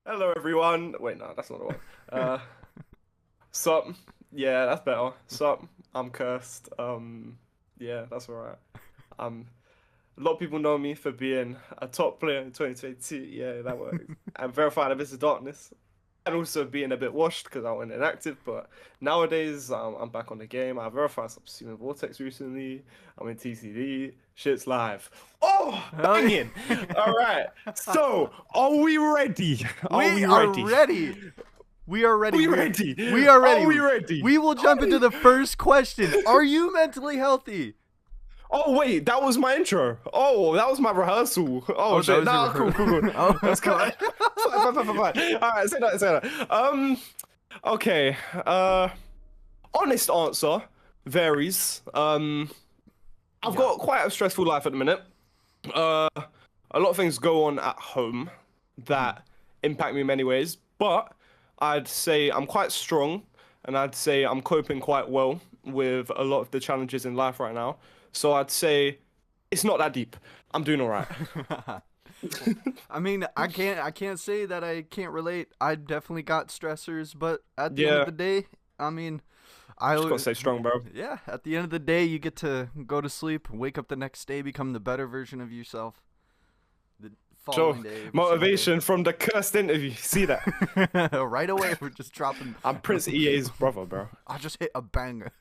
Hello, everyone. Wait, no, that's not the one. Uh, sup? Yeah, that's better. Sup? I'm cursed. Yeah, that's alright. Um, a lot of people know me for being a top player in 2022. Yeah, that works. I'm verified Abyss of Darkness, and also being a bit washed because I went inactive. But nowadays, I'm back on the game. I verified some Pursuing Vortex recently. I'm in TCD. Shit's live. Oh, Hell banging! All right. So, are we ready? Are We we are ready? ready. We are Are ready. we ready? We are ready. Are we ready? We will jump into the first question. Are you mentally healthy? Oh wait, that was my intro. Oh, that was my rehearsal. Oh Oh, that shit. was Nah, cool, cool, cool. oh, That's cool. Fine, fine, fine, fine, fine. All right, say that, say that. Okay. Honest answer varies. I've yeah. got quite a stressful life at the minute. Uh, a lot of things go on at home Mhm. that impact me in many ways, but I'd say I'm quite strong, and I'd say I'm coping quite well with a lot of the challenges in life right now. So I'd say it's not that deep. I'm doing all right. Well, I mean, I can't say that I can't relate. I definitely got stressors, but at the end of Yeah, the day, I mean, I just gotta w- stay strong, bro. yeah, at the end of the day, you get to go to sleep, wake up the next day, become the better version of yourself. The So following day, every single day. motivation from the cursed interview. See that? Right away, we're just dropping. I'm Prince EA's brother, bro. I just hit a banger.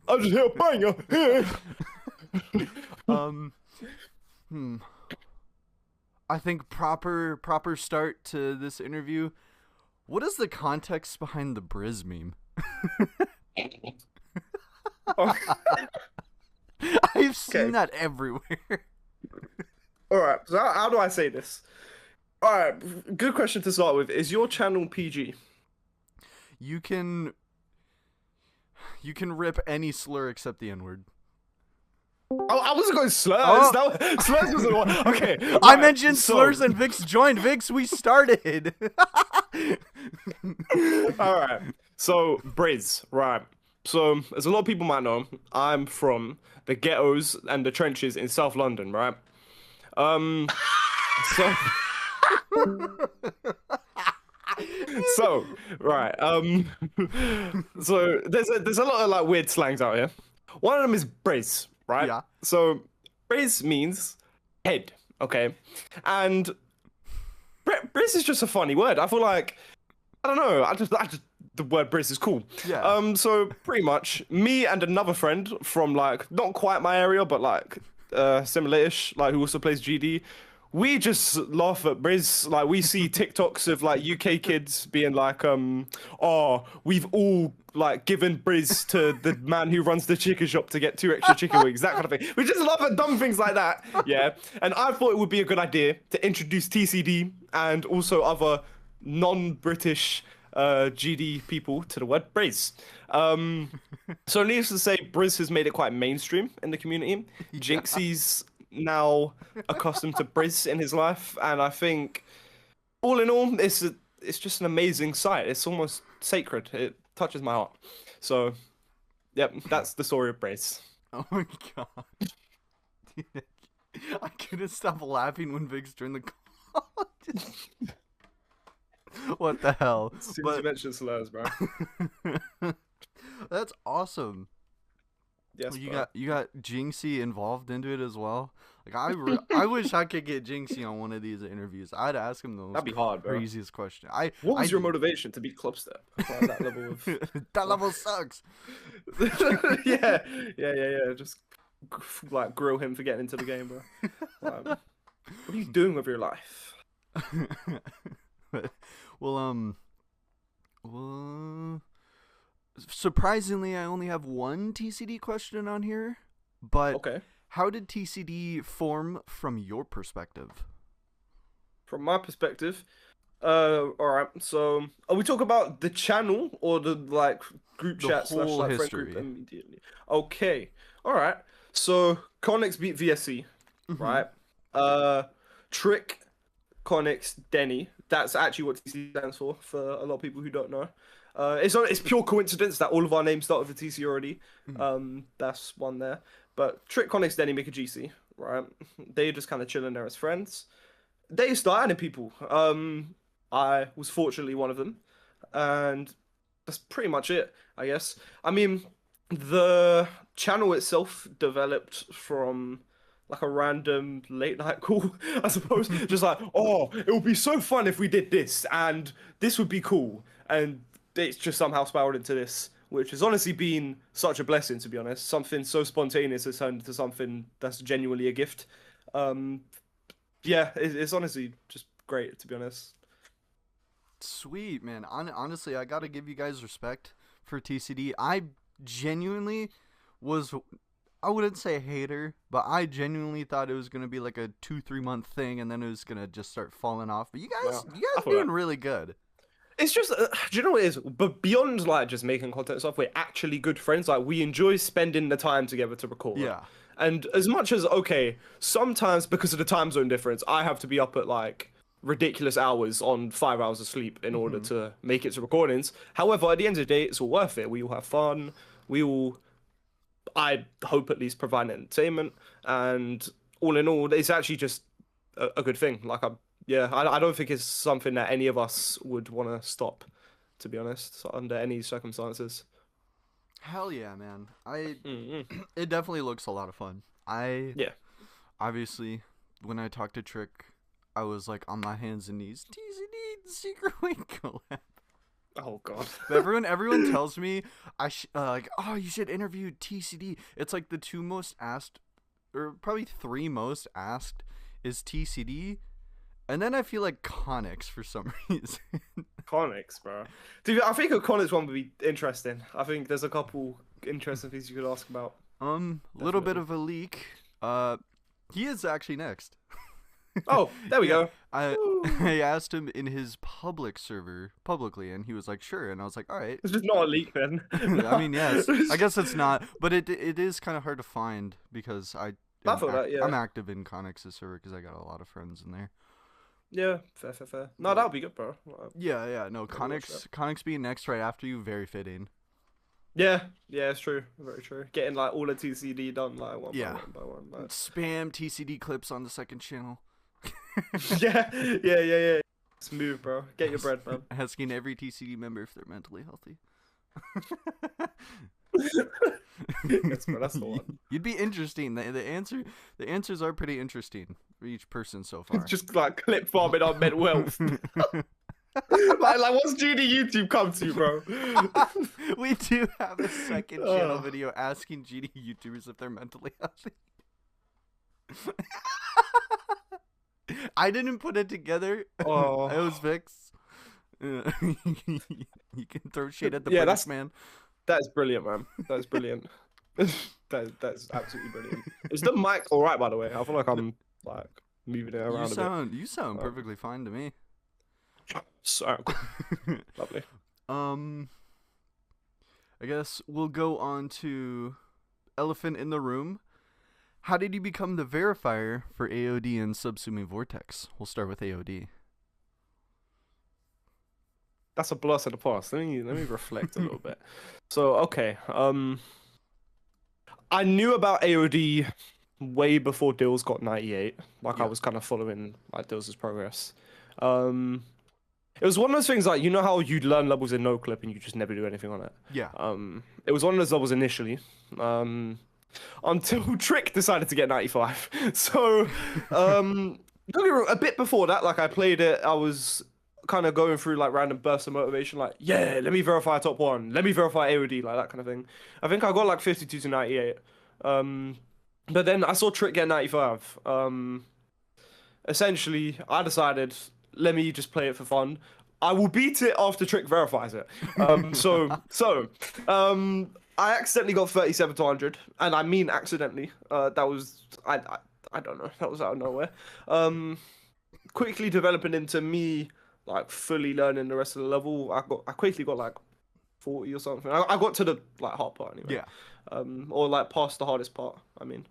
I just hit a banger. um, hmm. I think proper start to this interview. What is the context behind the Briz meme? Oh, I've seen okay. that everywhere. All right. So how do I say this? All right. Good question to start with. Is your channel PG? You can rip any slur except the N word. I wasn't going slurs. Oh, Slurs was the one. Okay. I Right. mentioned So, slurs and Vix joined. Vix, we started. all right. So Briz. Right. So as a lot of people might know, I'm from the ghettos and the trenches in South London. Right. Um. So. So, right. So there's a lot of like weird slangs out here. One of them is brace, right? Yeah. So brace means head, okay? And brace is just a funny word. I feel like I don't know. I just the word brace is cool. Yeah. So pretty much me and another friend from like not quite my area, but like similar-ish, like who also plays GD. We just laugh at Briz. Like we see TikToks of like UK kids being like, oh, we've all like given Briz to the man who runs the chicken shop to get 2 extra chicken wings, that kind of thing. We just laugh at dumb things like that. Yeah. And I thought it would be a good idea to introduce TCD and also other non-British GD people to the word Briz. So needless to say, Briz has made it quite mainstream in the community. Yeah. Jinxie's now accustomed to Briz in his life, and I think all in all, it's just an amazing sight. It's almost sacred. It touches my heart. So, yep, that's the story of Briz. Oh my god. Dude, I couldn't stop laughing when Vix joined the call. What the hell? As soon as you But mention slurs, bro. that's awesome. Yes, You bro. got Jinxie involved into it as well. Like I wish I could get Jinxie on one of these interviews. I'd ask him the most That'd be hard, bro. craziest question. I What I was your motivation to beat Clubstep? Around that level of. that level sucks. Yeah, yeah. Just like grill him for getting into the game, bro. What are you doing with your life? well, well, surprisingly, I only have one TCD question on here. But Okay. how did TCD form from your perspective? From my perspective, all right. So, are we talking about the channel or the like group The chat slash whole like friend group history. immediately? Okay. All right. So, Connix beat VSC, Mm-hmm. right? Trick, Connix, Denny. That's actually what TC stands for a lot of people who don't know. It's pure coincidence that all of our names start with a TC already. Mm-hmm. That's one there. But Trick, Connix, Denny make a GC, right? They just kind of chilling there as friends. They start adding people. I was fortunately one of them, and that's pretty much it, I guess. I mean, the channel itself developed from like a random late night call, I suppose. Just like, oh, it would be so fun if we did this, and this would be cool. And it's just somehow spiraled into this, which has honestly been such a blessing, to be honest. Something so spontaneous has turned into something that's genuinely a gift. Um, yeah, it's honestly just great, to be honest. Sweet, man. Honestly, I gotta give you guys respect for TCD. I genuinely was, I wouldn't say a hater, but I genuinely thought it was gonna be like a 2-3 month thing, and then it was gonna just start falling off. But Well, you I guys are thought doing that. really good. It's just, do you know what it is? But beyond like just making content and stuff, we're actually good friends. Like we enjoy spending the time together to record. Yeah. And as much as okay, sometimes because of the time zone difference, I have to be up at like ridiculous hours on 5 hours of sleep in order Hmm. to make it to recordings. However, at the end of the day, it's all worth it. We all have fun. We all, I hope at least, provide entertainment. And all in all, it's actually just a good thing. Like yeah, I don't think it's something that any of us would want to stop, to be honest, so under any circumstances. Hell yeah, man. I Mm-mm. it definitely looks a lot of fun. I Yeah. obviously when I talked to Trick, I was like on my hands and knees. TCD Secret Wing collab. Oh God. Everyone tells me like, oh, you should interview TCD. It's like the two most asked, or probably three most asked, is TCD, and then I feel like Connix for some reason. Conics, bro. Dude, I think a Conics one would be interesting. I think there's a couple interesting things you could ask about. Little bit Definitely. of a leak. He is actually next. Oh, there we Yeah, go. I Woo. I asked him in his public server publicly, and he was like, sure, and I was like, all right. It's just not a leak then. I No. mean, yes, I guess it's not, but it is kind of hard to find because I thought that, yeah. I'm active in Connex's server because I got a lot of friends in there. Yeah, fair, fair, fair. No, that But would be good, bro. yeah, no, Maybe watch that. Connix being next right after you, very fitting. Yeah, yeah, it's true. Very true. Getting like all the TCD done like one by Yeah, one by one. Like. spam TCD clips on the second channel. Yeah, yeah, yeah, yeah. Smooth, bro. Get your bread, man. Asking every TCD member if they're mentally healthy. Yes, bro. That's the one. You'd be interesting. The answers are pretty interesting for each person so far. Just like clip farming on mental health. Like what's GD YouTube come to, bro? We do have a second channel Oh. video asking GD YouTubers if they're mentally healthy. I didn't put it together. Oh. It was Vix. You can throw shade at the Yeah, British that's- man. That is brilliant, man. That is brilliant. That's absolutely brilliant. Is the mic all right, by the way? I feel like I'm like moving it around You sound perfectly fine to me. bit. So lovely. I guess we'll go on to Elephant in the Room. How did you become the verifier for AOD and Subsuming Vortex? We'll start with AOD. That's a blast of the past. Let me reflect a little bit. So okay, I knew about AOD way before Dills got 98. Like I Yeah. was kind of following like Dills's progress. It was one of those things like you know how you'd learn levels in no clip and you just never do anything on it. Yeah. It was one of those levels initially. Until Trick decided to get 95. So, don't get me wrong, a bit before that, like I played it, I was kind of going through like random bursts of motivation, like, yeah, let me verify top one, let me verify AOD, like that kind of thing. I think I got like 52 to 98. But then I saw Trick get 95. Essentially, I decided, let me just play it for fun. I will beat it after Trick verifies it. I accidentally got 37 to 100, and I mean accidentally. That was I don't know. That was out of nowhere. Quickly developing into me like fully learning the rest of the level. I quickly got like 40 or something. I got to the like hard part anyway. Yeah. Or like past the hardest part. I mean,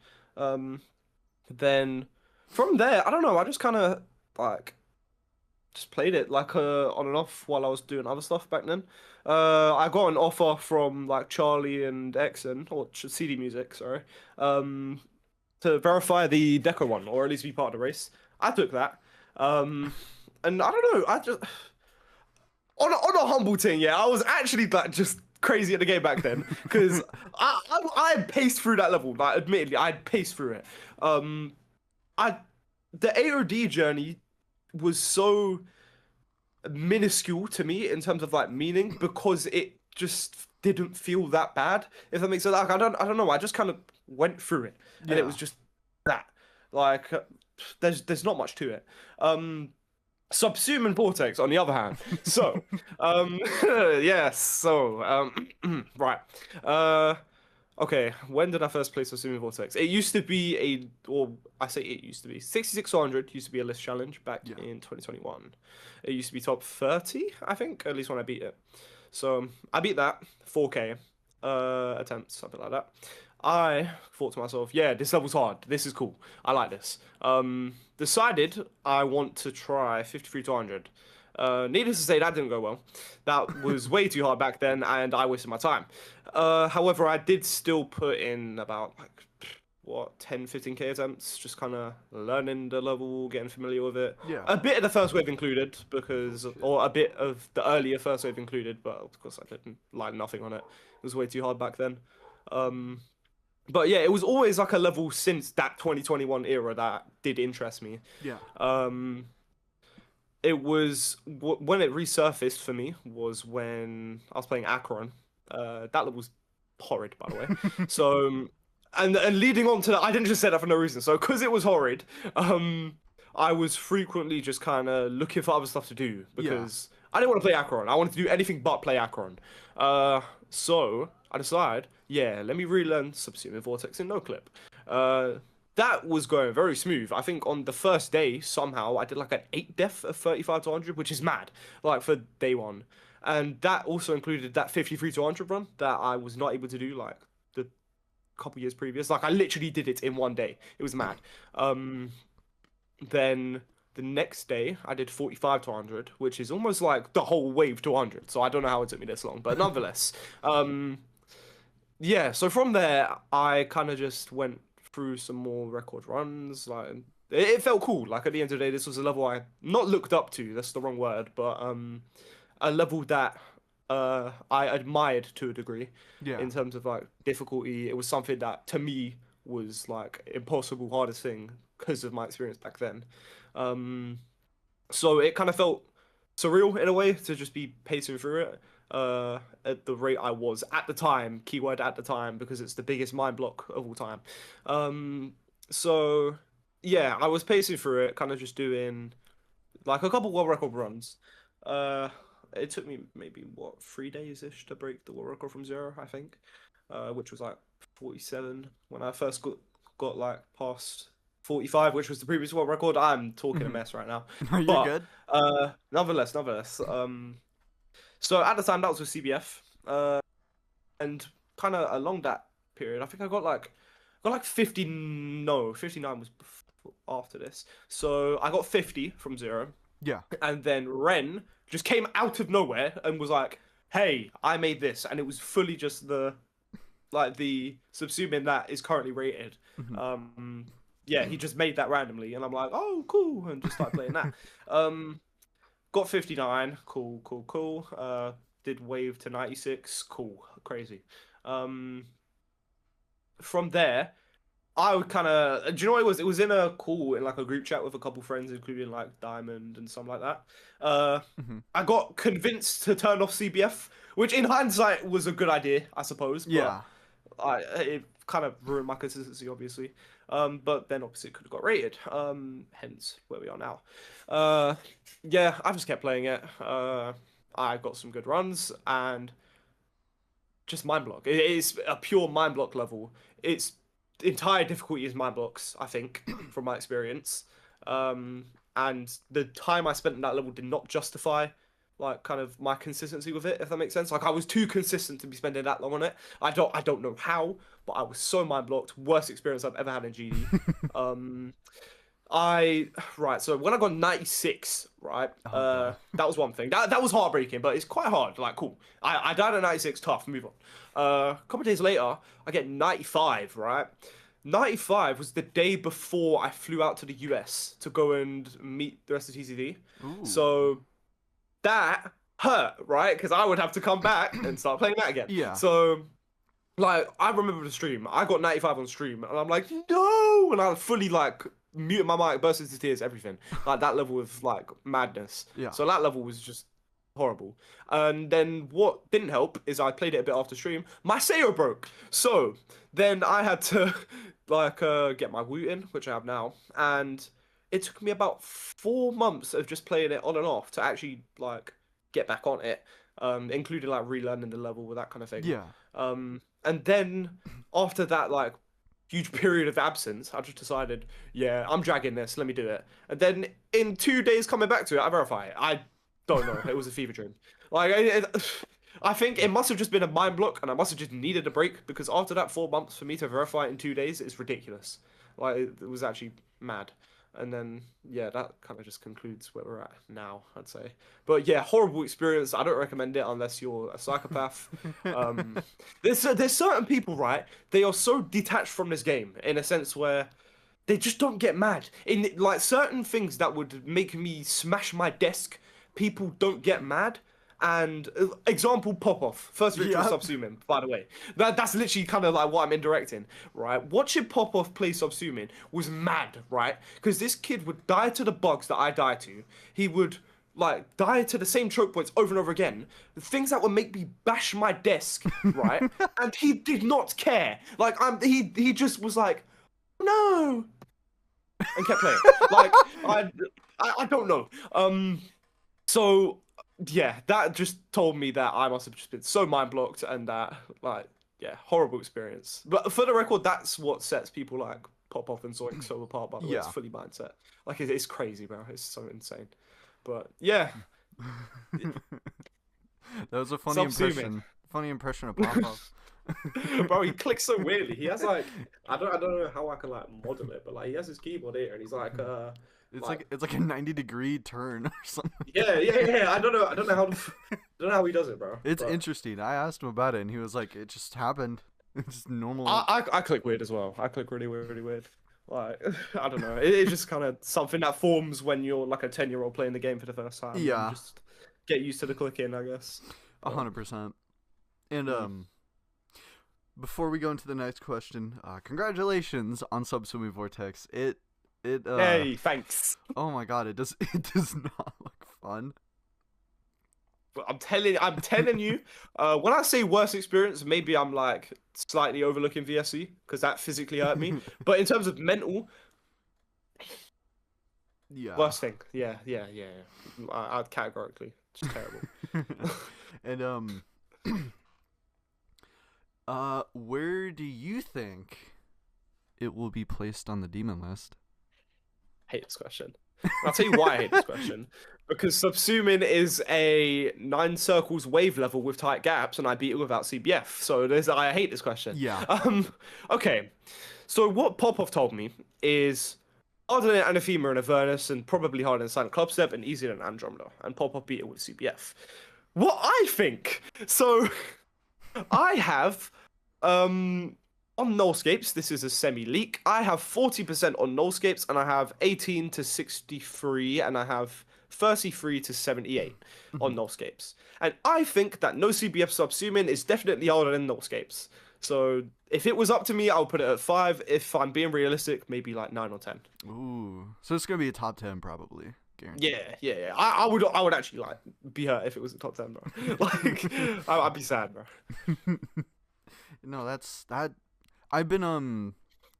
then from there, I don't know. I just kind of like just played it like on and off while I was doing other stuff back then. I got an offer from like Charlie and Exon or CD Music, sorry, to verify the Deco one or at least be part of the race. I took that, and I don't know. on a humble thing, yeah, I was actually like just crazy at the game back then because I had paced through that level. Like, admittedly, I had paced through it. I the AOD journey was so minuscule to me in terms of like meaning because it just didn't feel that bad. If that makes sense, like I don't know. I just kind of went through it, and it was just that. Like, there's not much to it. Subsume Vortex, on the other hand. So, yes. So, right. Okay. When did I first play Subsume Vortex? It used to be or I say it used to be 6600 used to be a list challenge back in 2021. It used to be top 30, I think, at least when I beat it. So I beat that 4K attempts, something like that. I thought to myself, yeah, this level's hard. This is cool. I like this. Decided I want to try 53 to 100. Needless to say, that didn't go well. That was way too hard back then, and I wasted my time. However, I did still put in about, like, what, 10, 15k attempts, just kind of learning the level, getting familiar with it. Yeah. A bit of the first wave included, or a bit of the earlier first wave included, but of course I didn't like nothing on it. It was way too hard back then. But yeah, it was always like a level since that 2021 era that did interest me. Yeah. It was when it resurfaced for me was when I was playing Acheron. That level was horrid, by the way. So, and leading on to that, I didn't just say that for no reason. So, because it was horrid, I was frequently just kind of looking for other stuff to do because I didn't want to play Acheron. I wanted to do anything but play Acheron. So I decided, yeah, let me relearn Subsume Vortex in NoClip. That was going very smooth. I think on the first day, somehow, I did like an 8 def of 35 to 100, which is mad, like for day one. And that also included that 53 to 100 run that I was not able to do like the couple years previous. Like I literally did it in one day. It was mad. Then the next day, I did 45 to 100, which is almost like the whole wave to 100. So I don't know how it took me this long, but nonetheless. Yeah, so from there, I kind of just went through some more record runs. Like it felt cool. Like at the end of the day, this was a level I not looked up to. That's the wrong word, but a level that I admired to a degree. Yeah. In terms of like difficulty, it was something that to me was like impossible, hardest thing because of my experience back then. So it kind of felt surreal in a way to just be pacing through it. At the rate I was at the time, keyword at the time, because it's the biggest mind block of all time. So yeah, I was pacing through it, kind of just doing like a couple world record runs. It took me maybe 3 days ish to break the world record from 0, I think, which was like 47 when I first got like past 45, which was the previous world record. I'm talking a mess right now. Are you good? Nonetheless. So at the time that was with CBF, and kind of along that period, I think I got like 50. No, 59 was after this. So I got 50 from 0. Yeah. And then Ren just came out of nowhere and was like, "Hey, I made this," and it was fully just the subsuming that is currently rated. Yeah, he just made that randomly, and I'm like, "Oh, cool," and just started playing that. Got 59, cool. Did wave to 96, cool, crazy. From there, I would kind of, do you know what it was? It was in a call in like a group chat with a couple friends, including like Diamond and something like that. I got convinced to turn off CBF, which in hindsight was a good idea, I suppose. But it kind of ruined my consistency, obviously. But then obviously it could have got rated. Hence where we are now. Yeah, I just kept playing it. I got some good runs and just mind block. It is a pure mind block level. Its entire difficulty is mind blocks, I think, from my experience. And the time I spent in that level did not justify like kind of my consistency with it, if that makes sense. Like I was too consistent to be spending that long on it. I don't know how, but I was so mind blocked. Worst experience I've ever had in GD. So when I got 96, right, that was one thing. That was heartbreaking, but it's quite hard. Like, cool. I died at 96, tough, move on. A couple of days later, I get 95, right? 95 was the day before I flew out to the US to go and meet the rest of TCD. So that hurt, right? Because I would have to come back and start playing that again. Yeah. So, like, I remember the stream. I got 95 on stream, and I'm like, no! And I fully, like, muted my mic, burst into tears, everything. Like, that level of, like, madness. Yeah. So that level was just horrible. And then what didn't help is I played it a bit after stream. My Sayo broke. So, then I had to, like, get my Woot in, which I have now. And it took me about 4 months of just playing it on and off to actually, like, get back on it. Including, like, relearning the level with that kind of thing. Yeah. And then after that, like, huge period of absence, I just decided, yeah, I'm dragging this. Let me do it. And then in 2 days coming back to it, I verify it. I don't know. It was a fever dream. Like, I think it must have just been a mind block, and I must have just needed a break because after that 4 months for me to verify it in 2 days is ridiculous. Like, it was actually mad. And then, yeah, that kind of just concludes where we're at now, I'd say. But yeah, horrible experience. I don't recommend it unless you're a psychopath. There's certain people, right? They are so detached from this game in a sense where they just don't get mad. In like certain things that would make me smash my desk, people don't get mad. And example, pop off. First victory Yep. Subsumin, by the way. That's literally kind of like what I'm indirecting, right? Watching pop off play Subsumin was mad, right? Because this kid would die to the bugs that I die to. He would like die to the same choke points over and over again. Things that would make me bash my desk, right? And he did not care. Like he just was like, no, and kept playing. Like I don't know. So. Yeah, that just told me that I must have just been so mind blocked and that, like, yeah, horrible experience. But for the record, that's what sets people like Pop Off and Zoink so apart, by the way. It's Yeah. fully mindset. Like, it's crazy, bro. It's so insane. But yeah, That was a funny Subsuming. impression. Funny impression of Pop Off. bro, he clicks so weirdly. He has like, I don't know how I can like model it, but like he has his keyboard here and he's like, It's like a 90-degree turn or something. yeah. I don't know how he does it, bro. It's but... interesting. I asked him about it, and he was like, "It just happened. It's just normal." I click weird as well. I click really weird. Like, I don't know. It's just kind of something that forms when you're like a 10-year-old playing the game for the first time. Yeah. You just get used to the clicking, I guess. 100%. And before we go into the next question, congratulations on Subsuming Vortex. It Hey, thanks. Oh my god, it does not look fun. But I'm telling you, when I say worst experience, maybe I'm like slightly overlooking VSC because that physically hurt me. But in terms of mental, Yeah. worst thing. Yeah. I'd categorically just terrible. And where do you think it will be placed on the demon list? Hate this question. I'll tell you why I hate this question. Because Subsuming is a 9 circles wave level with tight gaps, and I beat it without CBF. So I hate this question. Yeah. Okay. So what Popov told me is harder than Anathema and Avernus, and probably harder than Silent Clubstep, and easier than Andromeda. And Popov beat it with CBF. What I think. So I have on nullscapes, this is a semi-leak. I have 40% on nullscapes, and I have 18 to 63, and I have 33 to 78 on nullscapes. And I think that no CBF Subsuming is definitely harder than nullscapes. So if it was up to me, I would put it at 5. If I'm being realistic, maybe like 9 or 10. Ooh. So it's gonna be a top 10 probably. Guaranteed. Yeah. I would actually like be hurt if it was a top 10, bro. Like I'd be sad, bro. No, that. I've been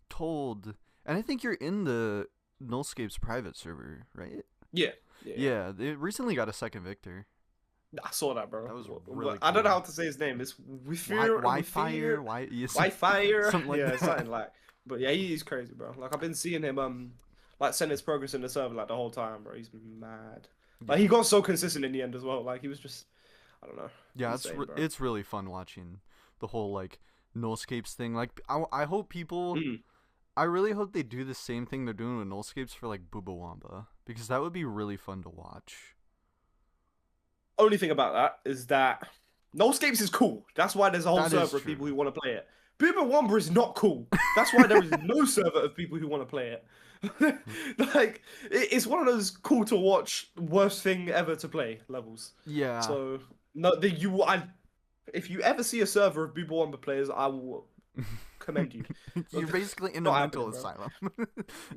told, and I think you're in the Nullscape's private server, right? Yeah. Yeah, they recently got a second Victor. I saw that, bro. That was really I don't know cool. how to say his name. It's Wi-Fire, Wi-Fire, something like that. something like. But yeah, he's crazy, bro. Like I've been seeing him like send his progress in the server like the whole time, bro. He's mad. Like he got so consistent in the end as well. Like he was just, I don't know. Yeah, insane, it's really fun watching the whole like Nullscapes thing. Like I hope people. I really hope they do the same thing they're doing with Nullscapes for like Boobawamba, because that would be really fun to watch. Only thing about that is that Nullscapes is cool. That's why there's a whole That is server of true. people who want to play it. Boobawamba is not cool. That's why there is no server of people who want to play it. Like it's one of those cool to watch, worst thing ever to play levels. Yeah. So no, if you ever see a server of Booba Wumba players, I will commend you. You're basically in a Not mental happening, bro. asylum.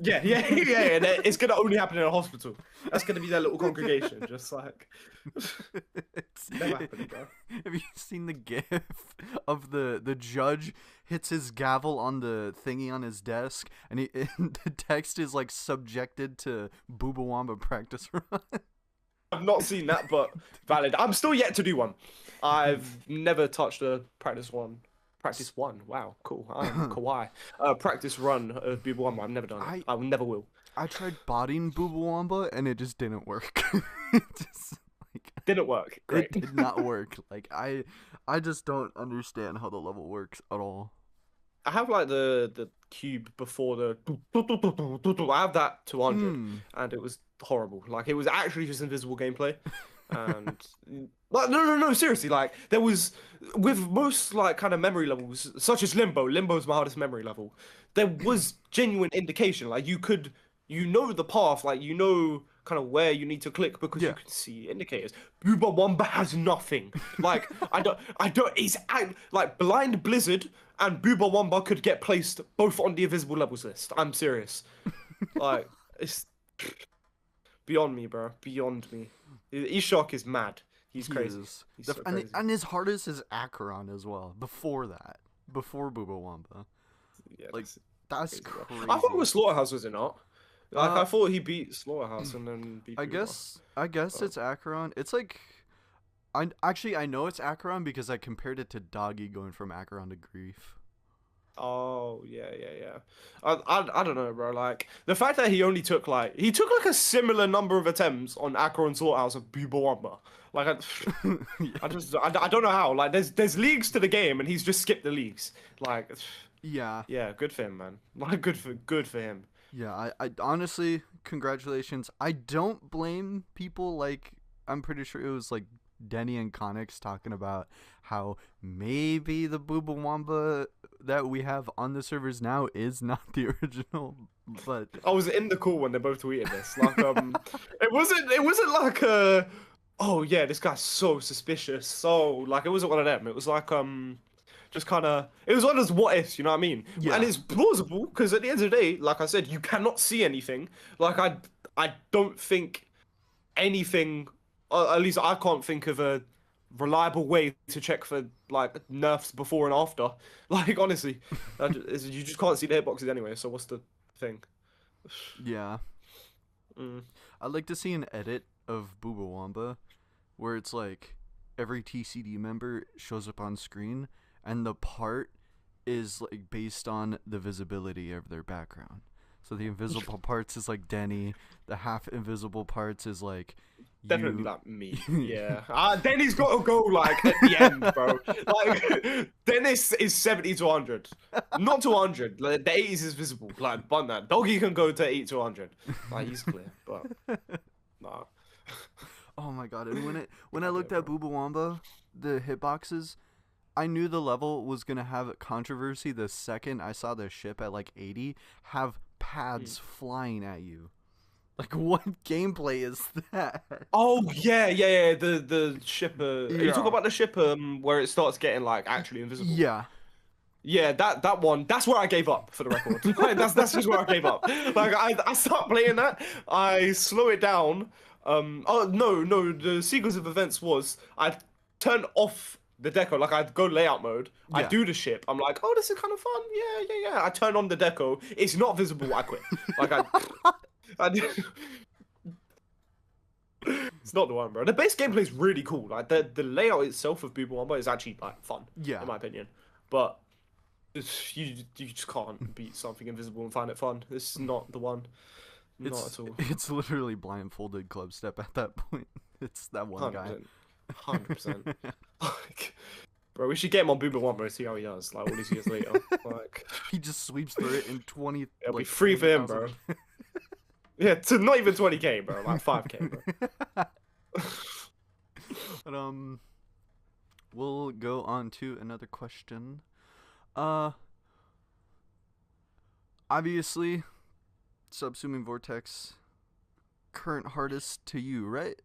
Yeah, yeah, yeah, and it's gonna only happen in a hospital. That's gonna be their little congregation, just like never happening, bro. Have you seen the gif of the judge hits his gavel on the thingy on his desk, and and the text is like subjected to Booba Wamba practice run? I've not seen that, but valid. I'm still yet to do one. I've never touched a practice one. Practice one. Wow, cool. I'm Kawhi. Practice run of Booba Wumba. I've never done it. I never will. I tried botting Booba Wamba and it just didn't work. It just like Didn't work. Great. it did not work. Like I just don't understand how the level works at all. I have like the cube before the. I have that 200, and it was horrible. Like it was actually just invisible gameplay, and like no seriously, like there was with most like kind of memory levels such as Limbo. Limbo's my hardest memory level. There was genuine indication, like you know the path, like you know kind of where you need to click because you Yeah. can see indicators. Booba Wumba has nothing. Like I don't. It's like Blind Blizzard and Booba Wumba could get placed both on the invisible levels list. I'm serious. Like it's beyond me, bro. Beyond me. Ishok is mad. He's He crazy. is. He's so and, crazy. and his hardest is Acheron as well. Before that, before Booba Wamba, Yeah, like that's that's crazy, bro. crazy. I thought it was Slaughterhouse, was it not? Like Uh, I thought he beat Slaughterhouse and then beat I Booba. guess Oh. it's Acheron. It's like I know it's Acheron because I compared it to Doggy going from Acheron to Grief. Oh yeah. I don't know, bro. Like the fact that he only took like a similar number of attempts on Akron Slaughterhouse of Booba Wumba. Like I don't know how. Like there's leagues to the game and he's just skipped the leagues. Like Yeah. yeah, good for him, man. Like good for him. Yeah, I honestly, congratulations. I don't blame people. Like, I'm pretty sure it was like Denny and Connix talking about how maybe the Booba Wamba that we have on the servers now is not the original, but I was in the call when they both tweeted this. Like it wasn't like oh yeah, this guy's so suspicious. So like it wasn't one of them. It was like just kind of it was one of those what ifs, you know what I mean? Yeah. And it's plausible because at the end of the day, like I said, you cannot see anything. Like I don't think anything, at least I can't think of a reliable way to check for like nerfs before and after. Like honestly, you just can't see the hitboxes anyway. So what's the thing? yeah. Mm. I'd like to see an edit of Booba Wamba where it's like every TCD member shows up on screen and the part is like based on the visibility of their background. So the invisible parts is like Denny, the half invisible parts is like Definitely you. like me. Yeah. Denny's got to go like at the end, bro. Like Dennis is 70 to 100. Not to 100. Like, the 80s is visible. Like bun that. Doggy can go to 8 to 100. Like he's clear, but nah. Oh my god! And when I looked Yeah, at Booba Wamba, the hitboxes, I knew the level was gonna have controversy the second I saw the ship at like 80 have pads flying at you. Like what gameplay is that? Oh yeah. The ship. Are you Yeah. talking about the ship where it starts getting like actually invisible? Yeah. Yeah, that one. That's where I gave up for the record. Like, that's just where I gave up. Like I start playing that. I slow it down. Oh no. The sequence of events was I'd turn off the deco. Like I'd go layout mode. I Yeah. do the ship. I'm like, oh, this is kind of fun. Yeah. I turn on the deco. It's not visible. I quit. Like I It's not the one, bro. The base gameplay is really cool. Like the layout itself of Booba Wumba is actually like fun. Yeah. In my opinion, but. You just can't beat something invisible and find it fun. This is not the one. Not at all. It's literally blindfolded club step at that point. It's that one guy. 100%. Like, bro, we should get him on Booba Wumba and see how he does. Like all these years later. Like He just sweeps through it in 20. it'll be like, free for him, bro. 20,000. Yeah, to not even 20k, bro. Like 5k, bro. But we'll go on to another question. Obviously, Subsuming Vortex, current hardest to you, right?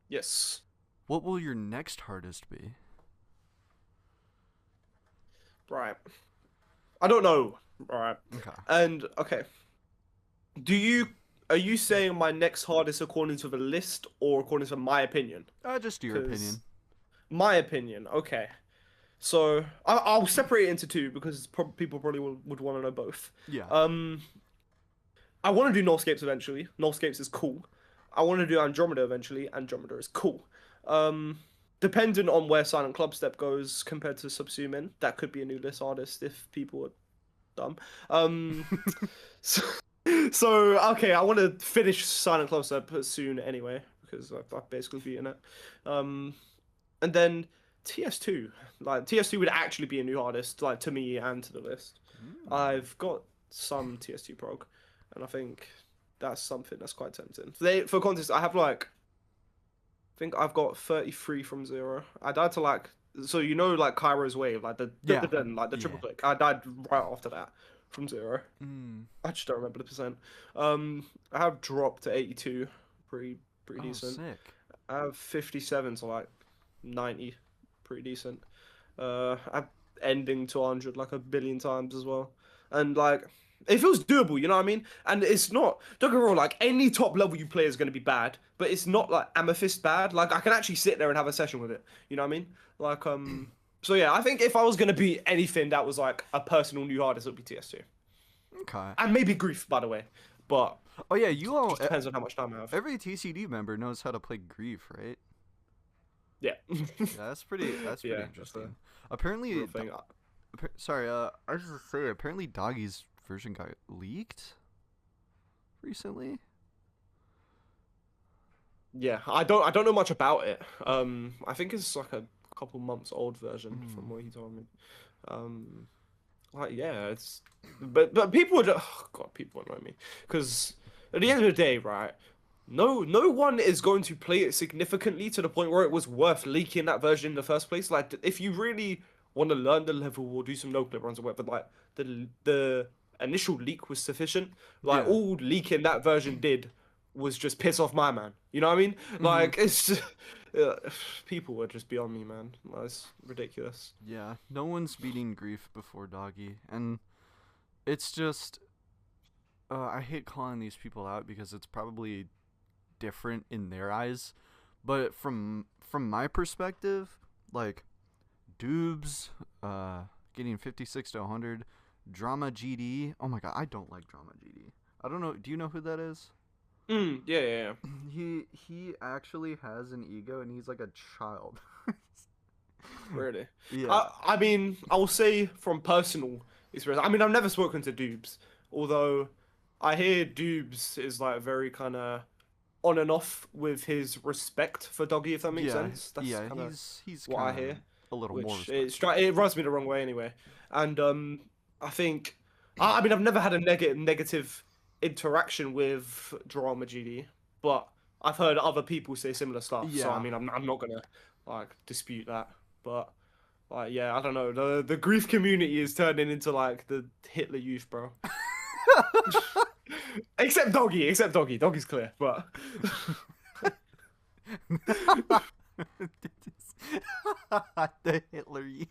Yes. What will your next hardest be? Right. I don't know. All right. Okay. And okay. Are you saying my next hardest according to the list or according to my opinion? Just your 'Cause opinion. my opinion. Okay. So I'll separate it into two because people probably would want to know both. Yeah. I want to do Nullscapes eventually. Nullscapes is cool. I want to do Andromeda eventually. Andromeda is cool. Depending on where Silent Clubstep goes compared to Subsumin, that could be a new list artist if people are dumb. so, okay, I want to finish Silent Clubstep soon anyway because I've basically beaten it. And then TS2, like TS2 would actually be a new artist, like to me and to the list. I've got some TS2 prog, and I think that's something that's quite tempting. For context, I have like, I think I've got 33 from 0. I died to like, so you know like Cairo's Wave, like the triple click. I died right after that from 0. I just don't remember the percent. I have dropped to 82, pretty decent. Sick. I have 57 to like 90, pretty decent. I'm ending to 100 like a billion times as well, and like it feels doable, you know what I mean? And it's not, don't get me wrong, like any top level you play is going to be bad, but it's not like Amethyst bad. Like I can actually sit there and have a session with it, you know what I mean? Like so yeah, I think if I was going to be anything that was like a personal new hardest, it would be TS2. Okay. And maybe Grief, by the way, but oh yeah, you all just depends on how much time I have. every TCD member knows how to play Grief, right? Yeah. That's pretty interesting. Apparently, Real thing. sorry, I was just gonna say, apparently Doggy's version got leaked recently. Yeah, I don't know much about it. I think it's like a couple months old version from what he told me. Like yeah, it's but people would people annoy me because at the end of the day, right? No one is going to play it significantly to the point where it was worth leaking that version in the first place. Like if you really want to learn the level or do some no-clip runs or whatever, like the initial leak was sufficient. Like all leaking that version did was just piss off my man. You know what I mean? Like it's just, people would just be on me, man. That's ridiculous. Yeah, no one's beating Grief before Doggy, and it's just I hate calling these people out because it's probably different in their eyes, but from my perspective, like Doobs getting 56 to 100, Drama GD. Oh my god, I don't like Drama GD. I don't know. Do you know who that is? Yeah. He actually has an ego and he's like a child. Really? Yeah. I mean, I will say from personal experience. I mean, I've never spoken to Doobs, although I hear Doobs is like very kind of on and off with his respect for Doggy, if that makes sense. That's he's what I hear. A little more. It rubs me the wrong way anyway. And I think, I mean, I've never had a negative interaction with Drama GD, but I've heard other people say similar stuff. So I mean, I'm not gonna like dispute that. But like, yeah, I don't know. The Grief community is turning into like the Hitler Youth, bro. Except Doggy. Doggy's clear, but the Hitler Youth.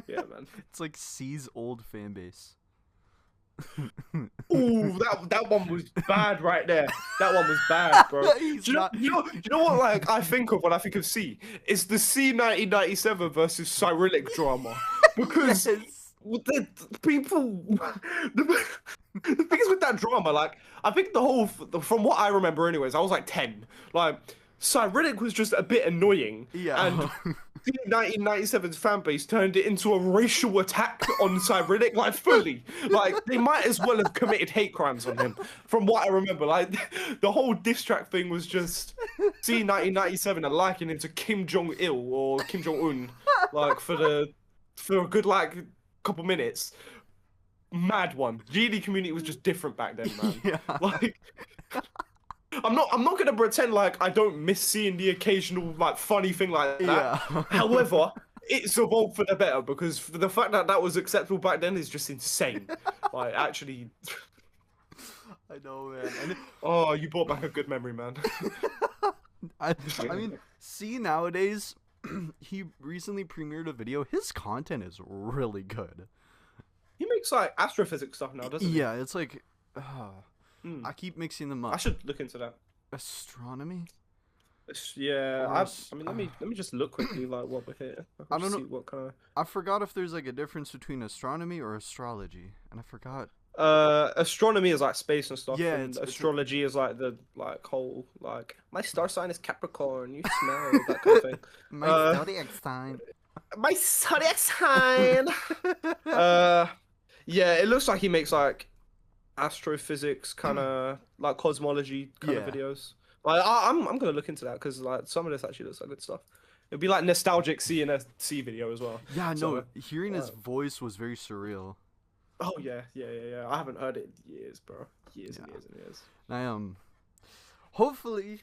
Yeah, man. It's like C's old fan base. Ooh, that one was bad right there. That one was bad, bro. Do you know what like I think of when I think of C? It's the C 1997 versus Cyrillic drama. Because the people the thing is with that drama, like I think from what I remember anyways, I was like 10. Like Cyrillic was just a bit annoying. Yeah. And 1997's fan base turned it into a racial attack on Cyrillic, like fully. Like they might as well have committed hate crimes on him, from what I remember. Like the whole diss track thing was just see 1997 and liking it to Kim Jong Il or Kim Jong Un, like for a good like couple minutes. Mad one. GD community was just different back then, man. Yeah. Like. I'm not gonna pretend like I don't miss seeing the occasional like funny thing like that. Yeah. However, it's evolved for the better because the fact that that was acceptable back then is just insane. Like, actually, I know, man. And oh, you brought back a good memory, man. I mean, see, nowadays, he recently premiered a video. His content is really good. He makes like astrophysics stuff now, doesn't he? Yeah, it's like, Hmm. I keep mixing them I up. should look into that. Astronomy? Yeah, Or I mean, let me just look quickly, like what we're here. I I can don't just know. see what kind of. I forgot if there's like a difference between astronomy or astrology, and I forgot. Astronomy is like space and stuff, Yeah, and it's like astrology is like the like whole like my star sign is Capricorn. You smell that kind of thing. my Uh, zodiac sign. my zodiac sign. Uh, yeah, it looks like he makes like astrophysics kind of like cosmology kind of Yeah. videos. Like I'm gonna look into that because like some of this actually looks like good stuff. It'd be like nostalgic seeing a C video as well. Yeah, no, So, hearing his uh, voice was very surreal. oh yeah. I haven't heard it in years, bro. Years and Yeah. years and years. I hopefully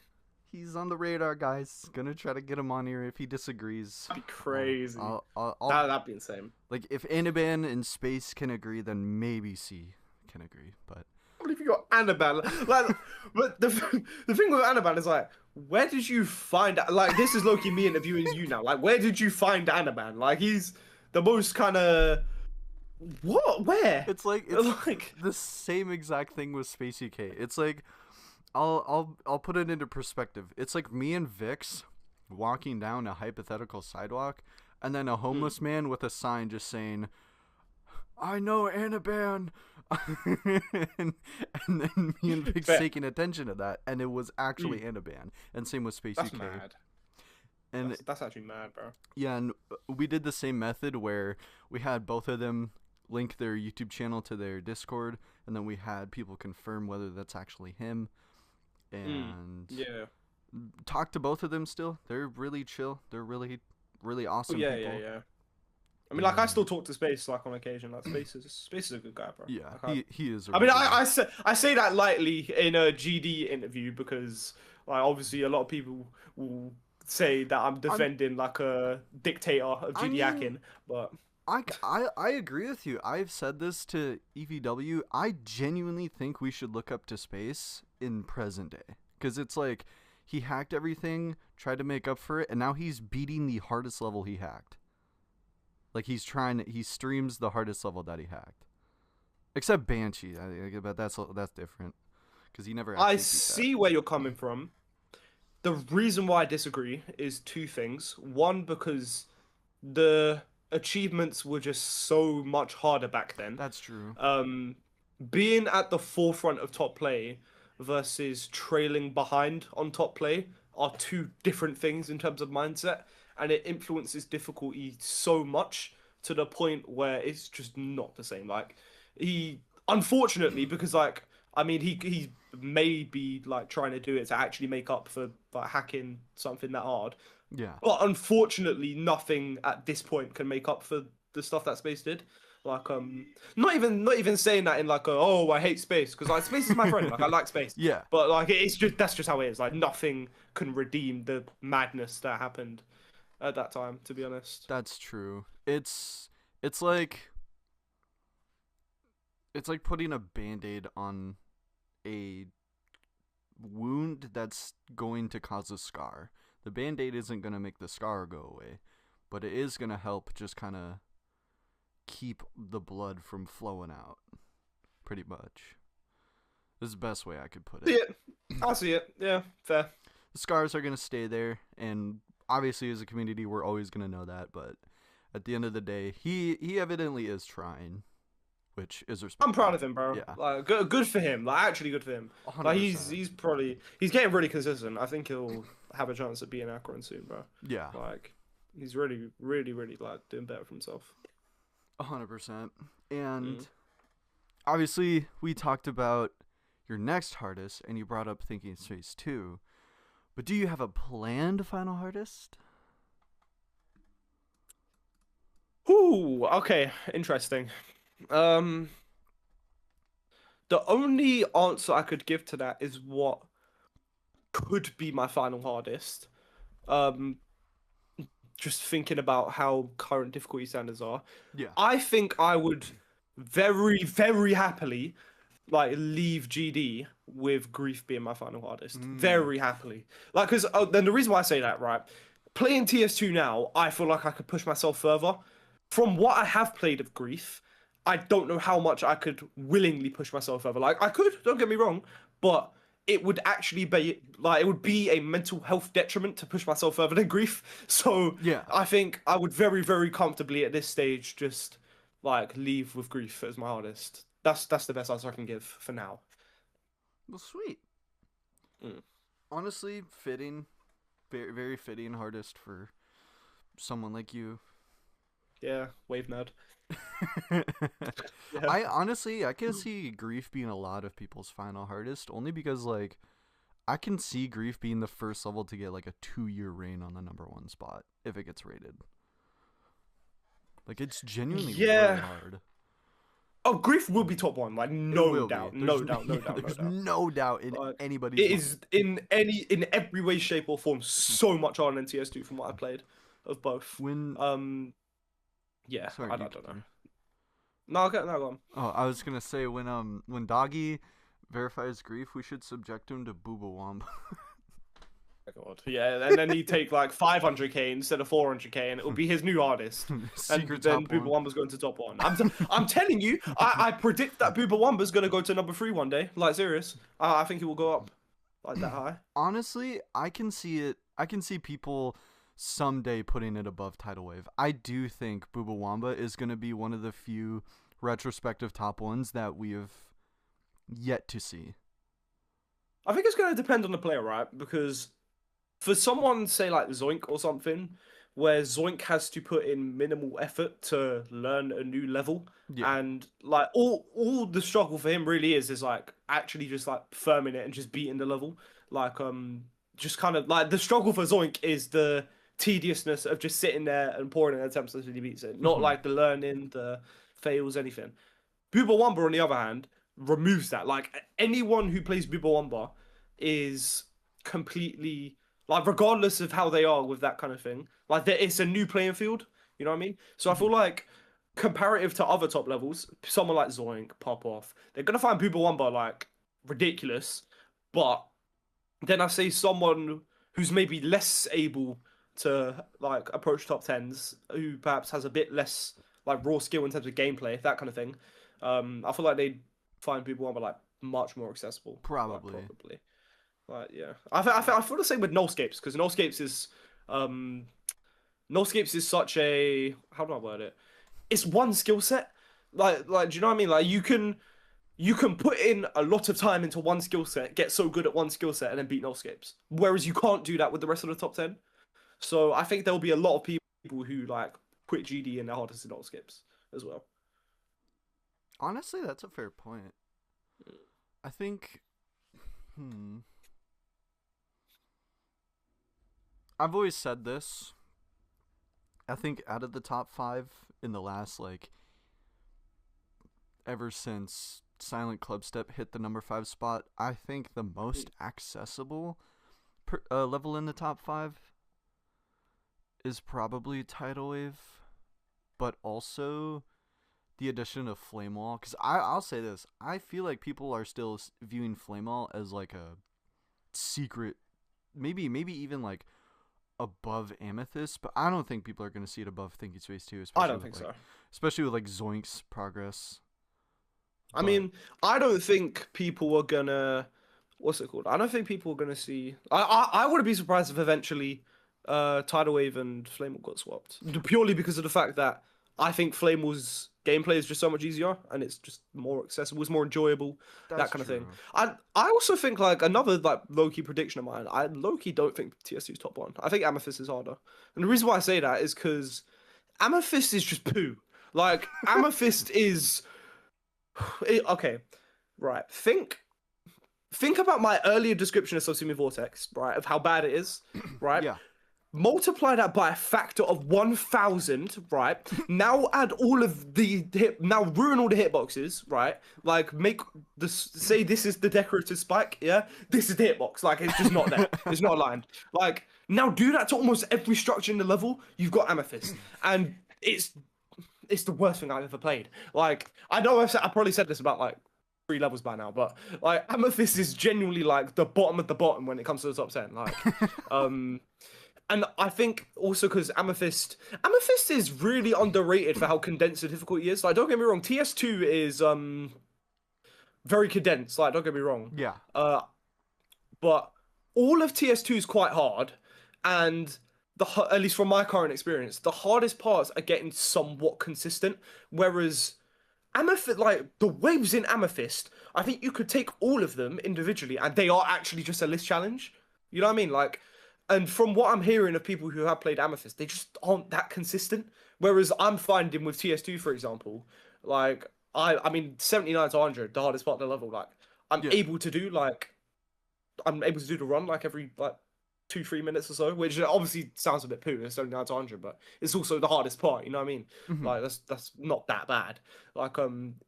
he's on the radar, guys. Gonna try to get him on here if he disagrees. That'd be crazy. I'll That'd be insane. like if Anaban and Space can agree, then maybe C can agree. But I believe you got Annabelle. Like, but the thing with Annabelle is like, where did you find like this is Loki me interviewing you now. Like, where did you find Annabelle? Like, he's the most kind of what? Where? it's like Like, the same exact thing with Space UK. It's like I'll put it into perspective. It's like me and Vix walking down a hypothetical sidewalk, and then a homeless man with a sign just saying, "I know Anaban," and then me and Vix Bet. taking attention to that, and it was actually Anaban. And same with Space that's UK. mad. And That's actually mad, bro. yeah, and we did the same method where we had both of them link their YouTube channel to their Discord, and then we had people confirm whether that's actually him, and Yeah. talk to both of them still. They're really chill. They're really, really Oh, awesome yeah, people. yeah. I mean, like, I still talk to Space like on occasion. Like, Space is a good guy, bro. Yeah, Like, he is. I mean, I say that lightly in a GD interview because, like, obviously a lot of people will say that I'm defending like a dictator of I GD mean, hacking, but I agree with you. I've said this to EVW. I genuinely think we should look up to Space in present day, because it's like he hacked everything, tried to make up for it, and now he's beating the hardest level he hacked. Like he streams the hardest level that he hacked, except Banshee. But that's different, because he never. Actually I beat that. see where you're coming from. The reason why I disagree is two things. One, because the achievements were just so much harder back then. That's true. Being at the forefront of top play versus trailing behind on top play are two different things in terms of mindset, and it influences difficulty so much to the point where it's just not the same. Like, he unfortunately, because like I mean he may be like trying to do it to actually make up for like hacking something that hard, Yeah. but unfortunately nothing at this point can make up for the stuff that Space did. Like, not even saying that in like a, oh, I hate Space, because like Space is my friend, like I like Space. Yeah. But like it's just that's just how it is. Like, nothing can redeem the madness that happened at that time, to be honest. That's true. It's like putting a band-aid on a wound that's going to cause a scar. The band-aid isn't going to make the scar go away, but it is going to help just kind of keep the blood from flowing out, pretty much. This is the best way I could put it. See it. I see it. Yeah, fair. The scars are going to stay there, and obviously as a community we're always going to know that, but at the end of the day, he evidently is trying, which is respectable. I'm proud of him, bro. Yeah. Like, good for him. Like, actually good for him. Like, 100%. he's getting really consistent. I think he'll have a chance at being Akron soon, bro. Yeah. Like, he's really, really, really like doing better for himself. 100%. And obviously we talked about your next hardest, and you brought up Thinking Space 2. But do you have a planned final hardest? Ooh, okay, interesting. The only answer I could give to that is what could be my final hardest. just thinking about how current difficulty standards are, Yeah. I think I would very, very happily like leave GD with Grief being my final hardest. Mm. Very happily. Like, because then the reason why I say that, right? Playing TS2 now, I feel like I could push myself further. From what I have played of Grief, I don't know how much I could willingly push myself further. Like, I could, don't get me wrong, but it would actually be like it would be a mental health detriment to push myself further than Grief. So Yeah. I think I would very, very comfortably at this stage just like leave with Grief as my hardest. That's the best answer I can give for now. Well, sweet. Mm. Honestly, fitting, very very fitting hardest for someone like you. Yeah, wave nerd. Yeah. I can see Grief being a lot of people's final hardest only because like I can see Grief being the first level to get like a 2-year reign on the #1 spot if it gets rated. Like it's genuinely really Yeah. hard. Oh, Grief will be top one, like It no will doubt, be. no doubt, no Yeah, doubt, no there's doubt. no doubt in Like, anybody's it mind. is in every way, shape, or form so much harder than TS2 from what I played of both. When Yeah, sorry, I you don't know. continue. No, okay, no, go on. Oh, I was gonna say when Doggy verifies Grief, we should subject him to Booba Womb. Oh, God. Yeah, and then he'd take like 500k instead of 400k, and it would be his new hardest. Secret And then top Booba one. Wamba's going to top one. I'm telling you, I predict that Booba Wamba's going to go to #3 one day. Like, serious. I think he will go up like that high. Honestly, I can see it. I can see people someday putting it above Tidal Wave. I do think Booba Wamba is going to be one of the few retrospective top ones that we have yet to see. I think it's going to depend on the player, right? Because for someone, say like Zoink or something, where Zoink has to put in minimal effort to learn a new level, Yeah. and like all the struggle for him really is like actually just like firming it and just beating the level. Like just kind of like the struggle for Zoink is the tediousness of just sitting there and pouring in attempts until he beats it, not like the learning, the fails, anything. Booba Wamba, on the other hand, removes that. Like anyone who plays Booba Wamba is completely like, regardless of how they are with that kind of thing. Like it's a new playing field. You know what I mean? So I feel like comparative to other top levels, someone like Zoink, Pop Off, they're gonna find Booba Wamba like ridiculous. But then I say someone who's maybe less able to like approach top tens, who perhaps has a bit less like raw skill in terms of gameplay, that kind of thing. I feel like they'd find people Wamba like much more accessible. Probably. Like, probably. Like yeah, I feel the same with Nullscapes because um Nullscapes is such a, how do I word it? It's one skill set. Like do you know what I mean? Like you can put in a lot of time into one skill set, get so good at one skill set, and then beat Nullscapes. Whereas you can't do that with the rest of the top 10. So I think there'll be a lot of people who like quit GD and their hardest in Nullscapes as well. Honestly, that's a fair point. I think. I've always said this. I think out of the top 5 in the last, like, ever since Silent Clubstep hit the #5 spot, I think the most accessible level in the top 5 is probably Tidal Wave, but also the addition of Flame Wall. Because I'll say this, I feel like people are still viewing Flame Wall as like a secret, maybe even like above Amethyst, but I don't think people are going to see it above Thinking Space 2. I don't think so. Especially with like Zoink's progress. I mean, I don't think people are gonna. What's it called? I don't think people are gonna see. I wouldn't be surprised if eventually, Tidal Wave and Flame got swapped purely because of the fact that I think Flame Wall's gameplay is just so much easier and it's just more accessible, it's more enjoyable, that kind of thing. I also think like another like low key prediction of mine. I low key don't think TS2 is top 1. I think Amethyst is harder, and the reason why I say that is because Amethyst is just poo. Like Amethyst is. Okay, right. Think about my earlier description of Sosumi Vortex, right? Of how bad it is, right? Yeah. multiply that by a factor of 1,000, right? Now add all of the now ruin all the hitboxes, right? Like make this say this is the decorative spike, yeah? This is the hitbox, like it's just not there. It's not aligned. Like now do that to almost every structure in the level. You've got Amethyst, and it's the worst thing I've ever played. Like I know I probably said this about like 3 levels by now, but like Amethyst is genuinely like the bottom of the bottom when it comes to the top 10. Like, and I think also because Amethyst is really underrated for how condensed the difficulty is. Like, don't get me wrong, TS2 is very condensed. Like, don't get me wrong. Yeah. But all of TS2 is quite hard, and at least from my current experience, the hardest parts are getting somewhat consistent. Whereas Amethyst, like the waves in Amethyst, I think you could take all of them individually, and they are actually just a list challenge. You know what I mean? Like, and from what I'm hearing of people who have played Amethyst, they just aren't that consistent. Whereas I'm finding with TS2, for example, like I mean 79 to 100, the hardest part of the level, like I'm able to do the run like every like 2-3 minutes or so, which obviously sounds a bit poo. It's 79 to 100, but it's also the hardest part. You know what I mean? Like that's not that bad. Like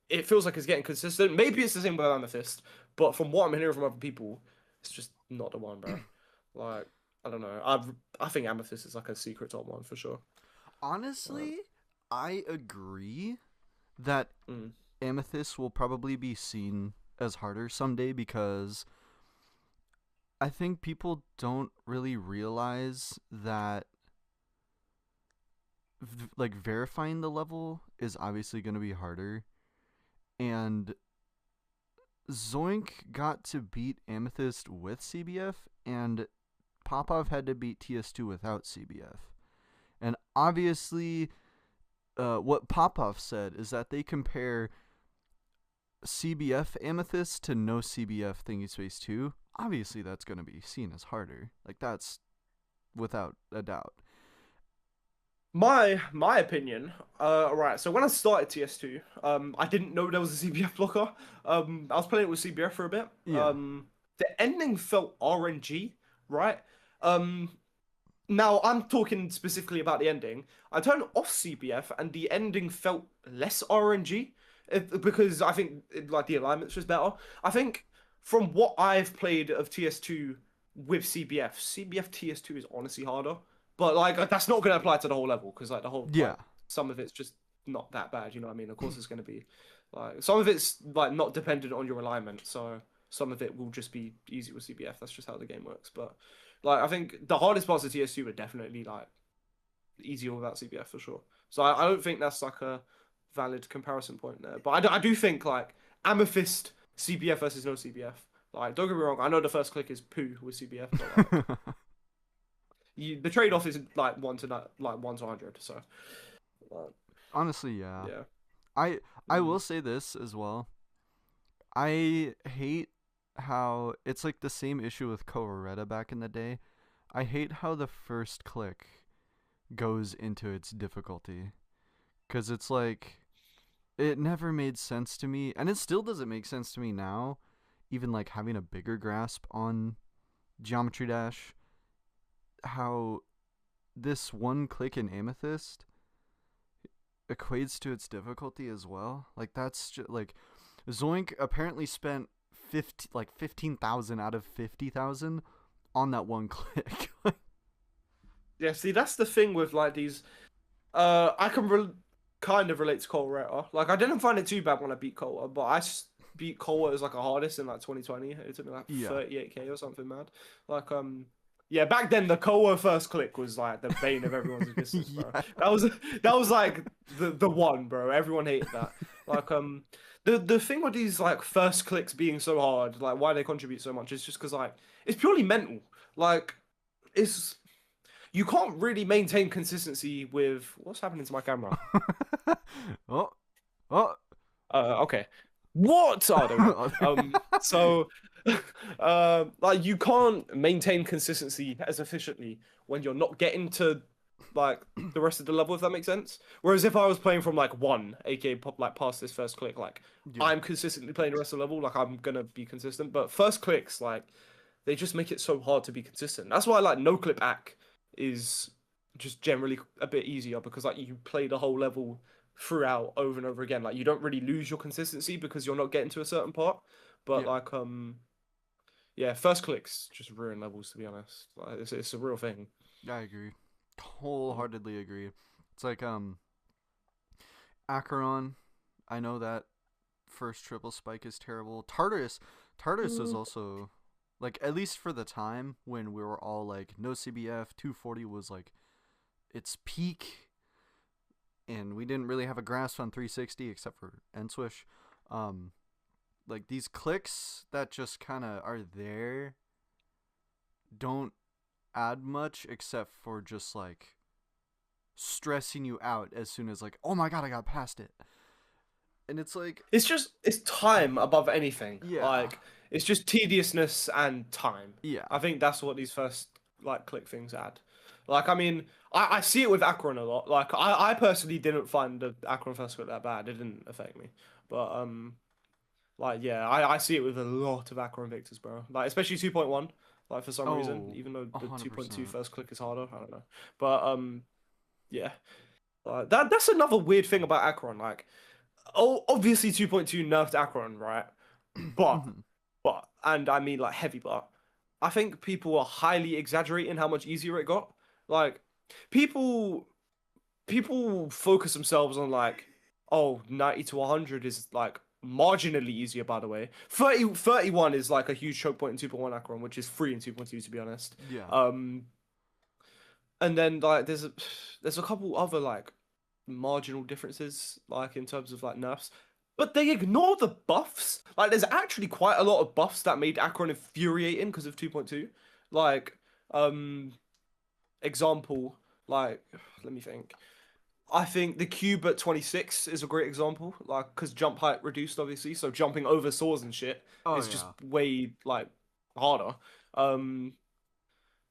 it feels like it's getting consistent. Maybe it's the same with Amethyst, but from what I'm hearing from other people, it's just not the one, bro. Like I don't know. I think Amethyst is like a secret top one for sure. Honestly, I agree that Amethyst will probably be seen as harder someday because I think people don't really realize that like verifying the level is obviously going to be harder, and Zoink got to beat Amethyst with CBF, and Popov had to beat TS2 without CBF. And obviously, what Popov said is that they compare CBF Amethyst to no CBF Thingy Space 2. Obviously, that's going to be seen as harder. Like, that's without a doubt. My opinion, right, so when I started TS2, I didn't know there was a CBF blocker. I was playing it with CBF for a bit. Yeah. The ending felt RNG, right? Now I'm talking specifically about the ending. I turned off CBF and the ending felt less RNG because I think like the alignment's just better. I think from what I've played of TS2 with CBF, CBF TS2 is honestly harder. But like that's not going to apply to the whole level because like the whole like, some of it's just not that bad. You know what I mean? Of course, it's going to be like some of it's like not dependent on your alignment. So some of it will just be easy with CBF. That's just how the game works. But like I think the hardest parts of TS2 are definitely like easier without CBF for sure. So I don't think that's like a valid comparison point there. But I do think like Amethyst CBF versus no CBF. Like don't get me wrong. I know the first click is poo with CBF. But, like, the trade-off is like 1 to 100. So honestly, yeah. I will say this as well. I hate how it's like the same issue with Coeretta back in the day. I hate how the first click goes into its difficulty, because it's like it never made sense to me, and it still doesn't make sense to me now, even like having a bigger grasp on Geometry Dash, how this one click in Amethyst equates to its difficulty as well. Like that's just like Zoink apparently spent 15,000 out of 50,000 on that one click. Yeah, see that's the thing with like these I can kind of relate to Coeretta. Like I didn't find it too bad when I beat Coeretta, but I beat Coeretta as like a hardest in like 2020. It took me like 38k or something mad. Like yeah, back then the Koa first click was like the bane of everyone's existence, bro. That was like the one, bro. Everyone hated that. Like the thing with these like first clicks being so hard, like why they contribute so much is just because like it's purely mental. Like you can't really maintain consistency with what's happening to my camera. Okay. What? Oh, there we go. So like you can't maintain consistency as efficiently when you're not getting to like the rest of the level, if that makes sense. Whereas if I was playing from like 1, aka pop like past this first click, like I'm consistently playing the rest of the level, like I'm gonna be consistent. But first clicks, like they just make it so hard to be consistent. That's why like no clip ack is just generally a bit easier because like you play the whole level throughout over and over again. Like you don't really lose your consistency because you're not getting to a certain part. But Yeah, like yeah, first clicks just ruin levels to be honest. Like it's a real thing. I agree. Wholeheartedly agree. It's like Acheron. I know that first triple spike is terrible. Tartarus is Mm. also like, at least for the time when we were all like no CBF, 240 was like its peak, and we didn't really have a grasp on 360 except for End Swish. Um, like these clicks that just kind of are there don't add much except for just like stressing you out as soon as like, oh my god, I got past it. And it's like, It's time above anything. yeah, Like it's just tediousness and time. yeah, I think that's what these first like click things add. Like I mean, I see it with Akron a lot. Like I personally didn't find the Akron first click that bad. It didn't affect me. But like yeah, I see it with a lot of Akron Victors, bro. Like especially 2.1. Like for some reason, oh, even though the 2.2 100%. first click is harder, I don't know. But yeah. That's another weird thing about Akron. Like oh, obviously 2.2 nerfed Akron, right? But, Mhm. and I mean like heavy but, I think people are highly exaggerating how much easier it got. Like, people, people focus themselves on like, oh, 90 to 100 is like marginally easier, by the way. 31 is like a huge choke point in 2.1 Akron, which is free in 2.2, to be honest. Yeah. Um, and then like there's a couple other like marginal differences, like in terms of like nerfs. But they ignore the buffs. Like, there's actually quite a lot of buffs that made Akron infuriating because of 2.2. Like, um, example, like, let me think. I think the cube at 26 is a great example, like, because jump height reduced, obviously, so jumping over swords and shit Oh is just yeah. way, like, harder. Um,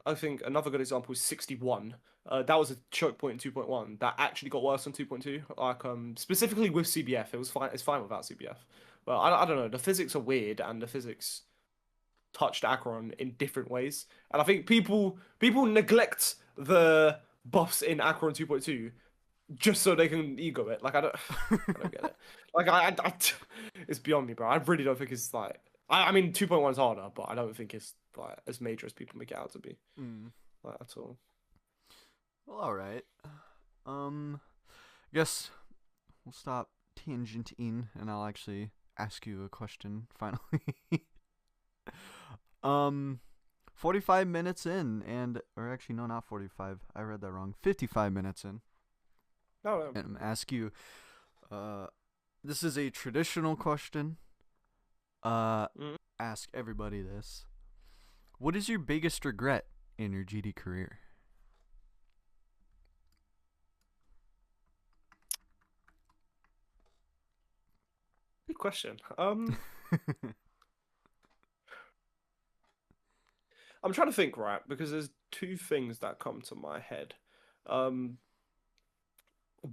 I think another good example is 61. That was a choke point in 2.1 that actually got worse on 2.2. Like specifically with CBF, it was fine. It's fine without CBF. But I don't know. The physics are weird, and the physics touched Acheron in different ways. And I think people neglect the buffs in Acheron 2.2 just so they can ego it. Like I don't get it. Like it's beyond me, bro. I really don't think it's like. I mean, 2.1 is harder, but I don't think it's like as major as people make it out to be. Mm. Like at all. Well, all right. Guess we'll stop tangenting, and I'll actually ask you a question finally. um, 45 minutes in, and or actually no, not 45. I read that wrong. 55 minutes in, No, no. and I'm gonna ask you. Uh, this is a traditional question. Uh, Mm. ask everybody this. What is your biggest regret in your GD career? Good question. I'm trying to think, right, because there's two things that come to my head. Um,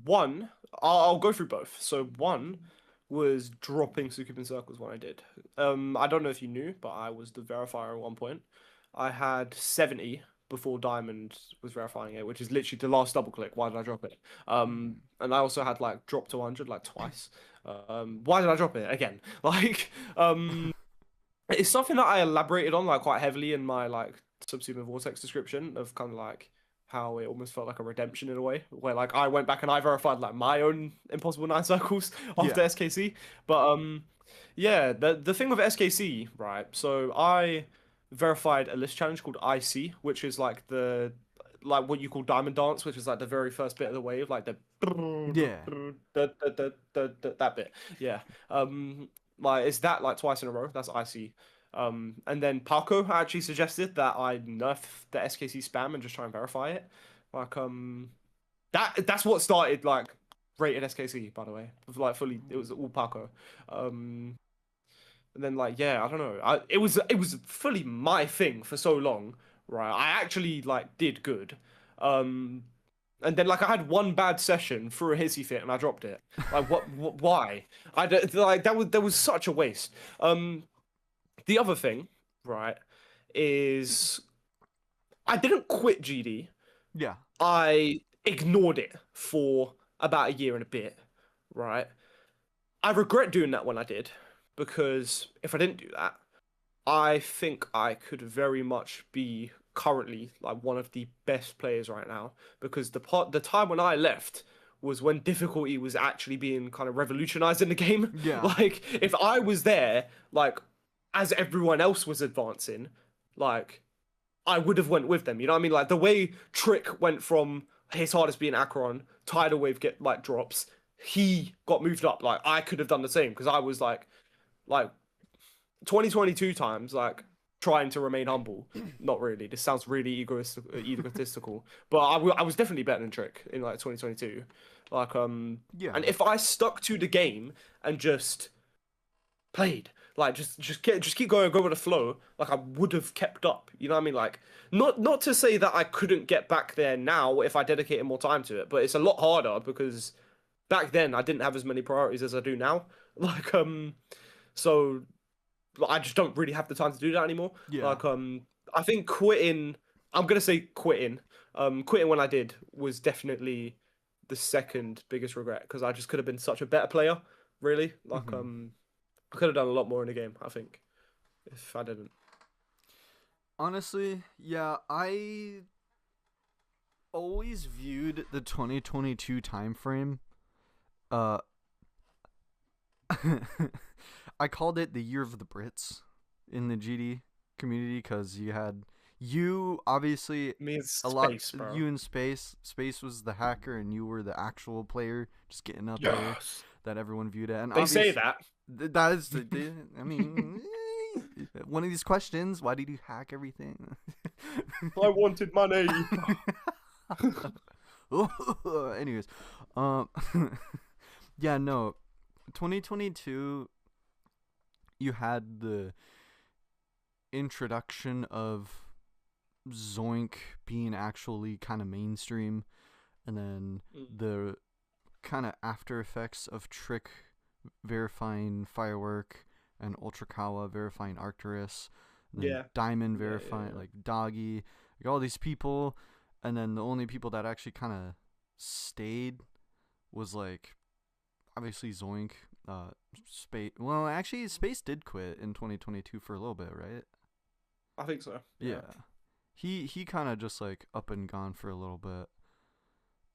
one, I'll go through both. So one was dropping Sukubin circles when I did. I don't know if you knew, but I was the verifier at one point. I had 70 before Diamond was verifying it, which is literally the last double click. Why did I drop it? And I also had like dropped to 100 like twice. Why did I drop it again? Like, it's something that I elaborated on like quite heavily in my like Subsumer Vortex description of kind of like how it almost felt like a redemption in a way, where like I went back and I verified like my own Impossible Nine Circles after Yeah. SKC. But yeah, the thing with SKC, right? So I verified a list challenge called IC, which is like the like what you call Diamond Dance, which is like the very first bit of the wave, like the Yeah. that bit. Yeah. Like is that like twice in a row? That's IC. And then Paco actually suggested that I nerf the SKC spam and just try and verify it. Like that's what started like rated SKC, by the way. Like fully, it was all Paco. Um, and then like yeah, I don't know. It was fully my thing for so long, right? I actually like did good. Um, and then like I had one bad session through a hissy fit and I dropped it. Like what why? Like that was such a waste. The other thing, right, is I didn't quit GD, Yeah. I ignored it for about a year and a bit, right? I regret doing that when I did, because if I didn't do that, I think I could very much be currently like one of the best players right now. Because the time when I left was when difficulty was actually being kind of revolutionized in the game. Yeah. Like if I was there, like as everyone else was advancing, like I would have went with them. You know what I mean? Like the way Trick went from his hardest being Acheron, Tidal Wave get like drops, he got moved up. Like I could have done the same because I was like 2022 times like trying to remain humble. Not really. This sounds really egotistical, but I was definitely better than Trick in like 2022. Like Yeah. and if I stuck to the game and just played. Like just keep going, go with the flow. Like I would have kept up. You know what I mean? Like not to say that I couldn't get back there now if I dedicated more time to it, but it's a lot harder because back then I didn't have as many priorities as I do now. Like so like, I just don't really have the time to do that anymore. Yeah. Like I think quitting. I'm gonna say quitting. Quitting when I did was definitely the second biggest regret because I just could have been such a better player. Really, like Hmm. I could have done a lot more in the game, I think, if I didn't. Honestly, yeah, I always viewed the 2022 time frame. Uh, I called it the year of the Brits in the GD community because you obviously Me it's a lot space, bro. you in space. Space was the hacker, and you were the actual player, just getting up there Yes. that everyone viewed it. And They say obviously, that. that is I mean, one of these questions: why did you hack everything? I wanted money. Anyways, um, yeah, no, 2022, you had the introduction of Zoink being actually kind of mainstream, and then Mm. the kind of after effects of Trick verifying Firework and Ultrakawa verifying Arcturus, and then Yeah. Diamond Yeah, verifying yeah, like Doggy, like all these people, and then the only people that actually kind of stayed was like obviously Zoink, Space. Well, actually, Space did quit in 2022 for a little bit, right? I think so. Yeah. Yeah. He kind of just like up and gone for a little bit.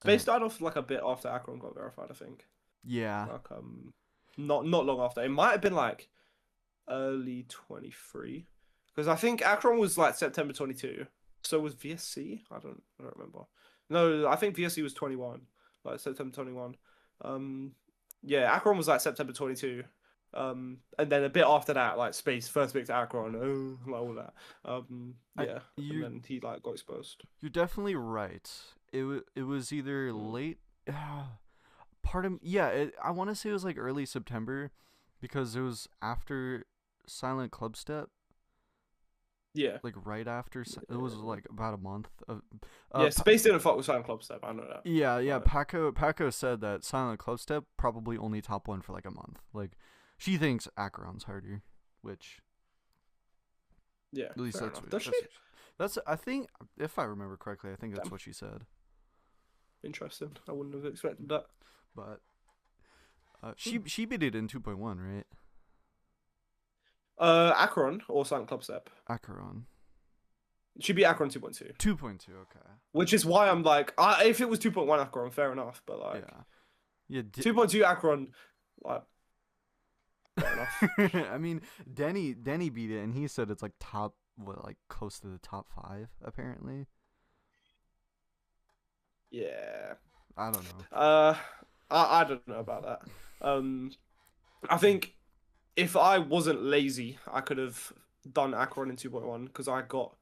Space started off like a bit after Akron got verified, I think. Yeah. Like not long after. It might have been like early 23. Because I think Akron was like September 22. So was VSC? I don't remember. No, I think VSC was 21. Like September 21. Um yeah, Akron was like September 22. And then a bit after that, like Space first picked Akron, like all that. I Yeah, and you then he like got exposed. you're definitely right. It was either Mm. late. Part of yeah. I want to say it was like early September, because it was after Silent Club Step. Yeah. Like right after it was like about a month of. Yeah, Space didn't fuck with Silent Club Step, I know that. Yeah. Right. Paco said that Silent Club Step probably only top one for like a month. Like, she thinks Acheron's harder, which Yeah, at least fair that's enough. what Does she? that's I think, if I remember correctly, I think that's Damn. what she said. Interesting. I wouldn't have expected that. But she beat it in 2.1, right? Akron or Silent Club Step? Acheron She beat Akron 2.2. 2.2. Okay. Which is why I'm like, if it was 2.1 Akron, fair enough. But like Yeah. Yeah. 2.2 Akron, like fair enough. I mean, Denny beat it, and he said it's like top, what, like close to the top 5 apparently. Yeah. I don't know. I don't know about that. I think if I wasn't lazy, I could have done Akron in 2.1 because I got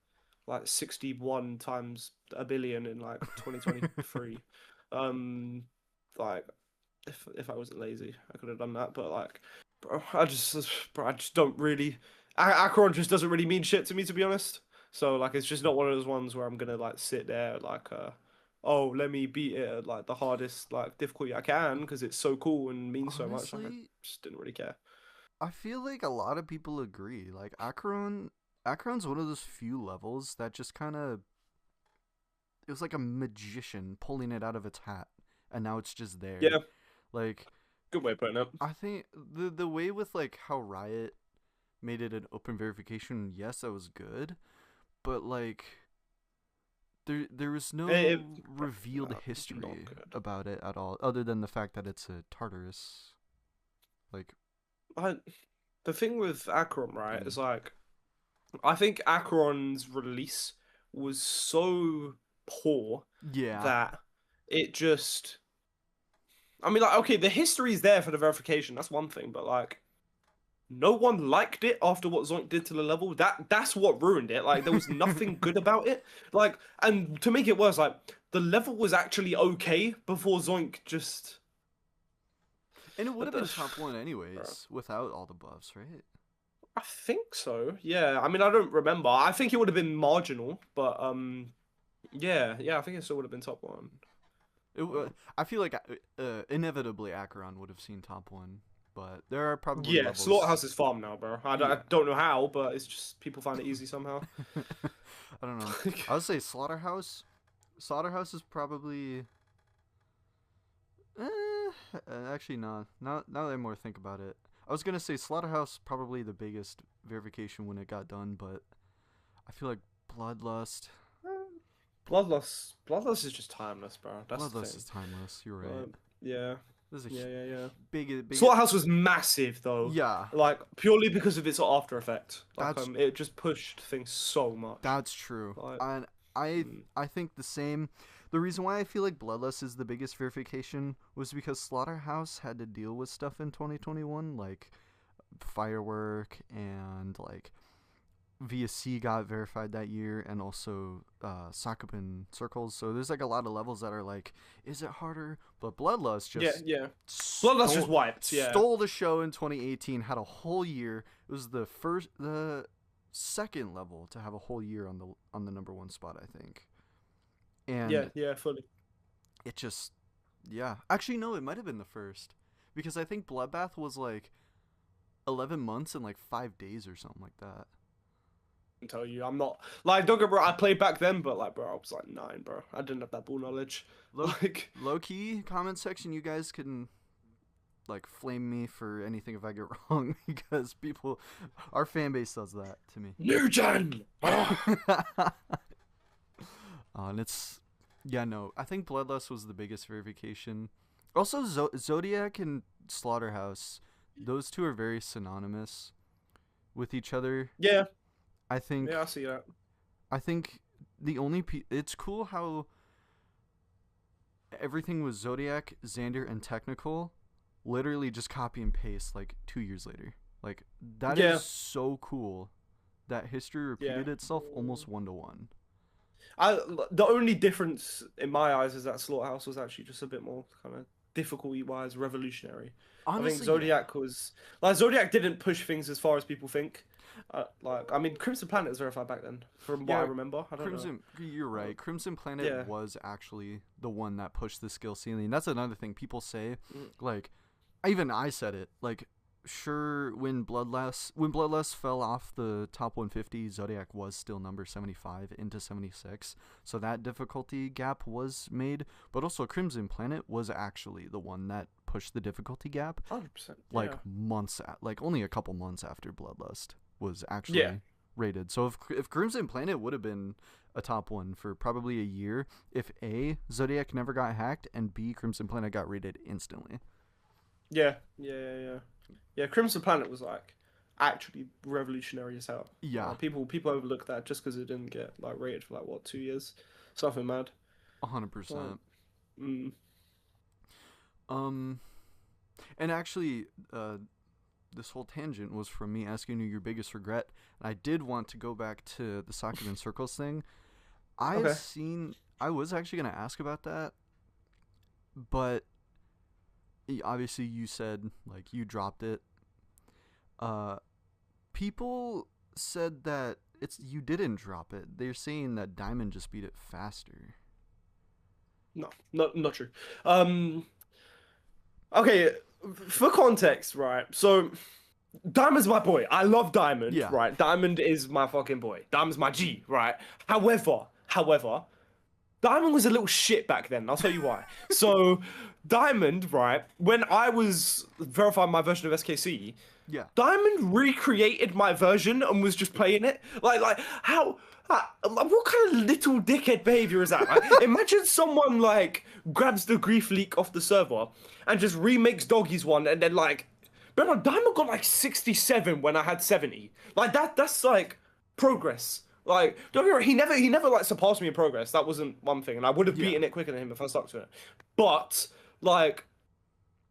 like 61 times a billion in like 2023. um, like if I wasn't lazy, I could have done that. But like, bro, I just don't really. Akron just doesn't really mean shit to me, to be honest. So like, it's just not one of those ones where I'm gonna like sit there like oh, let me beat it at like the hardest like difficulty I can because it's so cool and means so much. Like, I Honestly, just didn't really care. I feel like a lot of people agree. Like, Acheron's one of those few levels that just kind of it was like a magician pulling it out of its hat, and now it's just there. Yeah, Like good way of putting it. I think the way with like how Riot made it an open verification, yes, that was good, but like there was no It, revealed not history good. about it at all, other than the fact that it's a Tartarus. Like, The thing with Acheron, right, mm, is like I think Acheron's release was so poor yeah, that it just. I mean, like, okay, the history is there for the verification. That's one thing, but like, no one liked it after what Zoink did to the level. That's what ruined it. Like, there was nothing good about it. Like, and to make it worse, like, the level was actually okay before Zoink just. and it would have been top Bro, one anyways without all the buffs, right? I think so. Yeah. I mean, I don't remember. I think it would have been marginal, but yeah. I think it still would have been top one. I feel like inevitably Acheron would have seen top one, but there are probably Yeah, levels. Slaughterhouse is farm now, bro. I Yeah. don't know how, but it's just people find it easy somehow. I don't know. I would say Slaughterhouse. Slaughterhouse is probably. Actually, no. Now that I more think about it, I was gonna say Slaughterhouse probably the biggest verification when it got done, but I feel like Bloodlust. Bloodlust is just timeless, bro. That's the Bloodlust thing. is timeless. You're right. Yeah, This is yeah. big. Slaughterhouse was massive though, Yeah, like purely because of its after effect. Like that's it just pushed things so much. that's true. Like, And I mm, I think the same. The reason why I feel like Bloodlust is the biggest verification was because Slaughterhouse had to deal with stuff in 2021, like Firework and like VSC got verified that year, and also Sakupin Circles. So there's like a lot of levels that are like, is it harder? But Bloodlust just yeah. Bloodlust just stole, wiped. Yeah, stole the show in 2018. Had a whole year. It was the second level to have a whole year on the number one spot, I think. And yeah, fully. it just, yeah. Actually, no, it might have been the first, because I think Bloodbath was like 11 months and like 5 days or something like that. Can tell you, I'm not like don't get bro. I played back then, but like, bro, I was like 9, bro. I didn't have that ball knowledge. Low, Like, low key comment section, you guys can like flame me for anything if I get wrong, because our fan base does that to me. new gen. And it's, yeah, no, I think Bloodlust was the biggest verification. Also, Zodiac and Slaughterhouse, those two are very synonymous with each other. Yeah, I think yeah, I see that. I think the only it's cool how everything was Zodiac, Xander, and Technical literally just copy and paste like 2 years later. Like that Yeah. is so cool that history repeated itself almost 1-to-1. The only difference in my eyes is that Slaughterhouse was actually just a bit more kind of difficulty wise revolutionary. Honestly, I think Zodiac was like Zodiac didn't push things as far as people think. Like I mean, Crimson Planet was verified back then, from what I remember. I don't know. You're right. Crimson Planet Yeah. was actually the one that pushed the skill ceiling. That's another thing people say. Mm. Like, even I said it. Like, sure, when Bloodlust fell off the top 150, Zodiac was still number 75 into 76. So that difficulty gap was made. But also, Crimson Planet was actually the one that pushed the difficulty gap. 100%. Like Yeah. like only a couple months after Bloodlust was actually Yeah. rated. So if Crimson Planet would have been a top one for probably a year, if A, Zodiac never got hacked, and B, Crimson Planet got rated instantly. Yeah. Crimson Planet was like actually revolutionary as hell. Yeah. People overlook that just because it didn't get like rated for like what 2 years, something mad. 100%. Mm. And actually, this whole tangent was from me asking you your biggest regret. And I did want to go back to the Socket and Circles thing. I was actually going to ask about that, but obviously you said like you dropped it. People said that you didn't drop it. They're saying that Diamond just beat it faster. No, not true. Okay, for context, right? So, Diamond's my boy. I love Diamond, Yeah. right? Diamond is my fucking boy. Diamond's my G, right? However, Diamond was a little shit back then. I'll tell you why. So, Diamond, right? When I was verifying my version of SKC, Yeah. Diamond recreated my version and was just playing it. Like how? Like, what kind of little dickhead behavior is that? Like, imagine someone like grabs the grief leak off the server and just remakes Doggy's one, and then like, bro, Diamond got like 67 when I had 70. Like that's like progress. Like, don't get me wrong, he never like surpassed me in progress. That wasn't one thing, and I would have beaten it quicker than him if I stuck to it. But like,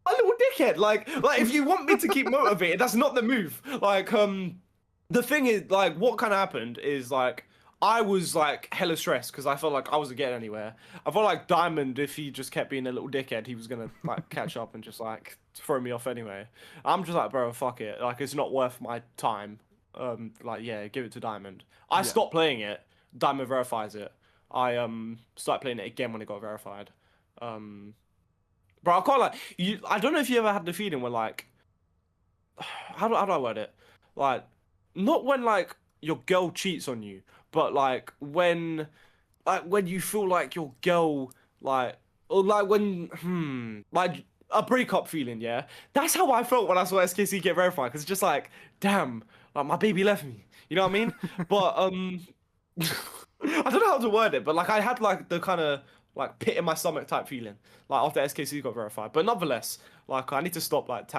a little dickhead. Like if you want me to keep motivated, that's not the move. Like, the thing is, like, what kind of happened is like I was like hella stressed because I felt like I wasn't getting anywhere. I felt like Diamond, if he just kept being a little dickhead, he was gonna like catch up and just like throw me off anyway. I'm just like, bro, fuck it. Like, it's not worth my time. Like, yeah, give it to Diamond. I stopped playing it. Diamond verifies it. I started playing it again when it got verified. Bro, I can't like you. I don't know if you ever had the feeling where like, how do I word it? Like, not when like your girl cheats on you, but like when you feel like your girl like, or like when like a breakup feeling. Yeah, that's how I felt when I saw SKC get verified. Cause it's just like, damn, like my baby left me. You know what I mean? But I don't know how to word it, but like I had like the kind of like pit in my stomach type feeling like after SKC got verified. But nonetheless, like I need to stop like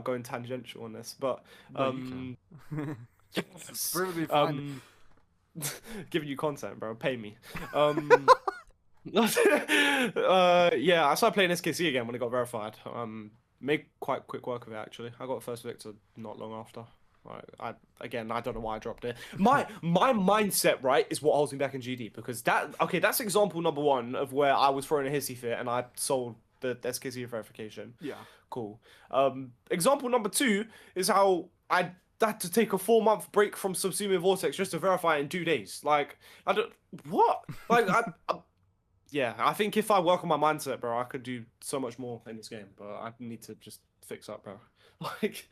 going tangential on this. But You can. yes, Perfectly fine. giving you content, bro. Pay me. Yeah, I started playing SKC again when it got verified. Made quite quick work of it actually. I got first victor not long after. Like, I don't know why I dropped it. My mindset, right, is what holds me back in GD because that's example number one of where I was throwing a hissy fit and I sold the SKC verification. Yeah. Cool. Example number two is how I had to take a 4-month break from Subsuming Vortex just to verify it in 2 days. Like, I don't what? Like yeah, I think if I work on my mindset, bro, I could do so much more in this game. But I need to just fix up, bro. Like,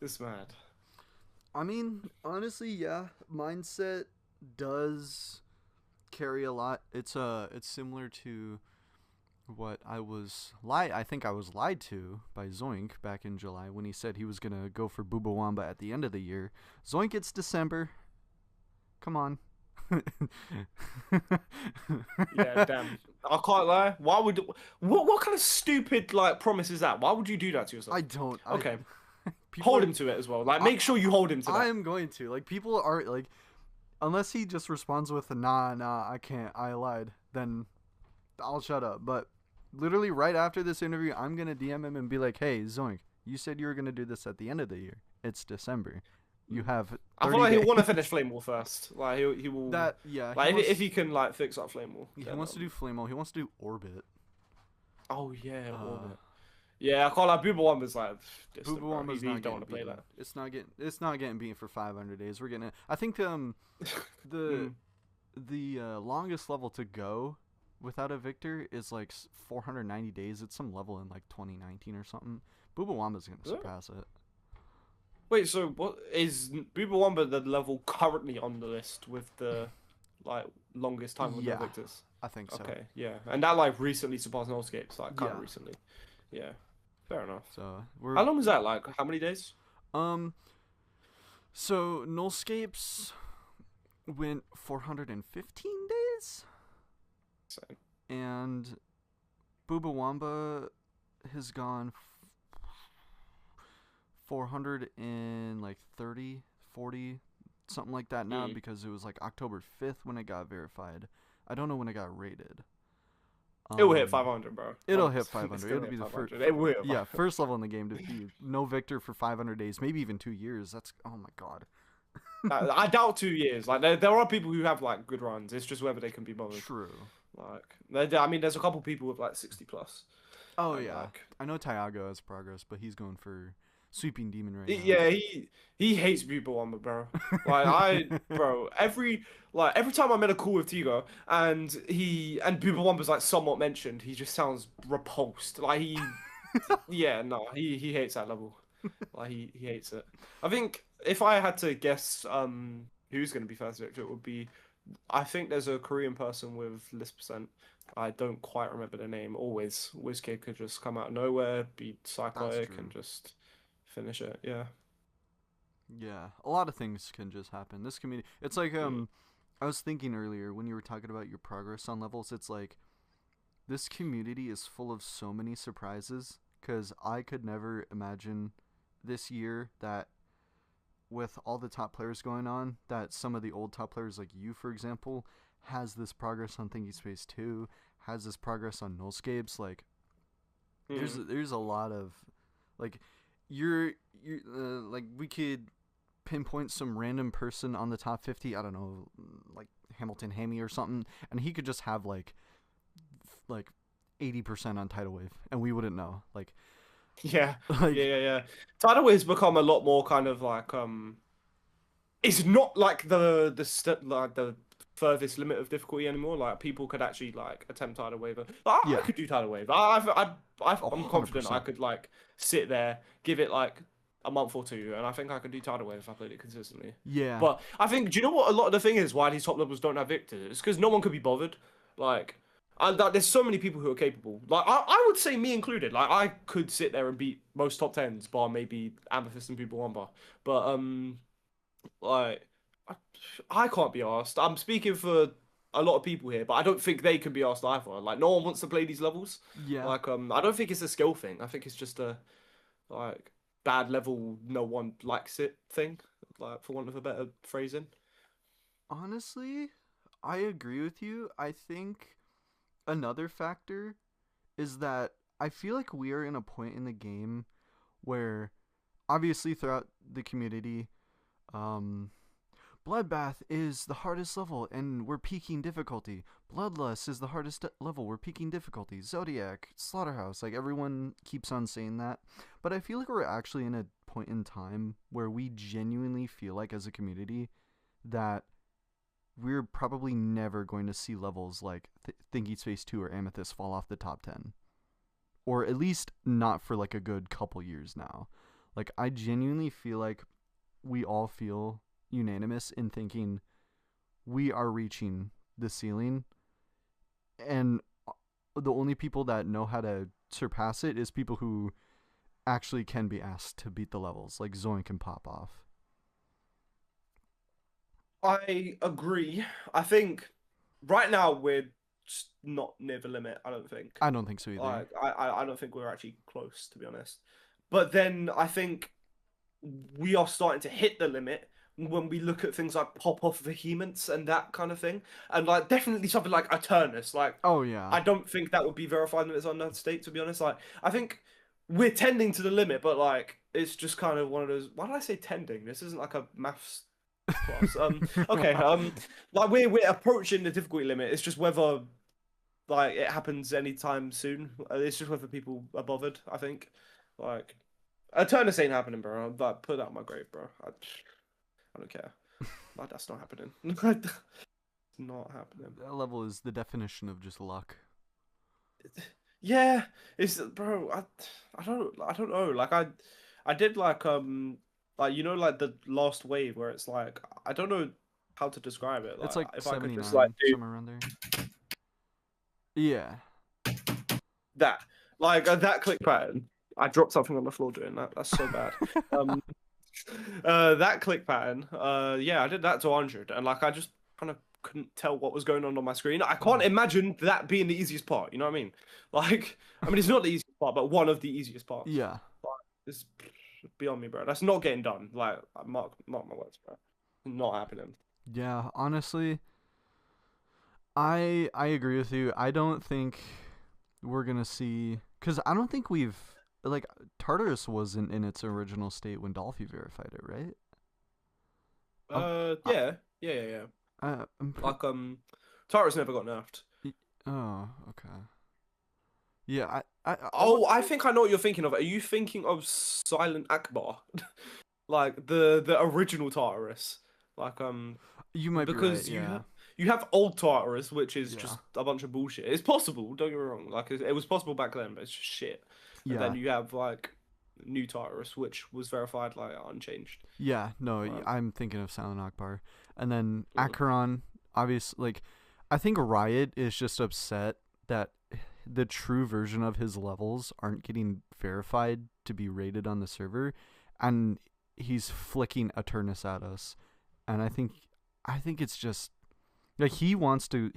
it's mad. I mean, honestly, yeah, mindset does carry a lot. It's similar to what I think I was lied to by Zoink back in July when he said he was gonna go for Bubawamba at the end of the year. Zoink, it's December. Come on. Yeah, damn. I can't lie. Why would what kind of stupid like promise is that? Why would you do that to yourself? I don't. Okay. People Hold are- him to it as well. Like, make sure you hold him to that. I am going to. Like, people are like, unless he just responds with a nah, I can't, I lied, then I'll shut up. But literally right after this interview, I'm gonna DM him and be like, hey, Zoink, you said you were gonna do this at the end of the year. It's December. You have 30 I feel like he'll days. want to finish Flame Wall first. Like he will. That yeah. Like wants, if he can like fix up Flame Wall. he then, wants to do Flamo. He wants to do Orbit. Oh yeah, Orbit. Yeah, I can't like Bubawamba's like distant, bro. Bubawamba's You not don't want getting to play beaten. that. It's not getting beaten for 500 days. We're getting it. I think the longest level to go without a victor is like 490 days. It's some level in like 2019 or something. Bubawamba's gonna surpass it. Wait, so what is Bubawamba the level currently on the list with the like longest time with no victors? I think so. Okay, yeah, and that like recently surpassed Nullscapes, like kind of Yeah. recently. Yeah, fair enough. So How long is that? Like, how many days? So Nullscapes went 415 days, Same. and Bubawamba has gone 400 and like 30, 40, something like that now because it was like October 5th when it got verified. I don't know when it got rated. It will hit 500, bro. It'll Like, hit it's 500. gonna It'll hit be the 500. first. It will. Yeah, first level in the game to be no victor for 500 days, maybe even 2 years. That's oh my god. I doubt 2 years. Like there are people who have like good runs. It's just whether they can be bothered. True. Like, I mean, there's a couple people with like 60 plus. Oh And, yeah, like, I know Tiago has progress, but he's going for sweeping demon right now. yeah, he hates Bubawamba, bro. Like bro, every time I'm in a call with Tigo and Bubawamba's like somewhat mentioned, he just sounds repulsed. Like yeah, no, he hates that level. Like he hates it. I think if I had to guess, who's gonna be first victor, it would be. I think there's a Korean person with list percent. I don't quite remember the name. Always, WizKid could just come out of nowhere, be That's psychotic, and true. just finish it. Yeah. Yeah, a lot of things can just happen. This community, it's like Mm. I was thinking earlier when you were talking about your progress on levels. It's like this community is full of so many surprises. Because I could never imagine this year that with all the top players going on, that some of the old top players like you, for example, has this progress on Thinking Space 2, has this progress on Nullscapes. Like Mm. there's a lot of like you're like we could pinpoint some random person on the top 50. I don't know, like Hamilton Hammy or something, and he could just have like 80% on Tidal Wave, and we wouldn't know. Yeah. Yeah. Like Yeah. Yeah. Tidal Wave's become a lot more kind of like it's not like like the furthest limit of difficulty anymore. Like people could actually like attempt tidal wave. Like, I yeah, could do tidal wave. I'm confident I 100%. could like sit there, give it like a month or two, and I think I could do tidal wave if I played it consistently. Yeah, But I think, do you know what? A lot of the thing is why these top levels don't have victors. It's because no one could be bothered. Like, there's so many people who are capable. Like, I would say me included. Like, I could sit there and beat most top tens, bar maybe Amethyst and People One bar. But like, I, I can't be asked. I'm speaking for a lot of people here, but I don't think they can be asked either. Like, no one wants to play these levels. yeah. Like, I don't think it's a skill thing. I think it's just a like bad level, no one likes it thing. Like, for want of a better phrasing. Honestly, I agree with you. I think another factor is that I feel like we are in a point in the game where obviously throughout the community, um, Bloodbath is the hardest level and we're peaking difficulty. Bloodlust is the hardest level, we're peaking difficulty. Zodiac, Slaughterhouse, like everyone keeps on saying that. But I feel like we're actually in a point in time where we genuinely feel like as a community that we're probably never going to see levels like Thinking Space 2 or Amethyst fall off the top 10. Or at least not for like a good couple years now. Like, I genuinely feel like we all feel unanimous in thinking we are reaching the ceiling, and the only people that know how to surpass it is people who actually can be asked to beat the levels, like Zoink can pop off. I agree. I think right now we're just not near the limit. I don't think. I don't think so either. Like, I don't think we're actually close, to be honest. But then I think we are starting to hit the limit when we look at things like pop off vehemence and that kind of thing, and like definitely something like Eternus. Like, Oh yeah. I don't think that would be verified in its unknown state, to be honest. Like, I think we're tending to the limit, but like it's just kind of one of those. Why did I say tending? This isn't like a maths class. Okay. Like we're approaching the difficulty limit. It's just whether like it happens anytime soon. It's just whether people are bothered. I think. Like, Eternus ain't happening, bro. I'm like, put that on my grave, bro. I don't care. Like, that's not happening. It's not happening. That level is the definition of just luck. Yeah, it's bro. I don't know. Like I did like you know like the last wave where it's like I don't know how to describe it. It's Like like if I could just like 79, do somewhere around there. Yeah. that, like that click pattern. I dropped something on the floor doing that. That's so bad. Um, that click pattern. Yeah, I did that to 100, and like I just kind of couldn't tell what was going on my screen. I can't imagine that being the easiest part. You know what I mean? Like, I mean, it's not the easiest part, but one of the easiest parts. Yeah. Like, it's beyond me, bro. That's not getting done. Like, mark my words, bro. Not happening. Yeah, honestly, I agree with you. I don't think we're gonna see, because I don't think we've like Tartarus wasn't in its original state when Dolphy verified it, right? Um, I, Yeah, yeah. I'm Like, Tara's never got nerfed. oh, okay. Yeah, I Oh, would I say think I know what you're thinking of. Are you thinking of Silent Akbar? Like the original Tartarus? Like, you might be right. because Yeah, you have old Tartarus, which is yeah, just a bunch of bullshit. It's possible, don't get me wrong. Like, it was possible back then, but it's just shit. And then yeah, you have like new Tartarus, which was verified like unchanged. yeah. No, Right. I'm thinking of Silent Akbar, and then Mm. Acheron. Obviously, like I think Riot is just upset that the true version of his levels aren't getting verified to be rated on the server, and he's flicking Eternus at us. And I think it's just like he wants to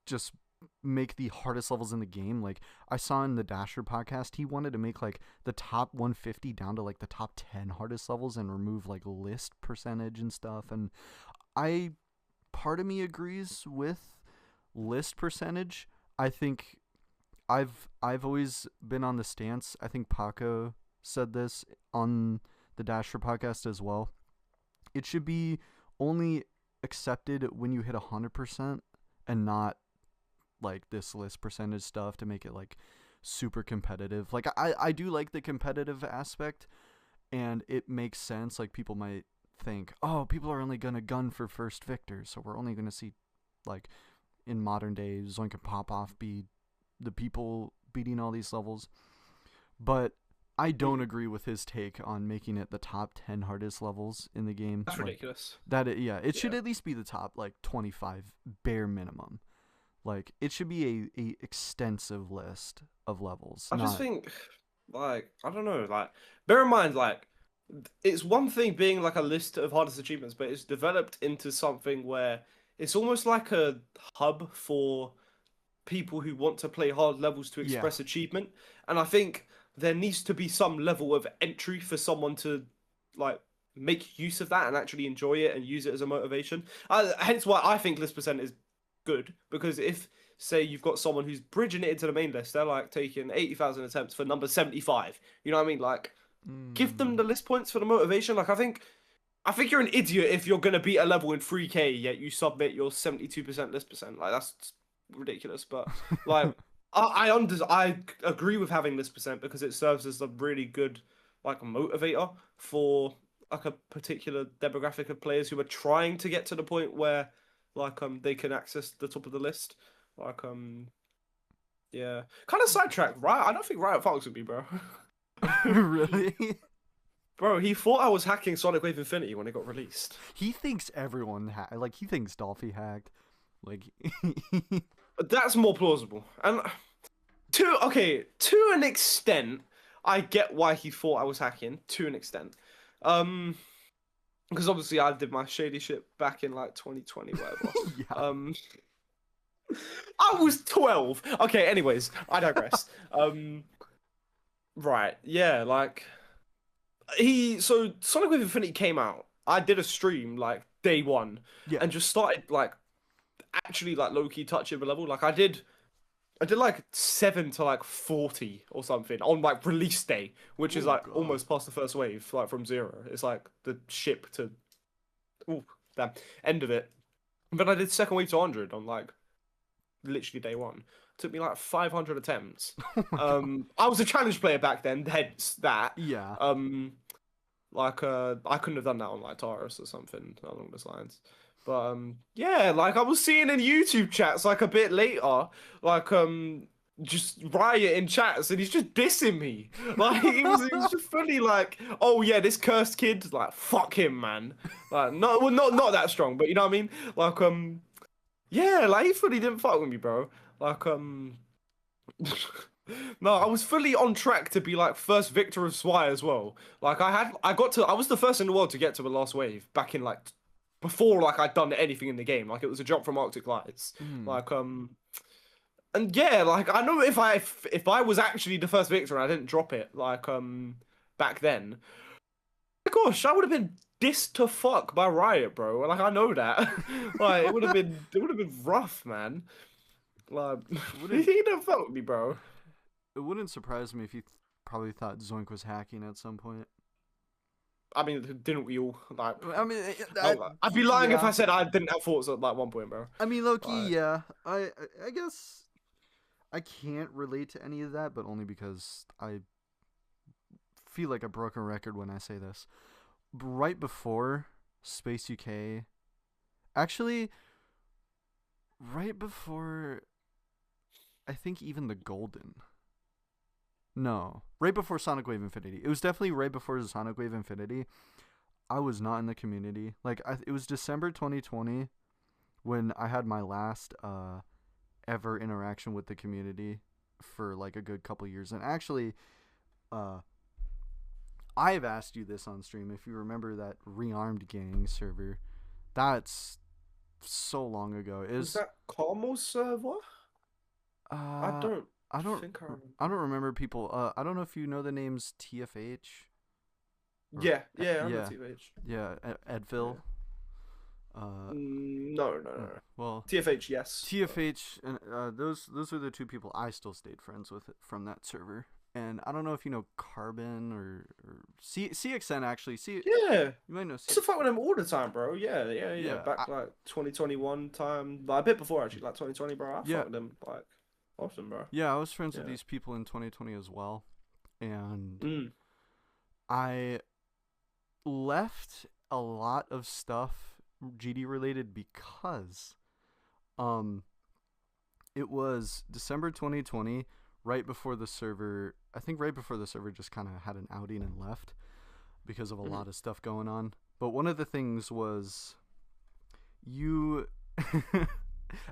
just make the hardest levels in the game. Like I saw in the Dasher podcast, he wanted to make like the top 150 down to like the top 10 hardest levels and remove like list percentage and stuff. And part of me agrees with list percentage. I think I've always been on the stance. I think Paco said this on the Dasher podcast as well. It should be only accepted when you hit 100% and not like this list percentage stuff to make it like super competitive. Like I do like the competitive aspect, and it makes sense. Like people might think, oh, people are only gonna gun for first victors, so we're only gonna see like in modern day Zoink and Pop Off be the people beating all these levels. But I don't agree with his take on making it the top 10 hardest levels in the game. That's like, ridiculous. It should at least be the top like 25 bare minimum. Like it should be a extensive list of levels. I just think, like, I don't know, like, bear in mind, like, it's one thing being like a list of hardest achievements, but it's developed into something where it's almost like a hub for people who want to play hard levels to express achievement. And I think there needs to be some level of entry for someone to like make use of that and actually enjoy it and use it as a motivation. Hence why I think list percent is good, because if say you've got someone who's bridging it into the main list, they're like taking 80,000 attempts for number 75. You know what I mean? Like, give them the list points for the motivation. Like, I think you're an idiot if you're gonna beat a level in 3K yet you submit your 72% list percent. Like, that's ridiculous. But like, I agree with having list percent because it serves as a really good like motivator for like a particular demographic of players who are trying to get to the point where like they can access the top of the list. Like yeah, kind of sidetracked. Right, I don't think Riot fucks with me, bro. Really? Bro, he thought I was hacking Sonic Wave Infinity when it got released. He thinks everyone like he thinks Dolphy hacked. Like that's more plausible. And to an extent, I get why he thought I was hacking. To an extent, because obviously I did my shady shit back in like 2020, whatever. I was 12. Okay, anyways, I digress. Right, yeah, like so Sonic Wave Infinity came out. I did a stream like day one, and just started like actually like low key touching the level. Like I did like 7 to like 40 or something on like release day, which is like almost past the first wave, like from 0. It's like the ship to end of it. But I did second wave to 100 on like literally day one. Took me like 500 attempts. I was a challenge player back then, hence that. Yeah. Like I couldn't have done that on like Taurus or something along those lines. But yeah, like I was seeing in YouTube chats like a bit later, like just Riot in chats, and he's just dissing me. Like he was just fully like, oh yeah, this cursed kid, like fuck him, man. Like not that strong, but you know what I mean? Like yeah, like he fully didn't fuck with me, bro. Like no, I was fully on track to be like first victor of SWI as well. Like I was the first in the world to get to the last wave back in like before like I'd done anything in the game. Like it was a jump from Arctic Lights. Like and yeah, like I know if I was actually the first victor and I didn't drop it like back then, gosh, I would have been dissed to fuck by Riot, bro. Like I know that. Like it would have been rough, man. Like he didn't fuck with me, bro. It wouldn't surprise me if you probably thought Zoink was hacking at some point. I mean, didn't we all? Like, I mean, I'd be lying if I said I didn't have thoughts at like one point, bro. I mean, low-key, yeah. I guess I can't relate to any of that, but only because I feel like a broken record when I say this. Right before Space UK, actually, right before, I think even the Golden. No, right before Sonic Wave Infinity. It was definitely right before Sonic Wave Infinity. I was not in the community. Like, it was December 2020 when I had my last ever interaction with the community for like a good couple years. And actually, I've asked you this on stream, if you remember that Rearmed Gang server. That's so long ago. Was that Carmel server? I don't I don't think I remember. I don't remember people. I don't know if you know the names TFH. Yeah, I know TFH. Yeah, Edville. No. Well, TFH, yes. TFH and those are the two people I still stayed friends with from that server. And I don't know if you know Carbon or CXN actually. Yeah. You might know. I used to fight with them all the time, bro. Yeah. Back like 2021 time, like a bit before actually, like 2020, bro. I fought with them like often, bro. Yeah, I was friends with these people in 2020 as well, and I left a lot of stuff GD related because, it was December 2020. Right before the server just kind of had an outing and left because of a lot of stuff going on. But one of the things was you,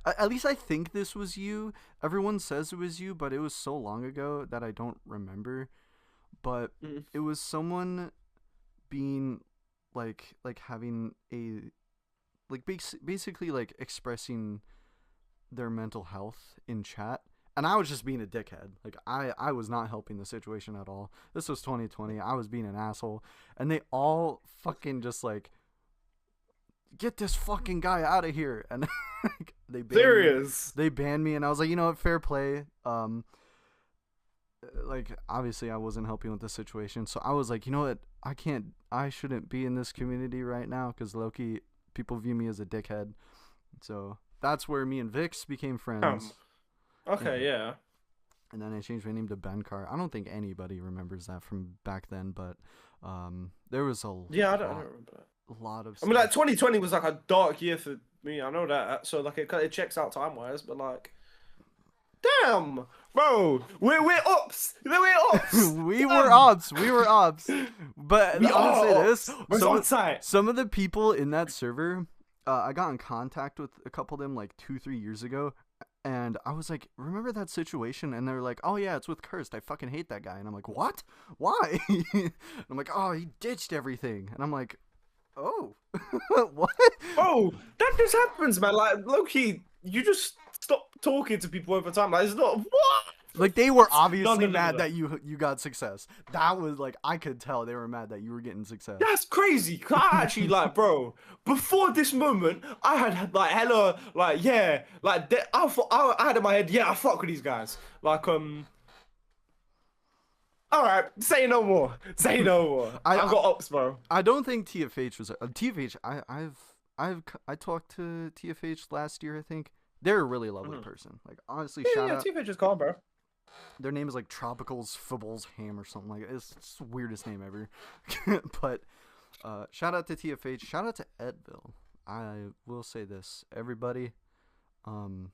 at least I think this was you. Everyone says it was you, but it was so long ago that I don't remember. But it was someone being like having a, like basically like expressing their mental health in chat. And I was just being a dickhead. Like, I was not helping the situation at all. This was 2020. I was being an asshole. And they all fucking just, like, get this fucking guy out of here. And they banned me. And I was like, you know what? Fair play. Like, obviously, I wasn't helping with the situation. So I was like, you know what? I shouldn't be in this community right now. Because low-key, people view me as a dickhead. So that's where me and Vix became friends. Okay, yeah. And then I changed my name to Benkar. I don't think anybody remembers that from back then, but there was a I don't remember that. A lot of stuff. I mean, like 2020 was like a dark year for me. I know that. So like it checks out time wise, but like, damn, bro, we're ops. We're ops. We were ops. But I'll say this: some of the people in that server, I got in contact with a couple of them like 2-3 years ago. And I was like, remember that situation? And they're like, oh, yeah, it's with Cursed. I fucking hate that guy. And I'm like, what? Why? And I'm like, oh, he ditched everything. And I'm like, oh, what? Oh, that just happens, man. Like, low-key, you just stop talking to people over time. Like, it's not, what? Like, they were obviously mad that you got success. That was, like, I could tell they were mad that you were getting success. That's crazy. I actually, like, bro, before this moment, I had, like, hella, like, yeah, like, I had in my head, yeah, I fuck with these guys. Like, all right, say no more. Say no more. I've got ops, bro. I don't think TFH was, TFH, I talked to TFH last year, I think. They're a really lovely person. Like, honestly, shout out. TFH is calm, bro. Their name is like Tropicals Fibbles Ham or something like that. It's the weirdest name ever. But shout out to TFH. Shout out to Edville. I will say this, everybody. Edville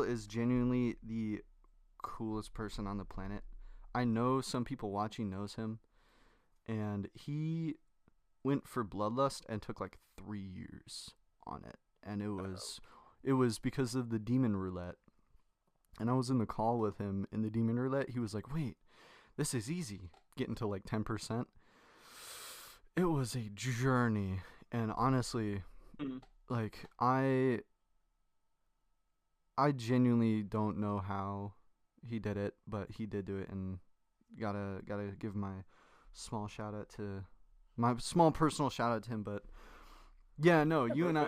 is genuinely the coolest person on the planet. I know some people watching knows him, and he went for Bloodlust and took like 3 years on it, and it was because of the Demon Roulette. And I was in the call with him in the Demon Roulette. He was like, wait, this is easy. Getting to like 10%. It was a journey. And honestly, like, I genuinely don't know how he did it, but he did do it. And gotta give my small personal shout out to him. But yeah, no, you and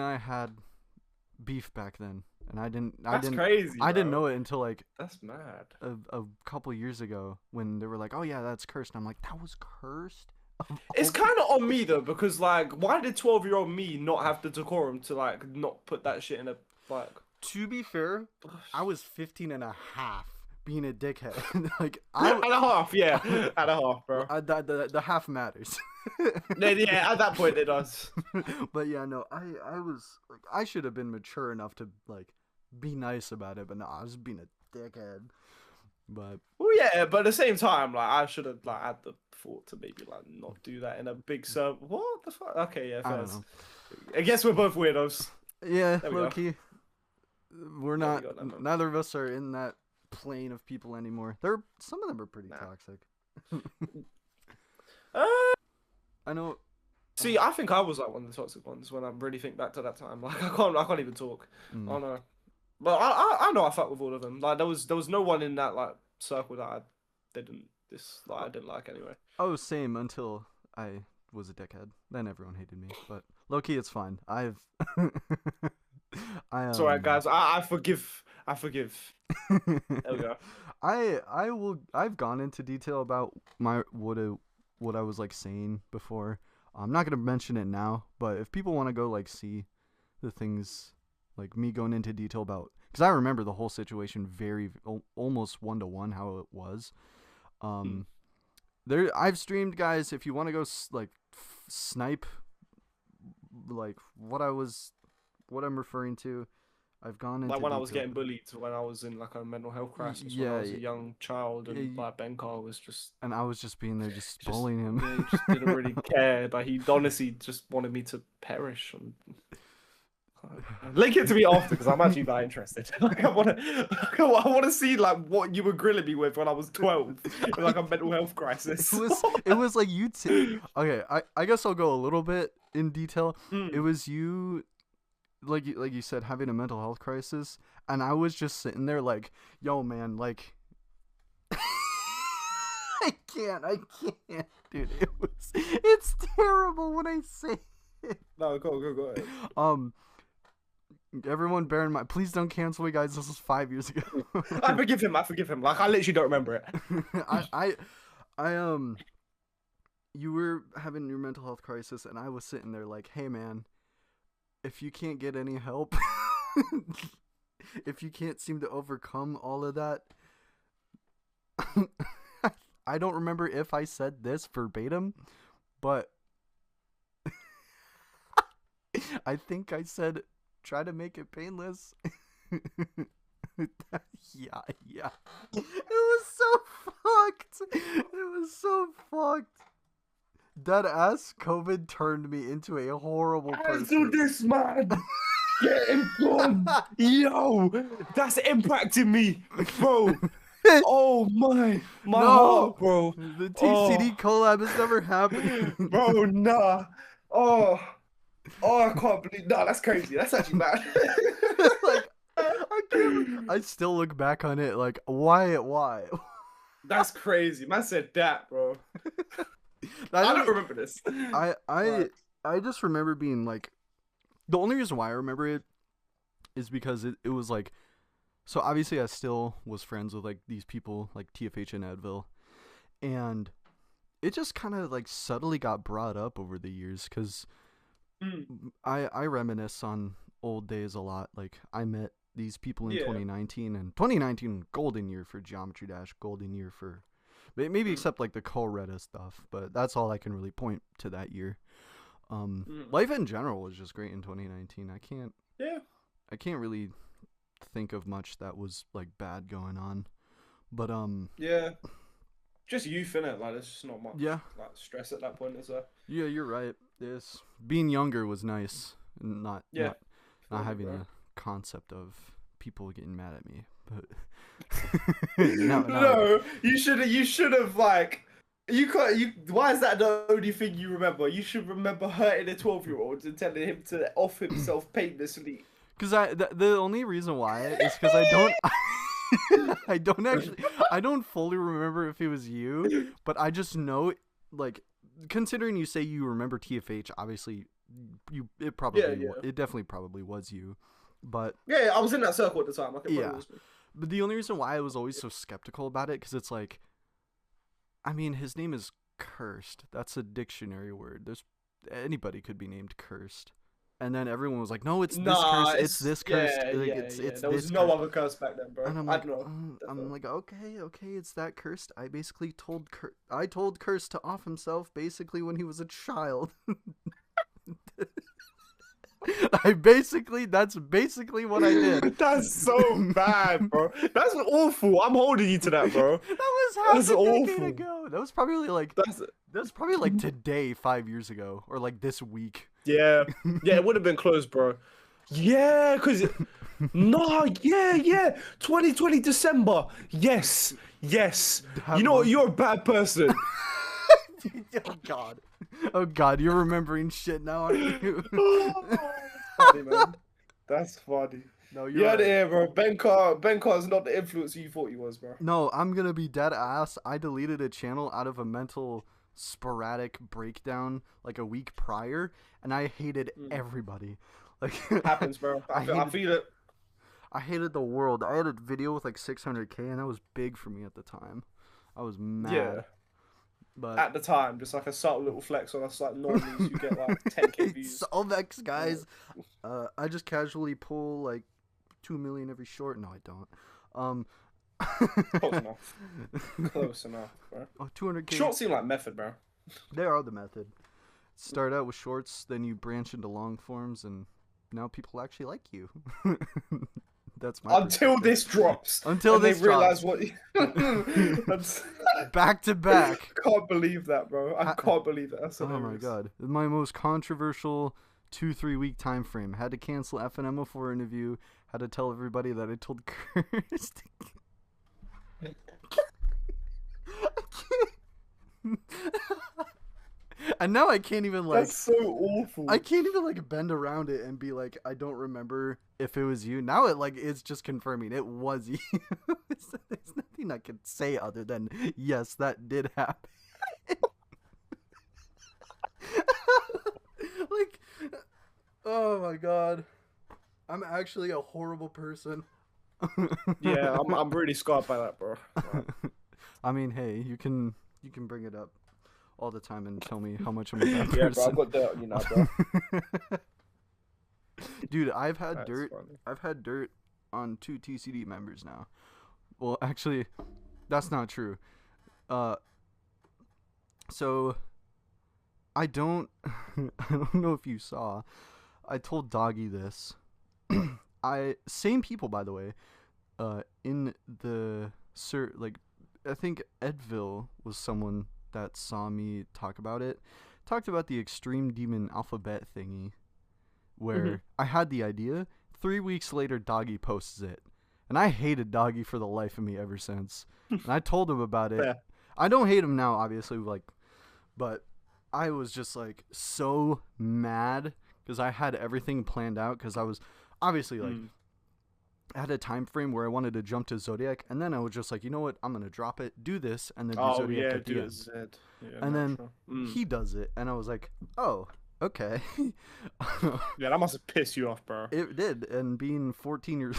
I had beef back then. And I didn't crazy, I didn't know it until like, that's mad, a couple years ago when they were like, oh yeah, that's Cursed. And I'm like, that was Cursed? It's kind of on me though, because like, why did 12-year-old me not have the decorum to like not put that shit in a, like, to be fair, I was 15 and a half being a dickhead. Like, and a half, yeah. And a half, bro. The half matters. Yeah, at that point it does. But yeah, no, I was like, I should have been mature enough to like be nice about it, but no, I was being a dickhead. But Well, yeah, but at the same time, like I should have like had the thought to maybe like not do that in a big server. What the fuck? Okay, yeah, I fair. don't know. I guess we're both weirdos. Yeah, There we low go. key, we're There we not. go. Then, man. Neither of us are in that plane of people anymore. Some of them are pretty Nah. toxic. Uh, I know. See, I think I was like one of the toxic ones when I really think back to that time. Like I can't even talk. Oh no. But I know I fucked with all of them. Like there was no one in that like circle that I didn't like anyway. Oh, same until I was a dickhead. Then everyone hated me. But low key, it's fine. I've. It's alright, guys. I forgive. I forgive. There we go. I've gone into detail about what I was like saying before. I'm not gonna mention it now, but if people want to go like see the things like me going into detail about, because I remember the whole situation very almost 1-to-1 how it was. There I've streamed, guys. If you want to go like snipe like what I'm referring to, I've gone into Like when I detail. was getting bullied, when I was in like a mental health crisis, when Yeah, I was a young child, and like Ben Carr was just and I was just being there, just bullying him. Yeah, he just didn't really care. Like he honestly just wanted me to perish. And link it to me after because I'm actually that interested. Like I want to see like what you were grilling me with when I was 12, in, like a mental health crisis. It was like you. Okay, I guess I'll go a little bit in detail. Mm. It was you. Like you said, having a mental health crisis, and I was just sitting there like, yo, man, like, I can't, dude. It's terrible when I say it. No, go ahead. Everyone, bear in mind, please don't cancel me, guys. This was 5 years ago. I forgive him. Like I literally don't remember it. You were having your mental health crisis, and I was sitting there like, hey, man. If you can't get any help, if you can't seem to overcome all of that, I don't remember if I said this verbatim, but I think I said, try to make it painless. Yeah. It was so fucked. Dead ass, COVID turned me into a horrible person. Do this, man. Get him gone. Yo, that's impacting me, bro. Oh my heart, bro. The TCD collab is never happening. Bro, nah. Oh, I can't believe. Nah, that's crazy. That's actually bad. Like, I still look back on it like, why? That's crazy. Man said that, bro. I don't remember this. I just remember being like, the only reason why I remember it is because it was like, so obviously I still was friends with like these people like TFH and Advil, and it just kind of like subtly got brought up over the years because I reminisce on old days a lot. Like I met these people in 2019, and 2019 golden year for Geometry Dash, golden year for maybe except like the Colretta stuff, but that's all I can really point to that year. Life in general was just great in 2019. I can't really think of much that was like bad going on, but just youth, innit? Like there's just not much like stress at that point, is there? Yeah, you're right. Being younger was nice, not having a concept of people getting mad at me. But no, you should have like you can't. Why is that the only thing you remember? You should remember hurting a 12-year-old and telling him to off himself painlessly. Because the only reason why is because I don't fully remember if it was you, but I just know, like, considering you say you remember TFH, obviously it definitely probably was you, but yeah, I was in that circle at the time. But the only reason why I was always so skeptical about it, because it's like, I mean, his name is Cursed. That's a dictionary word. Anybody could be named Cursed. And then everyone was like, "No, it's this curse. It's this curse. It's there was no other curse back then, bro." And I'm like, okay, it's that cursed. I basically told Curse to off himself basically when he was a child. That's basically what I did. That's so bad, bro. That's awful. I'm holding you to that, bro. That was half That's a decade awful. ago. That was probably like today, 5 years ago, or like this week. Yeah, yeah, it would have been close, bro. Yeah, cause no, yeah, 2020 December. Yes, yes. That You know what? month. You're a bad person. Oh God, you're remembering shit now, aren't you? Funny, man. That's funny. No, You you're had it right. here, bro. Ben Carr's not the influencer you thought he was, bro. No, I'm gonna be dead ass. I deleted a channel out of a mental sporadic breakdown like a week prior, and I hated everybody. Like Happens, bro. I feel it. I hated the world. I had a video with like 600K, and that was big for me at the time. I was mad. Yeah. But At the time, just like a subtle little flex on us, like normies, you get like 10K views. Solvex, guys. I just casually pull like 2 million every short. No, I don't. Close enough. Close enough, bro. Oh, 200K. Shorts seem like method, bro. They are the method. Start out with shorts, then you branch into long forms, and now people actually like you. That's my Until perspective. this drops. Until and this they realize drops. what. That's... Back to back. Can't believe that, bro. I can't believe that. That's Oh my hilarious. god. My most controversial 2-3 week time frame. Had to cancel FNM for interview. Had to tell everybody that I told Curtis to... And now I can't even like That's so awful. I can't even like bend around it and be like, I don't remember if it was you. Now it's just confirming it was you. There's nothing I can say other than yes, that did happen. Like, oh my god, I'm actually a horrible person. Yeah, I'm really scarred by that, bro. Right. I mean, hey, you can bring it up all the time and tell me how much I'm a bad person. Yeah, bro, I've got dirt on you now, bro. Dude, I've had That's dirt. funny. I've had dirt on 2 TCD members now. Well, actually, that's not true. So I don't know if you saw. I told Doggy this. Same people, by the way. In the I think Edville was someone that saw me talk about it. Talked about the Extreme Demon Alphabet thingy, where I had the idea. 3 weeks later, Doggy posts it, and I hated Doggy for the life of me ever since. And I told him about it. Yeah. I don't hate him now, obviously, but I was just like so mad because I had everything planned out because I was obviously like. I had a time frame where I wanted to jump to Zodiac, and then I was just like, you know what, I'm gonna drop it, do this, and then do Oh Zodiac yeah, at the do end. it, Zed. Yeah, And then natural. he does it, and I was like, oh, okay. Yeah, that must have pissed you off, bro. It did, and being 14 years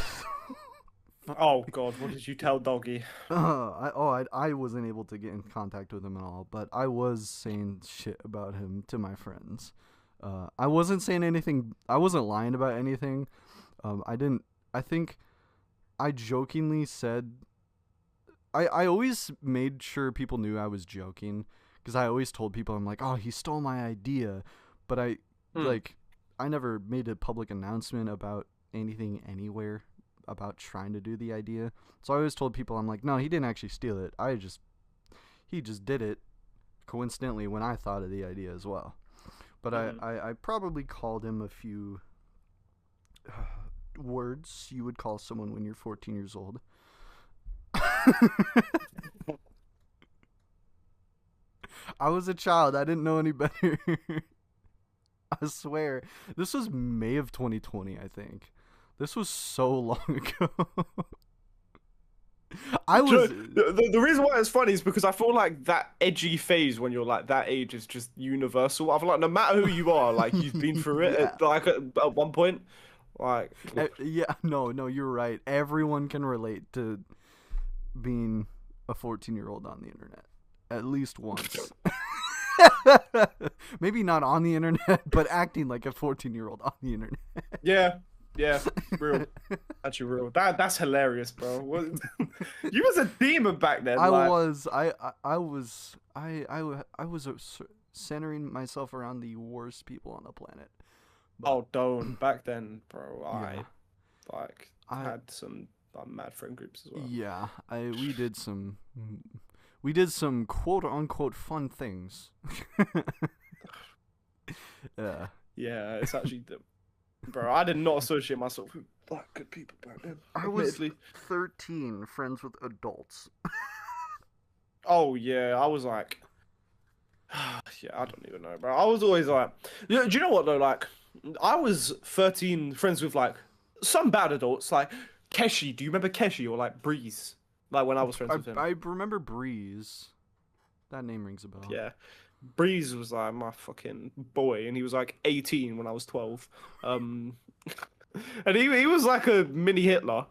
Oh god, what did you tell Doggy? I wasn't able to get in contact with him at all, but I was saying shit about him to my friends. I wasn't saying anything. I wasn't lying about anything. I think I jokingly said. I always made sure people knew I was joking because I always told people I'm like, oh, he stole my idea, but I never made a public announcement about anything anywhere about trying to do the idea. So I always told people I'm like, no, he didn't actually steal it. He just did it coincidentally when I thought of the idea as well. But I probably called him a few words you would call someone when you're 14 years old. I was a child. I didn't know any better. I swear. This was May of 2020, I think. This was so long ago. The reason why it's funny is because I feel like that edgy phase when you're like that age is just universal. I feel like no matter who you are, like you've been through it at one point. Like yeah, no, you're right. Everyone can relate to being a 14-year-old on the internet at least once. Maybe not on the internet, but acting like a 14-year-old on the internet. Yeah, real. Actually real. That's hilarious, bro. You was a demon back then. I like... was centering myself around the worst people on the planet. But Oh, don't. Back then, bro, yeah, I like I had some mad friend groups as well. yeah, I we did some quote unquote fun things. Yeah. Yeah, it's actually, bro, I did not associate myself with like good people back then, I was admittedly. 13, friends with adults. Oh yeah, I was like, yeah, I don't even know, bro. I was always like, do you know what though? Like, I was 13, friends with like some bad adults, like Keshi. Do you remember Keshi or like Breeze? Like when I was friends with him. I remember Breeze. That name rings a bell. Yeah. Breeze was like my fucking boy, and he was like 18 when I was 12. Um, and he was like a mini Hitler.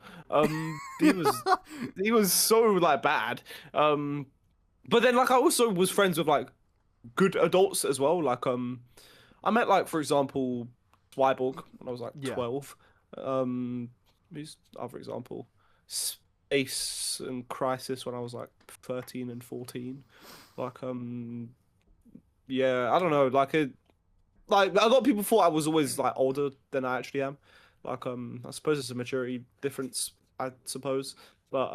He was so like bad. But then like I also was friends with like good adults as well. Like I met like for example Swyborg when I was like Yeah. 12. Um, who's other example? Space and Crisis when I was like 13 and 14. Like yeah, I don't know. Like a lot of people thought I was always like older than I actually am. Like I suppose it's a maturity difference, I suppose. But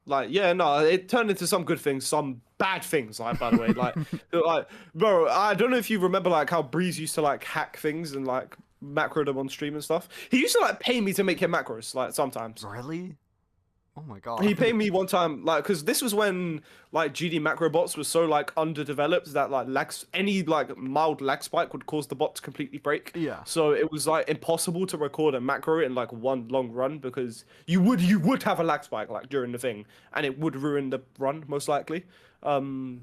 like yeah, no, it turned into some good things, some bad things. Like by the way, like bro, I don't know if you remember like how Breeze used to like hack things and like macro them on stream and stuff. He used to like pay me to make him macros like sometimes. Really? Oh my He god. paid me one time, like, because this was when like GD macro bots was so like underdeveloped that like lags, any like mild lag spike would cause the bot to completely break. Yeah. So it was like impossible to record a macro in like one long run because you would have a lag spike like during the thing and it would ruin the run most likely. Um,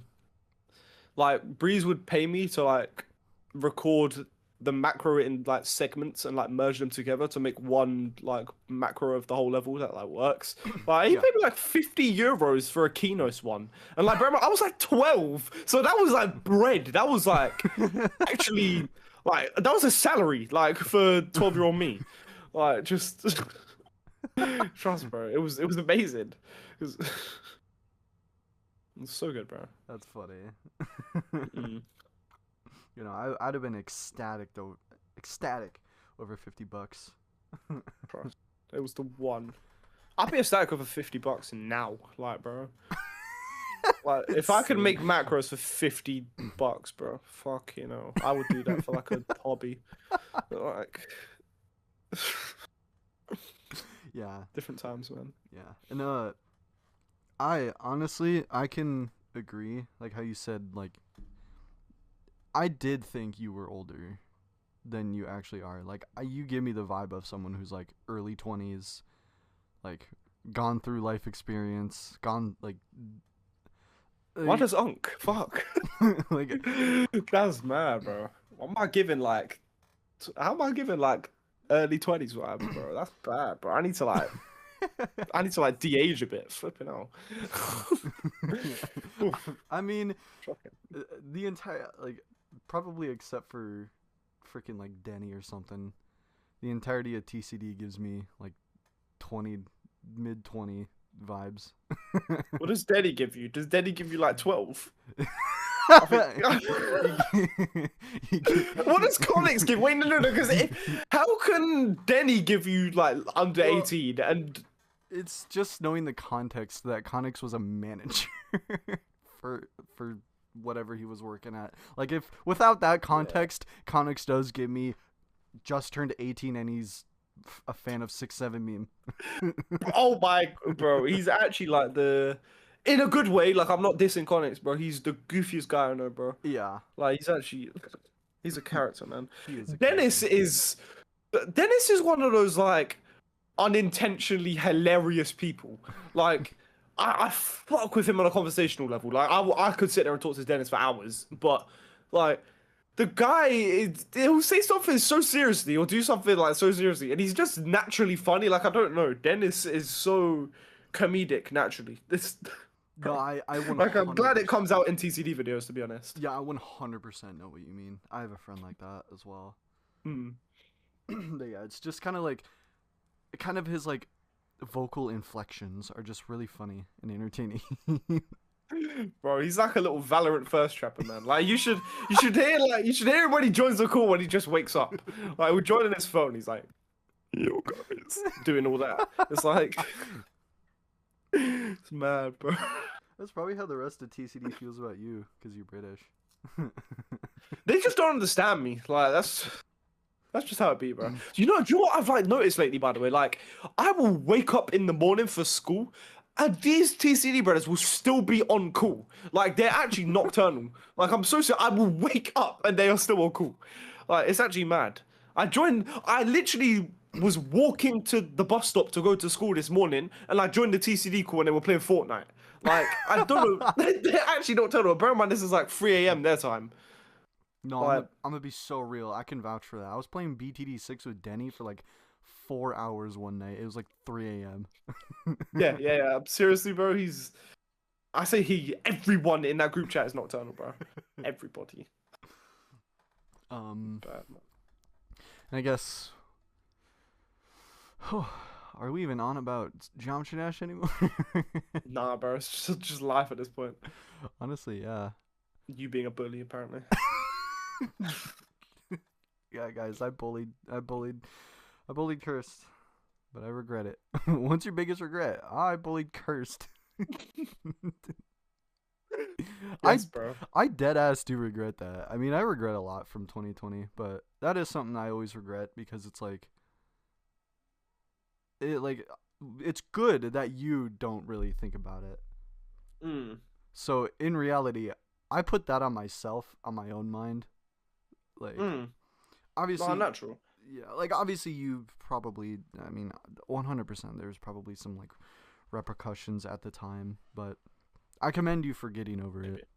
like Breeze would pay me to like record the macro in like segments and like merge them together to make one like macro of the whole level that like works. Like he Yeah. paid me like 50 euros for a Kinos one. And like bro, I was like 12. So that was like bread. That was like actually like that was a salary like for 12-year-old me. Like just trust bro. It was amazing. It was so good, bro. That's funny. Mm. You know, I'd have been ecstatic though, ecstatic over $50. Trust. It was the one. I'd be ecstatic over $50 now, like, bro. Like, if I could Insane. make macros for $50, bro, fuck, I would do that for like a hobby. Like, Yeah. different times, man. Yeah. And I honestly I can agree like how you said like I did think you were older than you actually are. Like you give me the vibe of someone who's like early 20s, like gone through life experience, gone like What is Unk? Fuck. like That's mad, bro. What am I giving like? How am I giving like early 20s vibes, bro? That's bad, bro. I need to like de-age a bit. Flipping out. Oof, I mean shocking. the entire like probably except for freaking like Denny or something, the entirety of TCD gives me like 20 mid 20 vibes. What does Denny give you? Does Denny give you like 12? What does Connix give? Wait, no, because how can Denny give you like under Well, 18 and it's just knowing the context that Connix was a manager for whatever he was working at. Like if without that context, Connix does give me just turned 18 and he's a fan of 6-7 meme. oh my bro, he's actually like in a good way. Like I'm not dissing Connix, bro. He's the goofiest guy I know, bro. Yeah, Like he's a character, man. he is. Dennis is one of those like unintentionally hilarious people. Like I fuck with him on a conversational level. Like I could sit there and talk to Dennis for hours, but like the guy he'll say something so seriously or do something like so seriously, and he's just naturally funny. Like I don't know, Dennis is so comedic naturally. This No, I like I'm glad it 100%. comes out in TCD videos to be honest. Yeah, I 100% know what you mean. I have a friend like that as well. Hmm. But yeah, it's just kind of like, his like vocal inflections are just really funny and entertaining. Bro, he's like a little Valorant first trapper, man. Like you should hear him when he joins the call when he just wakes up. Like we're joining his phone, he's like, yo guys, doing all that. It's like it's mad, bro. That's probably how the rest of TCD feels about you, because you're British. They just don't understand me. Like that's just how it be, bro. Do you know what I've like noticed lately, by the way? Like, I will wake up in the morning for school, and these TCD brothers will still be on call. Like, they're actually nocturnal. Like, I'm so sorry. I will wake up and they are still on call. Like, it's actually mad. I literally was walking to the bus stop to go to school this morning, and I joined the TCD call and they were playing Fortnite. Like, I don't know. They're actually nocturnal. Bear in mind, this is like 3 a.m. their time. No, Like, I'm gonna be so real. I can vouch for that. I was playing BTD6 with Denny for like 4 hours one night. It was like 3 a.m. yeah. Seriously, bro, I say everyone in that group chat is nocturnal, bro. Everybody. But, I guess. Are we even on about Geometry Dash anymore? nah, bro, it's just life at this point. Honestly, yeah. You being a bully, apparently. Yeah, guys, I bullied Cursed, but I regret it. What's your biggest regret? I bullied Cursed. Yes, bro. I dead ass do regret that. I mean, I regret a lot from 2020, but that is something I always regret because it's like it's good that you don't really think about it. So in reality, I put that on myself, on my own mind. Like, obviously, Not natural. Yeah, like obviously you've probably, I mean, 100%. There's probably some like repercussions at the time, but I commend you for getting over it.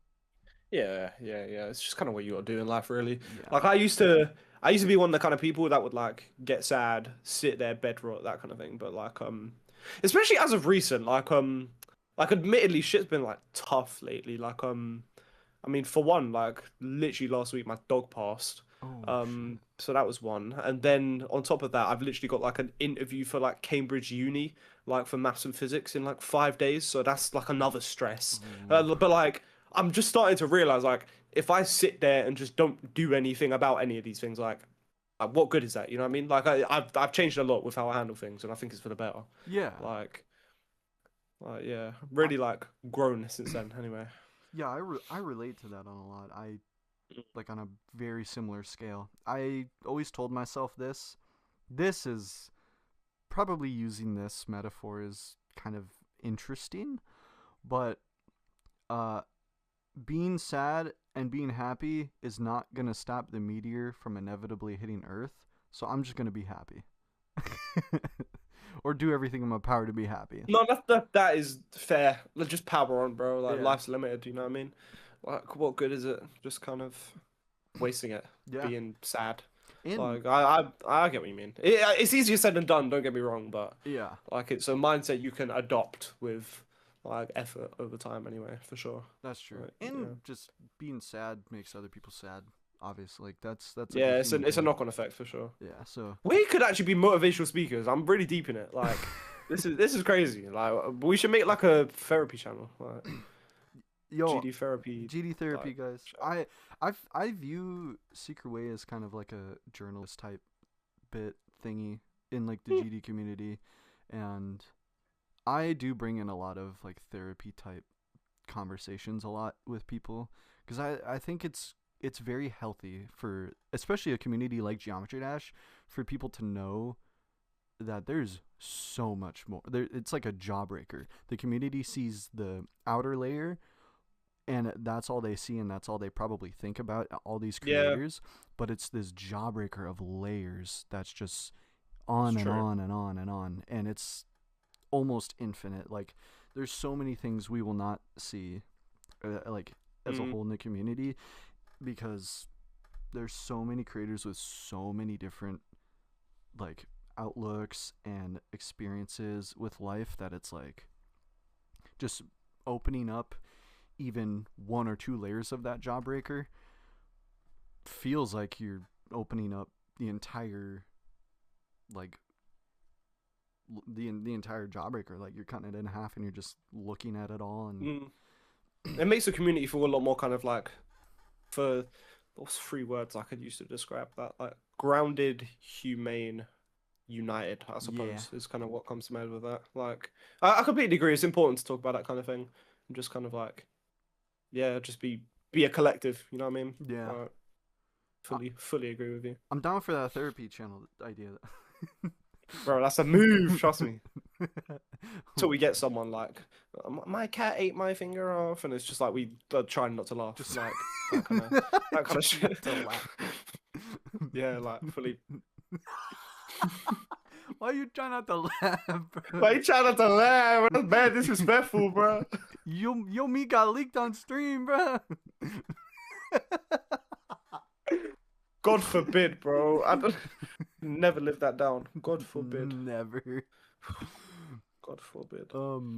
Yeah. It's just kind of what you gotta do in life, really. Yeah. Like I used to be one of the kind of people that would like get sad, sit there, bed rot, that kind of thing. But like, especially as of recent, like admittedly, shit's been like tough lately. Like, I mean, for one, like literally last week, my dog passed. Oh, shit. So that was one, and then on top of that, I've literally got like an interview for like Cambridge Uni, like for maths and physics in like 5 days. So that's like another stress. But like, I'm just starting to realize like if I sit there and just don't do anything about any of these things, like what good is that? You know what I mean? Like I've changed a lot with how I handle things, and I think it's for the better. Yeah. Like yeah, really like grown since then. Anyway. Yeah, I relate to that on a lot. I like on a very similar scale. I always told myself this. This is probably using this metaphor is kind of interesting, but being sad and being happy is not going to stop the meteor from inevitably hitting Earth. So I'm just going to be happy. Or do everything in my power to be happy. No, that is fair. Just power on, bro. Like Yeah. life's limited. You know what I mean? Like, what good is it? Just kind of wasting it, Yeah. being sad. And Like, I get what you mean. It's easier said than done. Don't get me wrong, but yeah. like it's a mindset you can adopt with like effort over time. Anyway, for sure. That's true. Right, And yeah. just being sad makes other people sad. Obviously, like that's like Yeah, a it's a human thing. knock-on effect for sure. Yeah. So We could actually be motivational speakers. I'm really deep in it. Like, this is crazy. Like, we should make like a therapy channel. Like, yo, GD therapy. GD therapy, like, guys. I view Secret Way as kind of like a journalist type bit thingy in like the GD community, and I do bring in a lot of like therapy type conversations a lot with people because I think it's very healthy for especially a community like Geometry Dash for people to know that there's so much more. It's like a jawbreaker. The community sees the outer layer and that's all they see and that's all they probably think about, all these Yeah. creators, but it's this jawbreaker of layers that's just on It's and true. on and on and on, and it's almost infinite. Like there's so many things we will not see like as a whole in the community because there's so many creators with so many different like outlooks and experiences with life that it's like just opening up even one or two layers of that jawbreaker feels like you're opening up the entire like the entire jawbreaker. Like you're cutting it in half and you're just looking at it all, and it makes the community feel a lot more kind of like, for what's 3 words I could use to describe that, like grounded, humane, united, I Yeah. suppose, is kind of what comes to mind with that. Like, I completely agree. It's important to talk about that kind of thing, and just kind of like, yeah, just be a collective. You know what I mean? Yeah. I- Fully agree with you, I'm down for that therapy channel idea. bro. That's a move. Trust me. Till we get someone like, my cat ate my finger off, and it's just like we are trying not to laugh, Just like that kind of Just not shit. to laugh. Yeah, like fully. Why are you trying not to laugh, bro? Why you trying not to laugh? That's bad disrespectful, bro. Yo, me got leaked on stream, bro. God forbid, bro. I don't never live that down. God forbid. Never. God forbid. Oh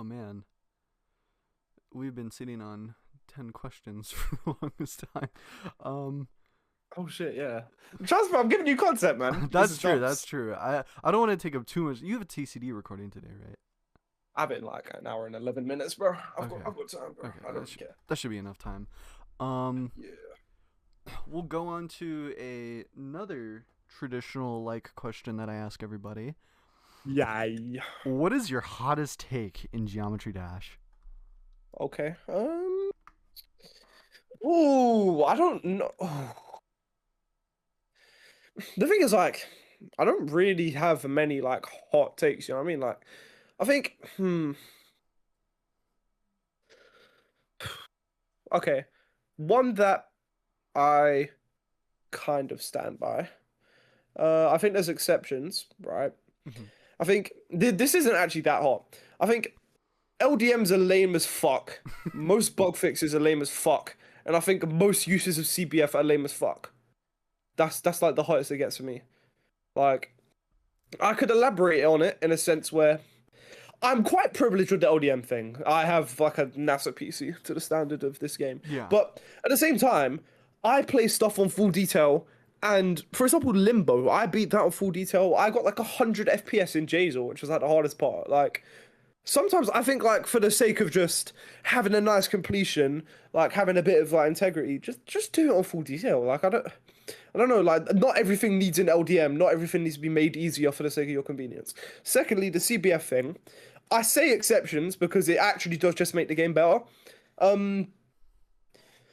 man, we've been sitting on 10 questions for the longest time. Oh shit, yeah. Trust me, I'm giving you content, man. That's This is true. jobs. That's true. I don't want to take up too much. You have a TCD recording today, right? I have it in like an hour and 11 minutes, bro. Okay. I've got time, bro. Okay, I don't care. that should be enough time. Yeah. We'll go on to another traditional like question that I ask everybody. Yay. What is your hottest take in Geometry Dash? Okay. Ooh, I don't know. The thing is, like, I don't really have many like hot takes. You know what I mean? Like, I think, okay, one that I kind of stand by. I think there's exceptions, right? Mhm. I think this isn't actually that hot. I think LDMs are lame as fuck. Most bug fixes are lame as fuck, and I think most uses of CBF are lame as fuck. That's like the hottest it gets for me. Like, I could elaborate on it in a sense where I'm quite privileged with the LDM thing. I have like a NASA PC to the standard of this game. Yeah. But at the same time, I play stuff on full detail. And for example, Limbo, I beat that on full detail. I got like 100 FPS in Jazel, which was like the hardest part. Like, sometimes I think like for the sake of just having a nice completion, like having a bit of like integrity, just do it on full detail. Like I don't know, like not everything needs an LDM, not everything needs to be made easier for the sake of your convenience. Secondly, the CBF thing, I say exceptions because it actually does just make the game better. Um,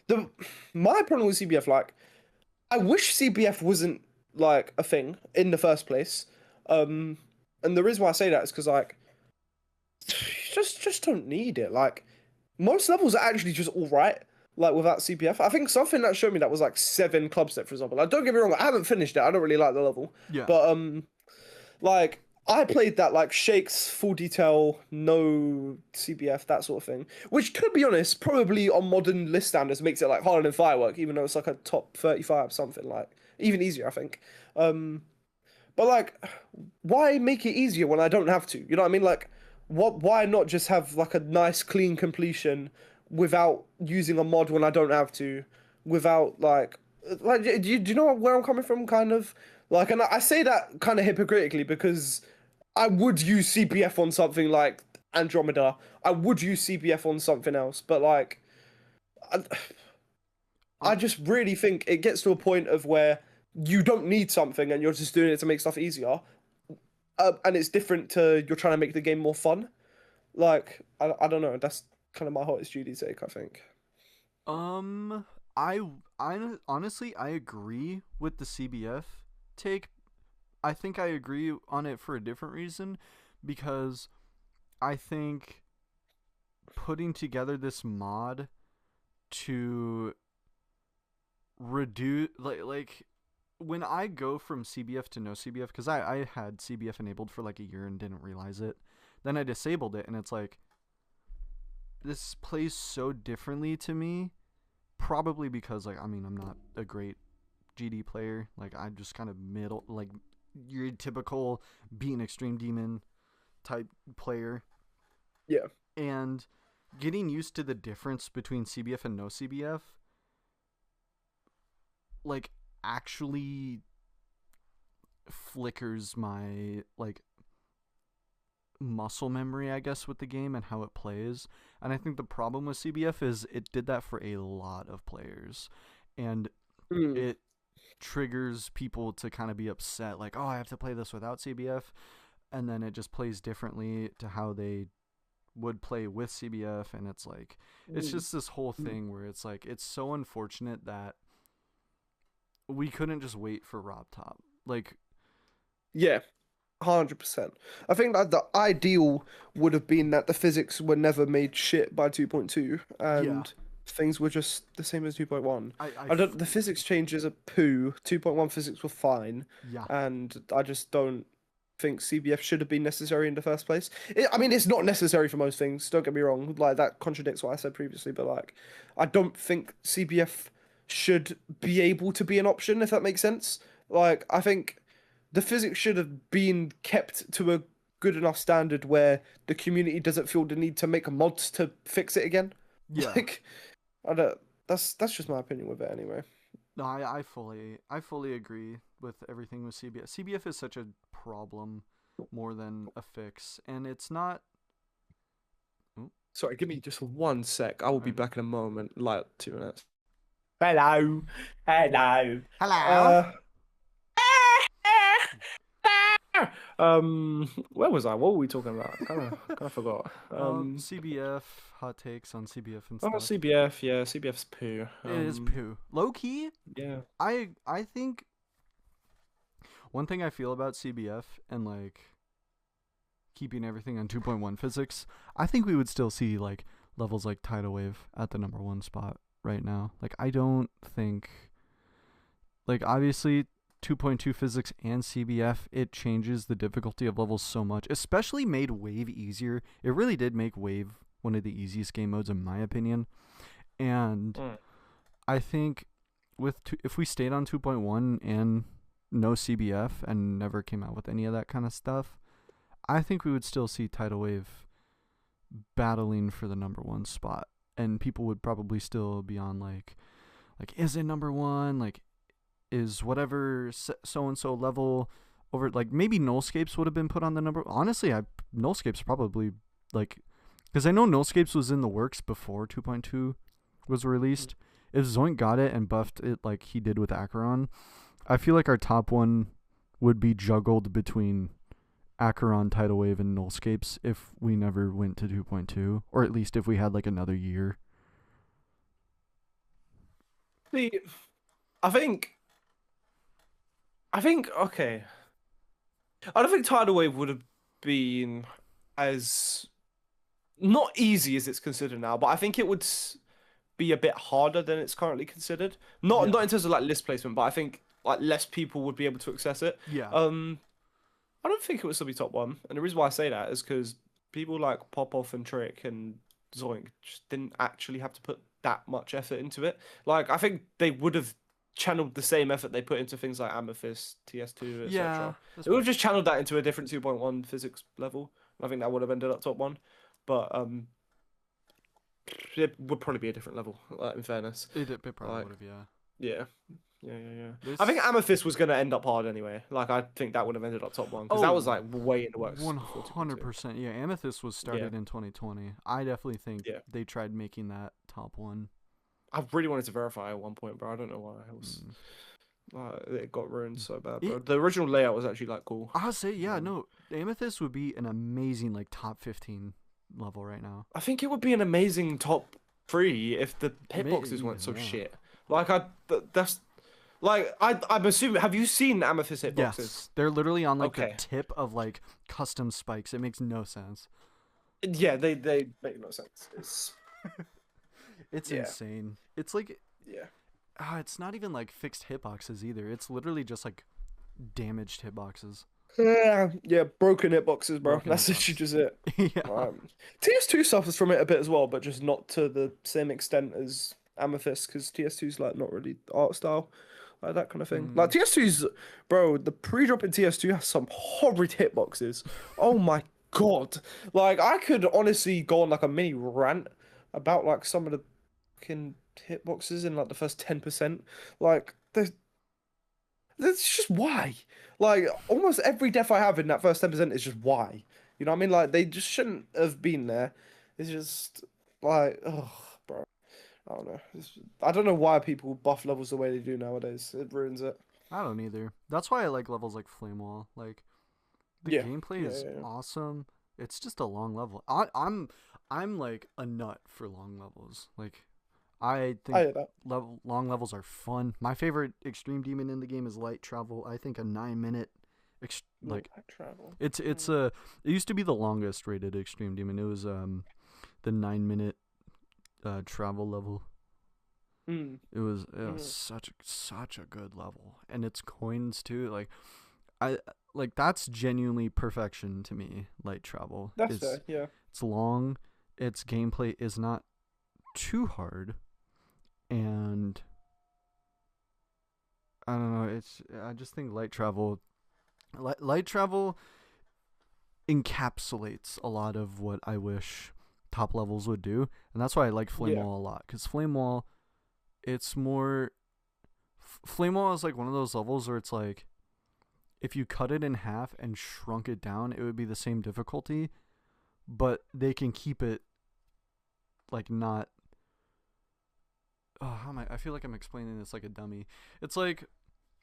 the my problem with CBF, like, I wish CBF wasn't like a thing in the first place. And the reason why I say that is because like, just don't need it. Like, most levels are actually just all right. Like without CPF, I think something that showed me that was like 7 club step, for example. Like, don't get me wrong, I haven't finished it. I don't really like the level, Yeah. but like I played that like shakes, full detail, no CBF, that sort of thing. Which, to be honest, probably on modern list standards makes it like harder than Firework, even though it's like a top 35 something, like even easier, I think. But like, why make it easier when I don't have to? You know what I mean? Like, what? Why not just have like a nice clean completion without using a mod when I don't have to? Without like, do you know where I'm coming from? Kind of like, and I say that kind of hypocritically because I would use CPF on something like Andromeda. I would use CPF on something else, but like, I, I Um, just really think it gets to a point of where you don't need something and you're just doing it to make stuff easier. And it's different to you're trying to make the game more fun. Like, I don't know. That's kind of my hottest Judy take, I think. um, I honestly I agree with the CBF take. I think I agree on it for a different reason, because I think putting together this mod to reduce like when I go from CBF to no CBF, because I had CBF enabled for like a year and didn't realize it. Then I disabled it, and it's like, this plays so differently to me. Probably because, like, I mean, I'm not a great GD player. Like, I'm just kind of middle, like, your typical be an extreme demon type player. Yeah. And getting used to the difference between CBF and no CBF, like, actually flickers my, like, muscle memory, I guess, with the game and how it plays. And I think the problem with CBF is it did that for a lot of players, and Mm. it triggers people to kind of be upset, like, oh, I have to play this without CBF, and then it just plays differently to how they would play with CBF, and it's like it's Mm. just this whole thing where it's like it's so unfortunate that we couldn't just wait for Rob Top. Like, Yeah, 100%. I think that the ideal would have been that the physics were never made shit by 2.2 yeah, and things were just the same as 2.1. I I don't, the fully physics agree. changes are poo. 2.1 physics were fine, Yeah, and I just don't think CBF should have been necessary in the first place. I mean, it's not necessary for most things, don't get me wrong. Like, that contradicts what I said previously, but like, I don't think CBF should be able to be an option, if that makes sense. Like, I think the physics should have been kept to a good enough standard where the community doesn't feel the need to make mods to fix it again. yeah. Like, I don't. That's just my opinion with it anyway. No, I fully agree with everything with CBF. CBF is such a problem more than a fix, and it's not. Oh, Sorry, give me just 1 sec. I will be alright. back in a moment, like 2 minutes. Hello, hello. Hello. Uh, where was I? What were we talking about? Kind of forgot. CBF hot takes on CBF and Oh, stuff. CBF, yeah, CBF's poo. It is poo. Low key, Yeah. I think one thing I feel about CBF and like keeping everything on 2.1 physics, I think we would still see like levels like Tidal Wave at the number one spot right now. Like I don't think like obviously 2.2 physics and CBF it changes the difficulty of levels so much, especially made Wave easier. It really did make Wave one of the easiest game modes in my opinion. And Mm. I think if we stayed on 2.1 and no CBF and never came out with any of that kind of stuff, I think we would still see Tidal Wave battling for the number one spot, and people would probably still be on like is it number one? Like is whatever so and so level over? Like maybe Nullscapes would have been put on the number. Honestly, Nullscapes probably like because I know Nullscapes was in the works before 2.2 was released. If Zoink got it and buffed it like he did with Acheron, I feel like our top one would be juggled between Acheron, Tidal Wave, and Nullscapes if we never went to 2.2, or at least if we had like another year. See, I think, I think, okay. I don't think Tidal Wave would have been as not easy as it's considered now, but I think it would be a bit harder than it's currently considered. Not Yeah. in terms of like list placement, but I think like less people would be able to access it. Yeah. I don't think it would still be top one, and the reason why I say that is because people like Popoff and Trick and Zoink just didn't actually have to put that much effort into it. Like I think they would have channeled the same effort they put into things like Amethyst, TS2, Yeah. etc. They would have just channeled that into a different 2.1 physics level. I think that would have ended up top one, but it would probably be a different level. In fairness, It probably like would have. Yeah. yeah. Yeah. This I think Amethyst was going to end up hard anyway. Like, I think that would have ended up top one because that was like way in the works before 2.2. 100%. Yeah, Amethyst was started in 2020. I definitely think Yeah. they tried making that top one. I really wanted to verify at one point, but I don't know why. It got ruined so bad, bro. The original layout was actually like cool. I'll say, yeah, no, Amethyst would be an amazing like top 15 level right now. I think it would be an amazing top 3 if the hitboxes weren't so yeah. shit. Like, that's like I'm assuming. Have you seen Amethyst hitboxes? Yes, they're literally on like Okay. the tip of like custom spikes. It makes no sense. Yeah, they make no sense. It's Yeah. insane. It's like Yeah. it's not even like fixed hitboxes either. It's literally just like damaged hitboxes. Yeah, broken hitboxes, bro. Broken That's hitboxes. literally just it. Yeah. TS2 suffers from it a bit as well, but just not to the same extent as Amethyst, because TS2's like not really art style, like that kind of thing. Like TS2's, bro, the pre-drop in TS2 has some horrid hitboxes. Oh my god! Like I could honestly go on like a mini rant about like some of the fucking hitboxes in like the first 10%. Like that's just why. Like almost every death I have in that first 10% is just why. You know what I mean? Like they just shouldn't have been there. It's just like, oh, bro. I don't know. I don't know why people buff levels the way they do nowadays. It ruins it. I don't either. That's why I like levels like Flame Wall. Like the Yeah. gameplay Yeah, is yeah, yeah. awesome. It's just a long level. I'm like a nut for long levels. Like I I think hear that. long levels are fun. My favorite extreme demon in the game is light travel. I think a 9 minute, like I travel. it's a it used to be the longest rated extreme demon. It was the 9 minute travel level. Mm. It was Mm. such a good level, and its coins too. Like I like that's genuinely perfection to me. Light travel That's is fair. Yeah. it's long, its gameplay is not too hard, and I don't know. I just think light travel encapsulates a lot of what I wish top levels would do, and that's why I like Flame Yeah. Wall a lot. Because Flame Wall, it's more. Flame Wall is like one of those levels where it's like, if you cut it in half and shrunk it down, it would be the same difficulty, but they can keep it like not. Oh, how am I? I feel like I'm explaining this like a dummy. It's like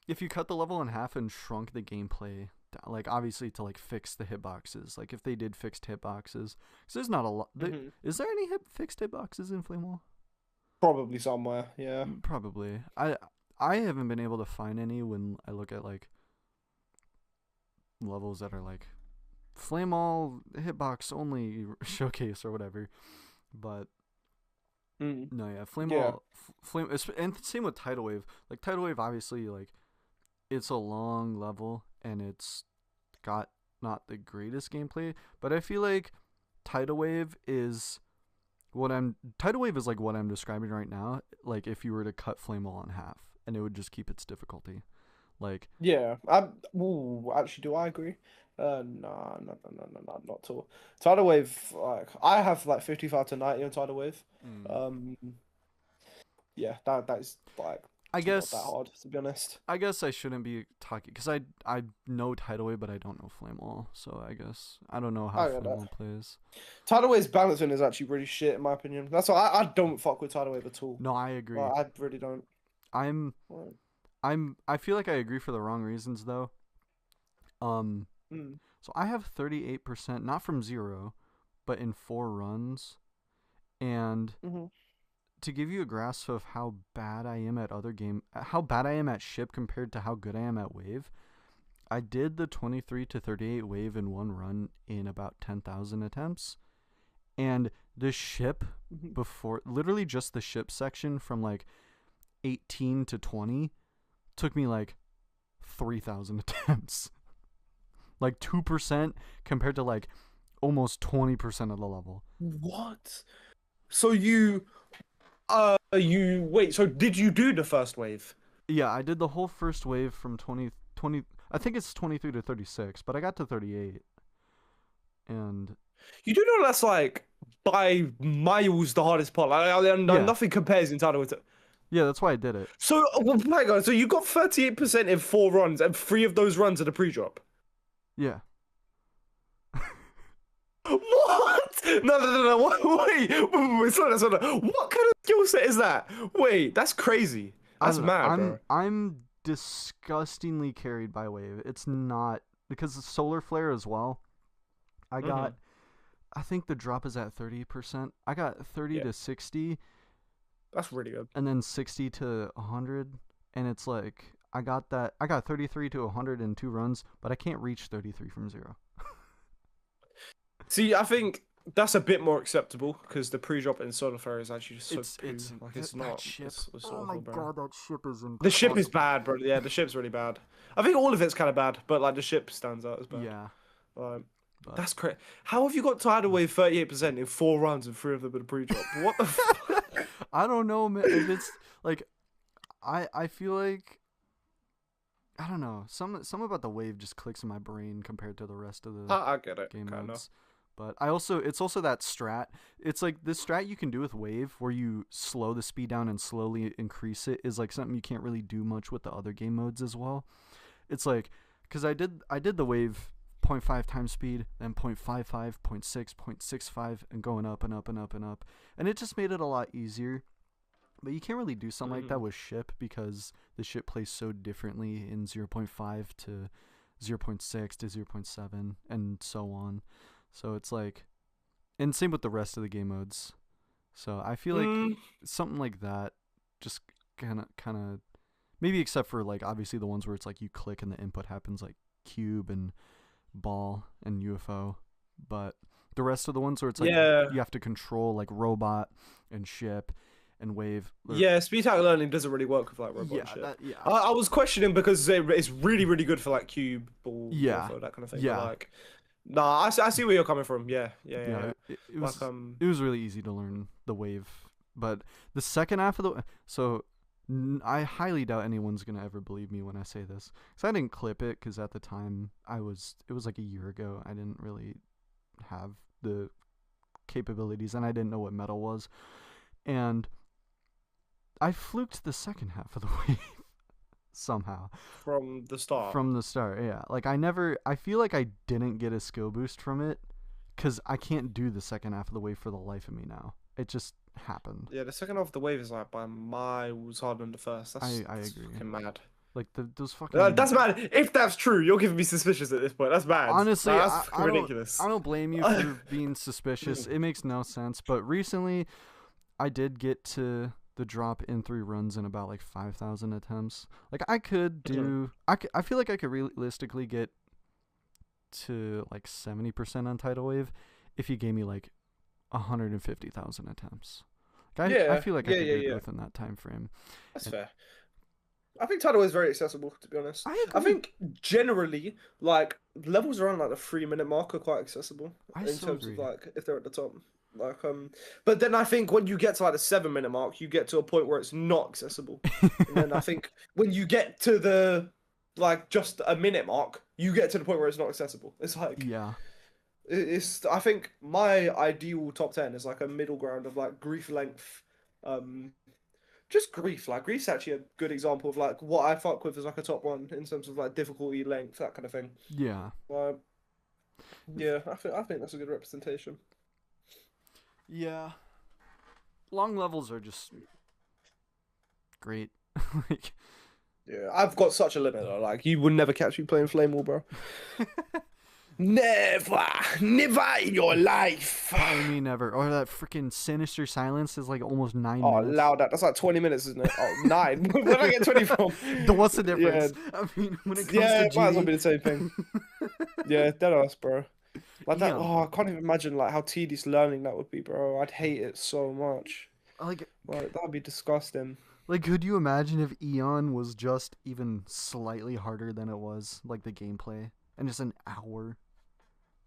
if you cut the level in half and shrunk the gameplay down, like obviously to like fix the hitboxes. Like if they did fixed hitboxes, because there's not a lot. Hmm. Is there any fixed hitboxes in Flame Wall? Probably somewhere. Yeah. Probably. I haven't been able to find any when I look at like levels that are like Flame Wall hitbox only showcase or whatever. But Mm. no, yeah, Flame Yeah. Wall, Flame, and same with Tidal Wave. Like Tidal Wave, obviously, like it's a long level and it's got not the greatest gameplay, but I feel like Tidal Wave is Tidal Wave is like what I'm describing right now. Like if you were to cut Flame Wall in half, and it would just keep its difficulty. Like, Yeah. Ooh, actually, do I agree? Nah, no, no, no, no, no, not at all. Tidal Wave, like I have like 55 to 90 on Tidal Wave. mm, Um, yeah, that is like I not that guess hard to be honest. I shouldn't be talking because I know Tidal Wave, but I don't know Flame Wall. So I guess I don't know how I get Flame that. Wall plays. Tidal Wave's balancing is actually really shit in my opinion. That's why I don't fuck with Tidal Wave at all. No, I agree. I really don't. I'm Right. I feel like I agree for the wrong reasons though. Um, Mm. so I have 38%, not from zero, but in 4 runs, and Hmm. to give you a grasp of how bad I am at how bad I am at ship compared to how good I am at wave, I did the 23 to 38 wave in one run in about 10,000 attempts. And the ship Hmm. before, literally just the ship section from like 18 to 20 took me like 3,000 attempts. Like 2% compared to like almost 20% of the level. What? So you wait. So did you do the first wave? Yeah, I did the whole first wave from 20, I think it's 23 to 36, but I got to 38. And You do know that's like by miles the hardest part. Like, yeah, nothing compares in Tidal Wave to. yeah, that's why I did it. So, my God, so you got 38% in 4 runs, and 3 of those runs are the pre-drop. Yeah. What? No, no, no, no. Wait, slow down, slow down. What kind of skill set is that? Wait, that's crazy. I That's don't know. mad, bro. I'm disgustingly carried by wave. It's not because the solar flare as well. I got Hmm. I think the drop is at 30%. I got 30 Yeah, to 60 that's really good. and then 60 to 100, and it's like I got 33 to 100 in 2 runs, but I can't reach 33 from 0. See, I think that's a bit more acceptable because the pre-drop in Solar Flare is actually just so poo. Like, it's that not. ship. It's Oh my awful, bro. god, that ship is The ship is impossible. bad, bro. Yeah, the ship's really bad. I think all of it's kind of bad, but like the ship stands out as bad. Yeah, Um, but that's crazy. How have you got Tidal Wave 38% in 4 runs and 3 of them in a pre-drop? What the fuck? I don't know, man. If it's like I feel like I don't know. Some about the wave just clicks in my brain compared to the rest of the I get it, game kind of. modes. But it's also that strat. It's like this strat you can do with wave where you slow the speed down and slowly increase it is like something you can't really do much with the other game modes as well. It's like cuz I did the wave 0.5 times speed, then 0.55, 0.6, 0.65, and going up and up and up and up. And it just made it a lot easier. But you can't really do something like that with ship because the ship plays so differently in 0.5 to 0.6 to 0.7 and so on. So it's like, and same with the rest of the game modes. So I feel like something like that, just kind of, maybe except for like obviously the ones where it's like you click and the input happens, like cube and ball and UFO. But the rest of the ones where it's like you have to control like robot and ship and wave. Yeah, speed tag learning doesn't really work with like robot and shit. I was questioning because it's really really good for like cube, ball, UFO, that kind of thing. Yeah. But, like, nah, I see where you're coming from. Yeah. It was really easy to learn the wave, but the second half of I highly doubt anyone's gonna ever believe me when I say this, because I didn't clip it, because at the time it was like a year ago. I didn't really have the capabilities, and I didn't know what metal was, and I fluked the second half of the wave somehow. From the start, yeah. Like I feel like I didn't get a skill boost from it, because I can't do the second half of the wave for the life of me now. It just happened. Yeah, the second half of the wave is like by miles harder than the first. I agree. Fucking mad. Like those fucking. That's mad. If that's true, you're giving me suspicious at this point. That's bad. Honestly, that's ridiculous. I don't blame you for being suspicious. It makes no sense. But recently, I did get to the drop in 3 runs in about like 5,000 attempts. Like I could do. I feel like I could realistically get to like 70% on tidal wave if you gave me like 150,000 attempts. Like, I feel like I could do it within that time frame. That's fair. I think tidal is very accessible, to be honest. I think generally, like, levels around like the 3-minute mark are quite accessible in terms of like if they're at the top. Like but then I think when you get to like the 7-minute mark, you get to a point where it's not accessible. And then I think when you get to the like just a minute mark, you get to the point where it's not accessible. It's like I think my ideal top 10 is like a middle ground of like grief length, just grief. Like grief's actually a good example of like what I fuck with as like a top 1 in terms of like difficulty, length, that kind of thing. Yeah. Yeah, I think that's a good representation. Yeah. Long levels are just great. Like, yeah, I've got such a limit though. Like you would never catch me playing Flame Wall, bro. Never in your life. I mean, never. Or that freaking Sinister Silence is like almost 9 minutes. Oh, loud. That's like 20 minutes, isn't it? Oh, 9. Where did I get 20 from? What's the difference? Yeah. I mean, when it comes to it might as well be the same thing. Yeah, deadass, bro. Like that. Oh, I can't even imagine like how tedious learning that would be, bro. I'd hate it so much. Like that'd be disgusting. Like, could you imagine if Eon was just even slightly harder than it was, like the gameplay, and just an hour?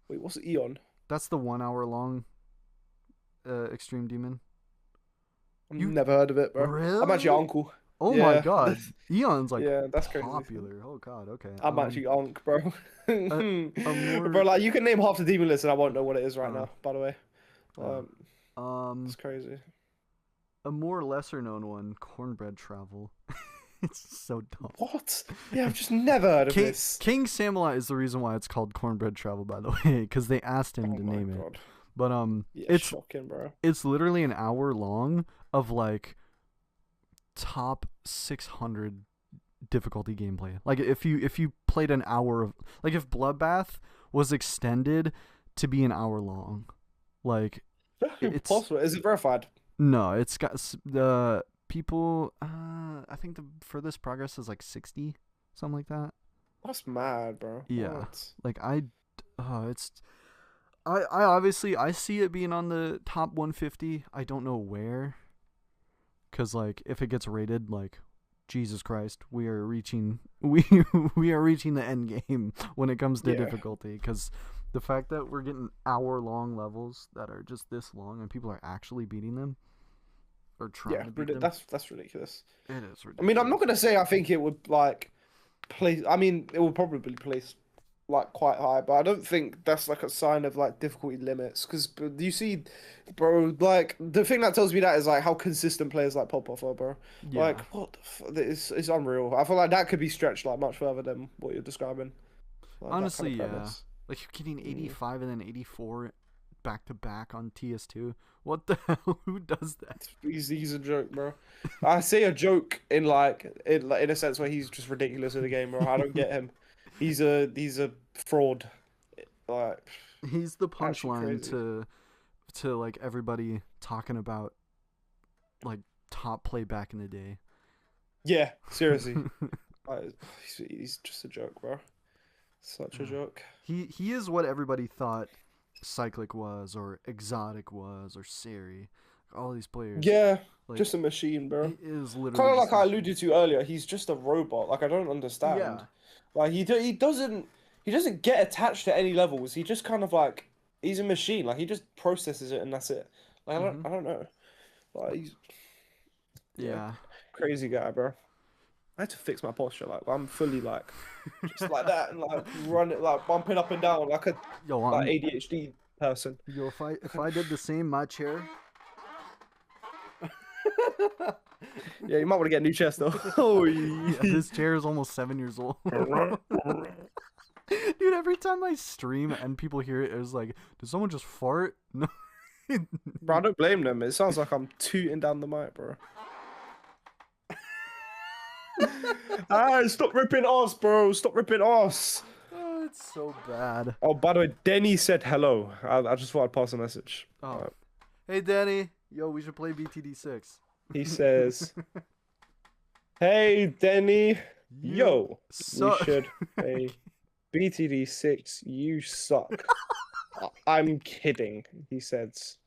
Wait, what's Eon? That's the 1 hour long Extreme Demon. You've never heard of it, bro. Really? I'm actually your uncle. Oh my god. Eon's like that's popular. Crazy. Oh god, okay. I'm actually Unc, bro. Bro, like you can name half the demon list and I won't know what it is right now, by the way. It's crazy. A more lesser known one, Cornbread Travel. It's so dumb. What? Yeah, I've just never heard of this. King Samalot is the reason why it's called Cornbread Travel, by the way, because they asked him to name it. But it's shocking, bro. It's literally an hour long of like top 600 difficulty gameplay. Like if you played an hour of, like if Bloodbath was extended to be an hour long, like it's possible. Is it verified? No, it's got the people. I think the furthest progress is like 60, something like that. That's mad, bro. Yeah, like I obviously I see it being on the top 150. I don't know where, cause like if it gets rated, like Jesus Christ, we are reaching the end game when it comes to difficulty. Cause the fact that we're getting hour-long levels that are just this long and people are actually beating them or trying to beat them. That's ridiculous. It is ridiculous. I mean, I'm not gonna say I think it would like place. I mean, it would probably place like quite high, but I don't think that's like a sign of like difficulty limits. Because you see, bro, like the thing that tells me that is like how consistent players like Pop Off are, bro. Yeah. Like what the it's unreal. I feel like that could be stretched like much further than what you're describing. Like, honestly, yeah. Like you're getting 85 and then 84 back to back on TS2. What the hell? Who does that? He's a joke, bro. I say a joke in in a sense where he's just ridiculous in the game, bro. I don't get him. He's a fraud. Like He's the actually punchline crazy. to like everybody talking about like top play back in the day. Yeah, seriously. Like, he's just a joke, bro. Such a joke. He is what everybody thought Cyclic was, or Exotic was, or Seri. All these players. Yeah, Like, just a machine, bro. he is literally Kind of just like I a alluded to earlier, he's just a robot. Like I don't understand. Yeah. Like he doesn't get attached to any levels. He just kind of like he's a machine. Like he just processes it and that's it. Like I don't know. Like he's Yeah. crazy guy, bro. I had to fix my posture. Like I'm fully like just like that and like run it like bumping up and down like a Yo, like ADHD person. yo, if I did the same, my chair. Yeah, you might want to get a new chest though. Oh, Yeah, this chair is almost 7 years old. Dude, every time I stream and people hear it, it's like, did someone just fart? No. bro, I don't blame them. It sounds like I'm tooting down the mic, bro. Stop ripping us, bro. Stop ripping us. Oh, it's so bad. Oh, by the way, Denny said hello. I just thought I'd pass a message. Oh. Hey, Danny. Yo, we should play BTD6. He says, "Hey, Denny. Yo, suck." we should play BTD6. You suck." I'm kidding. He says.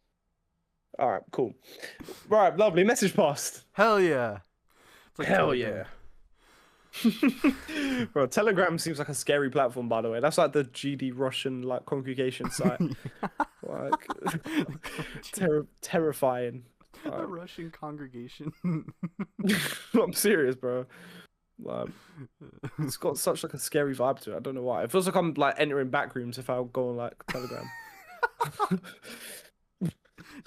All right, cool. Right, lovely. Message passed. Hell yeah. It's like Hell Telegram. yeah. Bro, Telegram seems like a scary platform, by the way. That's like the GD Russian like congregation site. Like terrifying. A Russian congregation. I'm serious, bro. Like, it's got such like a scary vibe to it. I don't know why. It feels like I'm like entering back rooms if I go on like Telegram.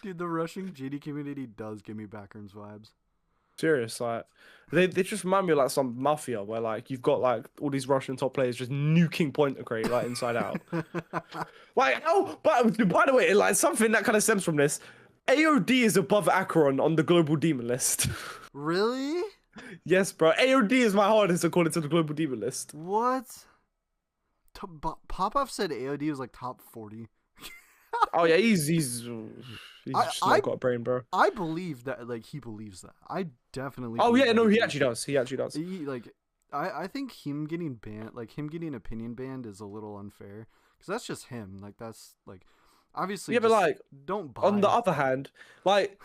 Dude, the Russian GD community does give me backrooms vibes. Serious, like they just remind me of like some mafia where like you've got like all these Russian top players just nuking Pointer Crate like inside out. Like but by the way, like something that kind of stems from this, AOD is above Acheron on the global demon list. Really? Yes, bro. AOD is my hardest according to the global demon list. What? Popoff said AOD was like top 40. Oh yeah, he's just not got a brain, bro. I believe that, like, he believes that. I definitely. Oh believe yeah, that no, he actually does. He actually does. I think him getting banned, like him getting opinion banned, is a little unfair because that's just him. Like that's like, obviously. Yeah, but like, don't buy. on the other hand, like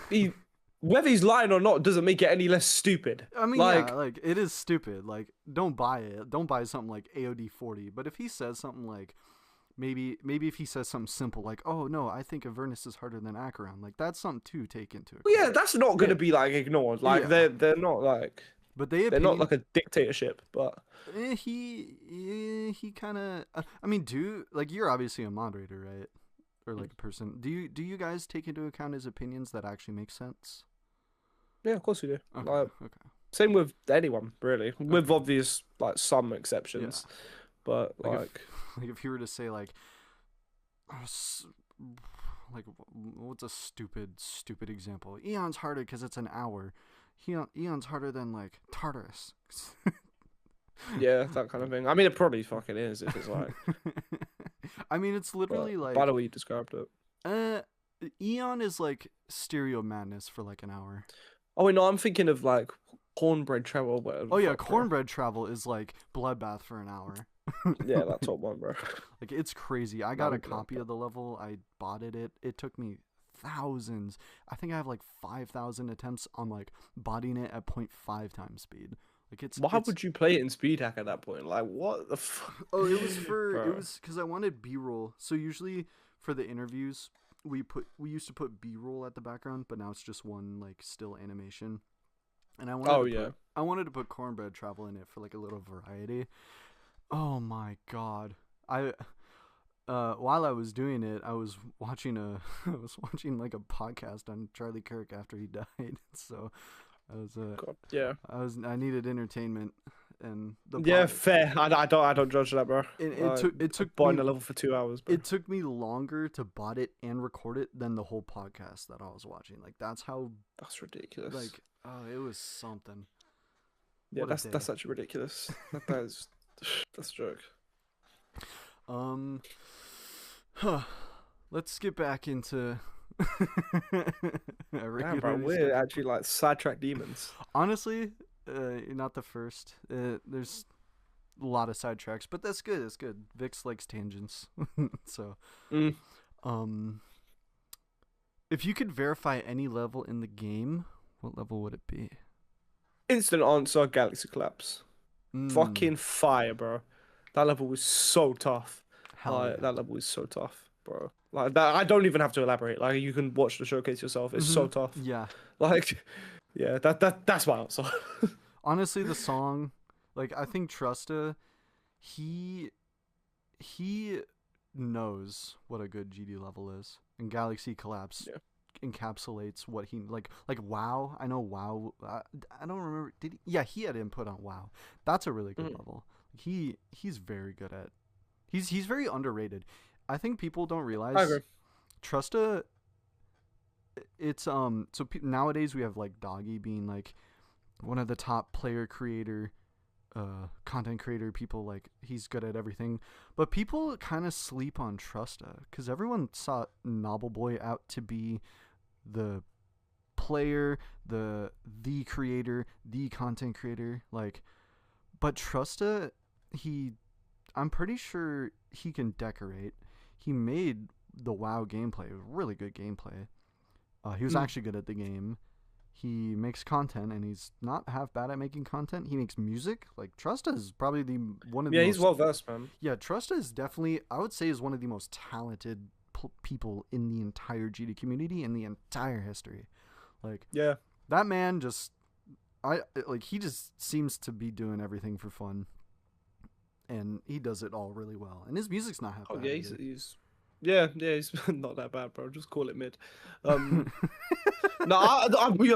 whether he's lying or not doesn't make it any less stupid. I mean, like, yeah, like it is stupid. Like, don't buy it. Don't buy something like AOD 40. But if he says something like, maybe if he says something simple like, "Oh no, I think Avernus is harder than Acheron," like that's something to take into account. yeah, that's not gonna be like ignored. Like they're not like. But they're not like a dictatorship, but he kind of. I mean, like you're obviously a moderator, right? Or like a person. Do you guys take into account his opinions that actually make sense? yeah, of course we do. Okay. Like, Okay. same with anyone, really, with obvious like some exceptions, but like like if you were to say like what's a stupid example? Eon's harder because it's an hour. Eon's harder than like Tartarus. yeah, that kind of thing. I mean, it probably fucking is if it's like. I mean, it's literally like. By the way you described it. Eon is like stereo madness for like an hour. Oh wait, no, I'm thinking of like cornbread travel or whatever. Oh yeah, cornbread travel is like bloodbath for an hour. Yeah, that's top one, bro. Like it's crazy. I got a copy of the level. I botted it. It took me thousands. I think I have like 5,000 attempts on like botting it at 0.5 times speed. Like Why would you play it in speed hack at that point? Like what the fuck? Oh, it was because I wanted B-roll. So usually for the interviews, we used to put B-roll at the background, but now it's just one like still animation. And I wanted to put cornbread travel in it for like a little variety. Oh my god. While I was doing it, I was watching like a podcast on Charlie Kirk after he died. So I was God, yeah. I needed entertainment. and the Yeah, pod. fair. I don't judge that, bro. It took bought me a level for 2 hours, bro. it took me longer to bot it and record it than the whole podcast that I was watching. Like that's how That's ridiculous. like it was something. Yeah, What a day. that's actually ridiculous. That is that's a joke. Huh. Let's get back into Damn, bro, we're actually like sidetrack demons. Honestly, you're not the first. There's a lot of sidetracks, but that's good. That's good. Vix likes tangents, so Mm. if you could verify any level in the game, what level would it be? Instant answer: Galaxy Collapse. Mm, Fucking fire, bro. That level was so tough. hell yeah. That level was so tough, bro. Like that, I don't even have to elaborate. Like you can watch the showcase yourself. It's so tough. Yeah. Like, yeah, that's my answer. Honestly, the song, like I think Trusta, he knows what a good GD level is, and Galaxy Collapse encapsulates what he like WoW. I know WoW. I don't remember. Yeah, he had input on WoW. That's a really good level. He's very good at. He's very underrated. I think people don't realize. I agree. Trusta. It's nowadays we have like Doggy being like one of the top content creator people, like he's good at everything, but people kind of sleep on Trusta because everyone saw Novel Boy out to be the player, the creator, the content creator, like, but Trusta, I'm pretty sure he can decorate. He made the WoW gameplay. It was really good gameplay. He was actually good at the game. He makes content, and he's not half bad at making content. He makes music. Like, Trusta is probably one of the most... he's well versed, man. Yeah, Trusta is definitely, I would say, is one of the most talented people in the entire GD community in the entire history. Like, yeah, that man just, he just seems to be doing everything for fun, and he does it all really well. And his music's not half bad. Yeah, he's not that bad, bro. Just call it mid. No, I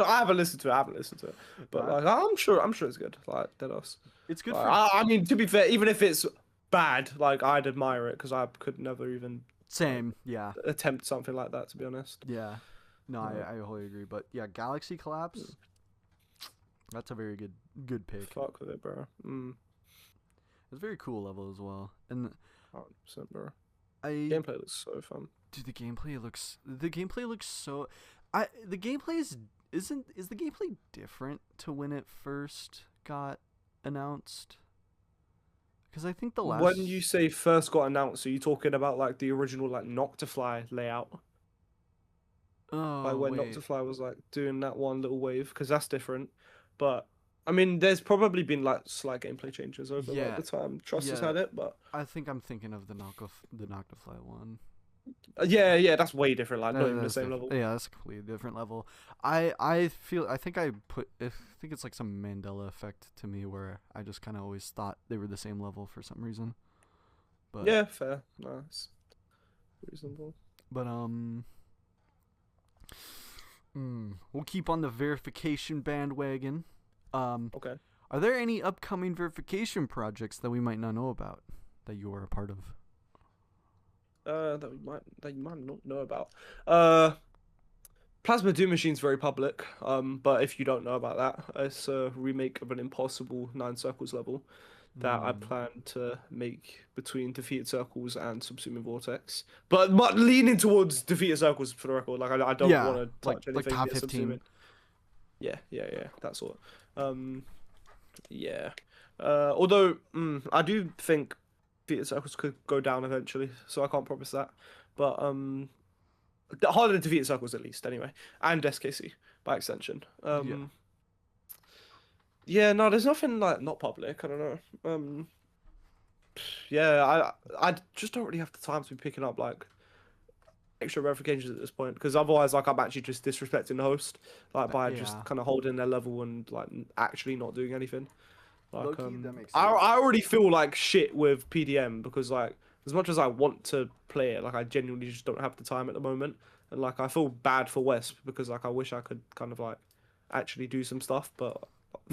haven't listened to it. But like, I'm sure it's good. Like, deadass. It's good. I mean, to be fair, even if it's bad, like I'd admire it because I could never even attempt something like that. To be honest. Yeah. No, I wholly agree. But yeah, Galaxy Collapse. That's a very good pick. Fuck with it, bro. It's a very cool level as well, and 100%, bro. Gameplay looks so fun. Dude, the gameplay looks so. The gameplay is the gameplay different to when it first got announced? Because I think the last. When you say first got announced, are you talking about like the original like Noctifly layout? Oh, like when wait. Noctifly was like doing that one little wave, because that's different. But I mean, there's probably been like slight gameplay changes over like, the time Trust has had it, but I think I'm thinking of the Noctifly one. Yeah, that's way different. Like not even the same level. Yeah, that's a completely different level. I think it's like some Mandela effect to me where I just kind of always thought they were the same level for some reason. But yeah, fair, nice, reasonable. But we'll keep on the verification bandwagon. Okay. Are there any upcoming verification projects that we might not know about that you are a part of? That you might not know about. Plasma Doom Machine's very public. But if you don't know about that, it's a remake of an impossible 9 Circles level that I plan to make between Defeated Circles and Subsuming Vortex. But leaning towards Defeated Circles for the record. Like I don't want to touch anything like top near 15. Subsuming. Yeah, that sort. Although I do think Defeated Circles could go down eventually, so I can't promise that. But harder than Defeated Circles at least, anyway, and SKC by extension. No, there's nothing like not public. I don't know. I just don't really have the time to be picking up like extra verifications at this point, because otherwise, like, I'm actually just disrespecting the host, like by just kind of holding their level and like actually not doing anything. Like, that makes sense. I already feel like shit with PDM because like as much as I want to play it, like I genuinely just don't have the time at the moment, and like I feel bad for Wesp because like I wish I could kind of like actually do some stuff, but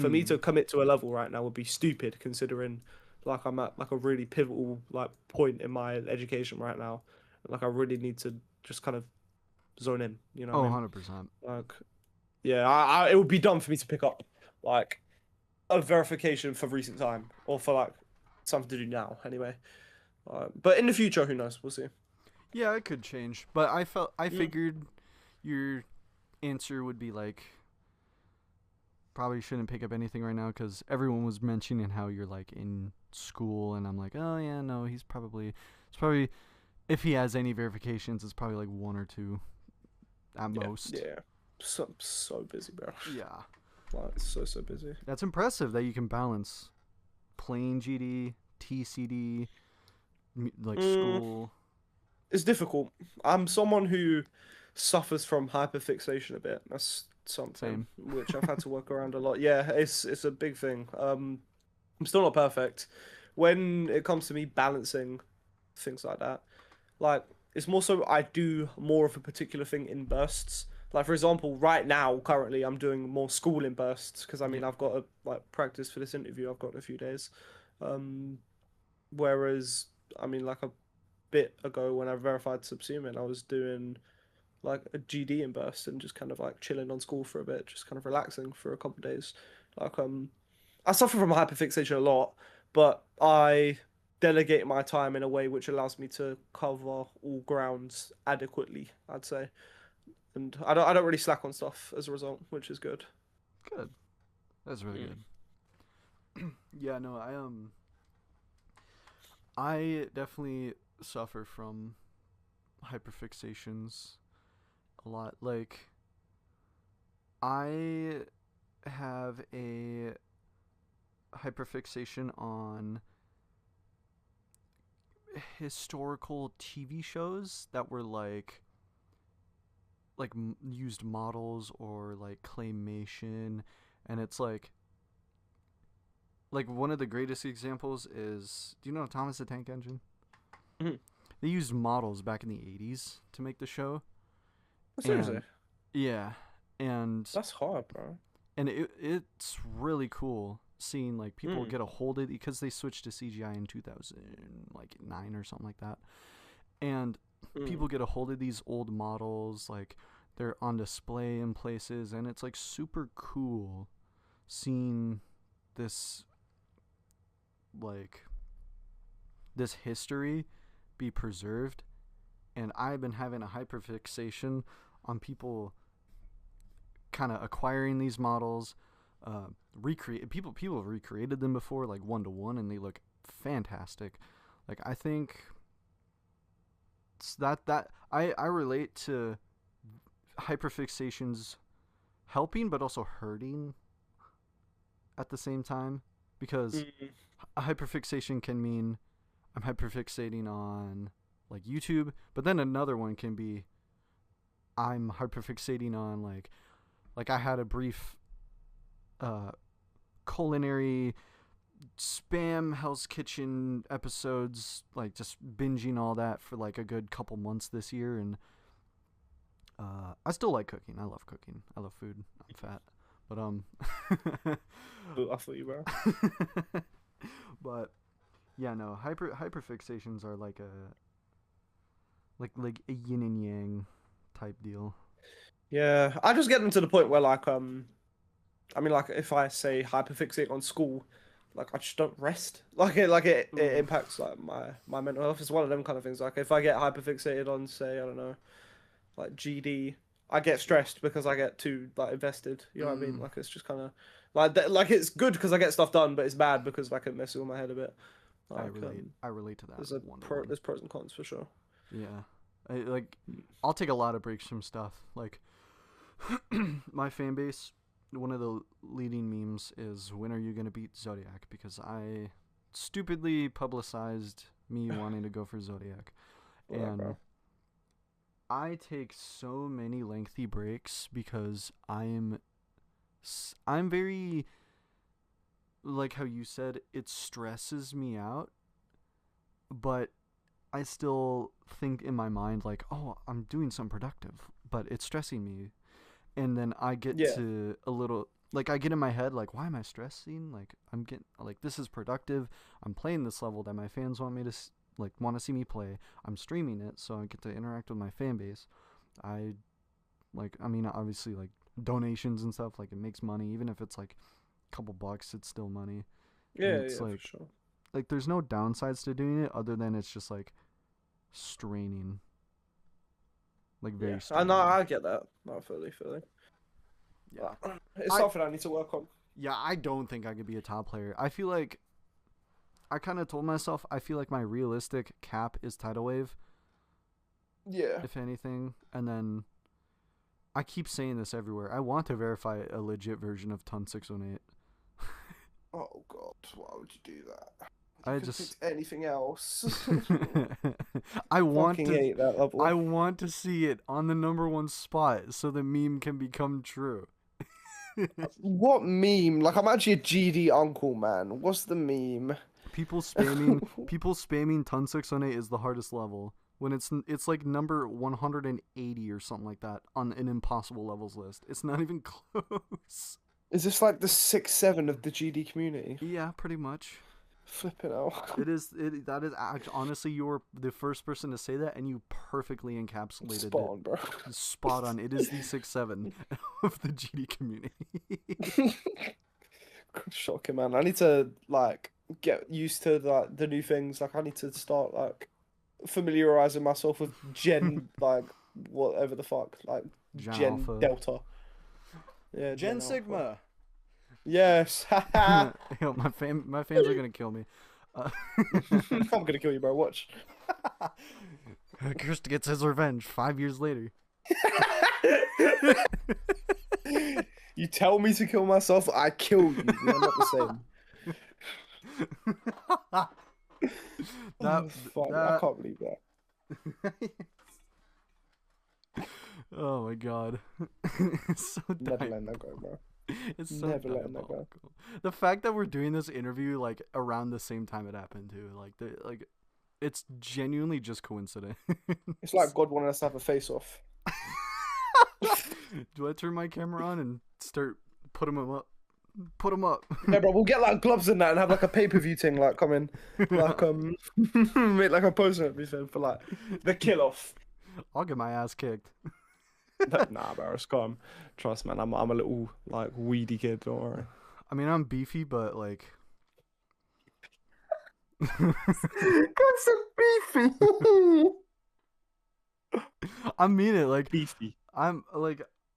For me to Mm. commit to a level right now would be stupid, considering like I'm at like a really pivotal like point in my education right now. Like I really need to just kind of zone in. You know what Oh, I mean? 100%. Like yeah, it would be dumb for me to pick up like a verification for recent time or for like something to do now anyway. But in the future, who knows? We'll see. Yeah, it could change, but I Mm. figured your answer would be like probably shouldn't pick up anything right now because everyone was mentioning how you're like in school, and I'm like, oh yeah, no, it's probably if he has any verifications, it's probably like one or two at Yeah, most. yeah. So busy, bro. Yeah, Like so busy. that's impressive that you can balance plain GD, TCD, like Mm, school. it's difficult. I'm someone who suffers from hyperfixation a bit. That's something Same. which I've had to work around a lot. Yeah, it's a big thing. I'm still not perfect. When it comes to me balancing things like that, like it's more so I do more of a particular thing in bursts. Like for example, right now, currently, I'm doing more school in bursts because I Yeah. mean I've got to like practice for this interview I've got in a few days. Um, Whereas I mean like a bit ago when I verified subsuming, I was doing like a GD in bursts and just kind of like chilling on school for a bit, just kind of relaxing for a couple of days. Like I suffer from hyperfixation a lot, but I delegate my time in a way which allows me to cover all grounds adequately, I'd say. And I don't really slack on stuff as a result, which is good. Good. That's really Mm. good. Yeah, no, I definitely suffer from hyperfixations a lot. Like I have a hyperfixation on historical TV shows that were used models or like claymation, and it's like one of the greatest examples is, do you know Thomas the Tank Engine? Mhm. They used models back in the 80s to make the show. Seriously, And yeah, and that's hard, bro. it's really cool seeing like people Mm. get a hold of it because they switched to CGI in 2009 or something like that. And Mm. people get a hold of these old models, like they're on display in places, and it's like super cool seeing this like this history be preserved. And I've been having a hyperfixation on people kind of acquiring these models, recreate people have recreated them before, like 1-to-1, and they look fantastic. Like I think it's that I relate to hyperfixations helping but also hurting at the same time, because Mm. a hyperfixation can mean I'm hyperfixating on like YouTube, but then another one can be I'm hyperfixating on like I had a brief uh culinary spam Hell's Kitchen episodes, like just binging all that for like a good couple months this year. And I still like cooking. I love cooking. I love food. I'm fat, but I feel you, bro. but yeah, no, hyperfixations are like a yin and yang type deal. Yeah, I just get them to the point where like I mean like if I say hyperfixate on school, like I just don't rest. It Ooh, impacts like my mental health. It's one of them kind of things. Like if I get hyperfixated on say I don't know like GD, I get stressed because I get too like invested. You know what I mean? mm, Like it's just kind of like it's good because I get stuff done, but it's bad because like it messes with my head a bit. Like I relate to that there's a 1-to-1. there's pros and cons for sure. Yeah, like I'll take a lot of breaks from stuff. Like my fan base, one of the leading memes is when are you gonna beat Zodiac? Because I stupidly publicized me wanting to go for Zodiac, Whatever, and bro. I take so many lengthy breaks because I'm very, like how you said, it stresses me out, but I still think in my mind like, oh, I'm doing something productive, but it's stressing me. And then I get Yeah. to a little like I get in my head like, why am I stressing? Like I'm getting like this is productive. I'm playing this level that my fans want me to like want to see me play. I'm streaming it, so I get to interact with my fan base. I like I mean obviously like donations and stuff like it makes money even if it's like a couple bucks it's still money. And Yeah, it's yeah, for sure. like there's no downsides to doing it other than it's just like straining. Like Yeah, very I know. straining. I get that. No, fully. Yeah. But it's I something I need to work on. yeah, I don't think I could be a top player. I feel like I kind of told myself I feel like my realistic cap is tidal wave Yeah. if anything, and then I keep saying this everywhere. I want to verify a legit version of Ton 618. Oh God, why would you do that? You I could have just picked anything else. I want Fucking to hate that level. I want to see it on the number 1 spot so the meme can become true. What meme? Like I'm actually a GD uncle, man. What's the meme? People spamming Ton 618 is the hardest level when it's like number 180 or something like that on an impossible levels list. It's not even close. Is this like the 6-7 of the GD community? Yeah, pretty much. Flipping out. It is. That is honestly, you were the first person to say that, and you perfectly encapsulated Spot on, bro. it. Spot on. It is the 6-7 of the GD community. Shocking, man. I need to like get used to like the new things. Like I need to start like familiarizing myself with Gen like whatever the fuck like Gen Gen Alpha. Delta. Yeah, Gen Alpha. Sigma. Yes. Yo, my fans are gonna kill me. I'm gonna kill you, bro. Watch. Kirst gets his revenge 5 years later. You tell me to kill myself, I kill you. We are not the same. Oh, fuck. I can't believe that. Oh my god. It's so Never letting that go, bro. It's so Never letting that go. diabolical. The fact that we're doing this interview like around the same time it happened too, like it's genuinely just coincidence. It's like God wanted us to have a face-off. Do I turn my camera on and start put them up? Put them up. Yeah, bro. We'll get like gloves and that, and have like a pay-per-view thing, like come in, like make like a poster and everything for like the kill-off. I'll get my ass kicked. Nah, bro, it's calm. Trust, man. I'm a little like weedy kid. Don't worry. I mean, I'm beefy, but like. Got some beefy. I mean it. Like Beefy. I'm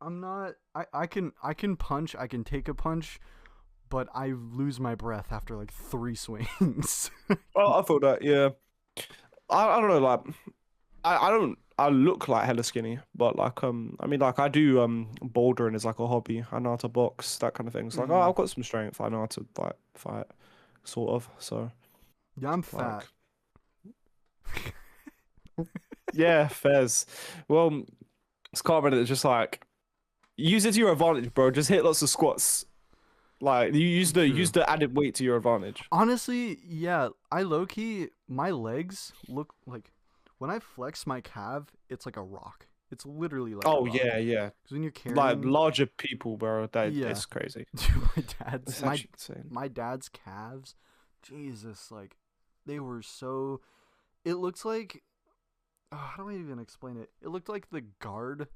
not. I can punch. I can take a punch, but I lose my breath after like 3 swings. Oh, I thought that. Yeah. I don't know. Like, I don't. I look like hella skinny, but like I mean like I do bouldering is like a hobby. I know how to box, that kind of thing. It's like, oh, I've got some strength. I know how to like fight, sort of. So Yeah, I'm like, fat. yeah, fairs. Well, it's kind of just like use it to your advantage, bro. Just hit lots of squats. Like you use the added weight to your advantage. Honestly, yeah, I low key my legs look like when I flex my calf, it's like a rock. It's literally like Oh a rock. yeah, yeah. Because when you're carrying Like larger people, bro. That Yeah. it's crazy. Dude, It's actually insane. my dad's calves, Jesus, like they were so. It looks like, how do I even explain it? It looked like the guard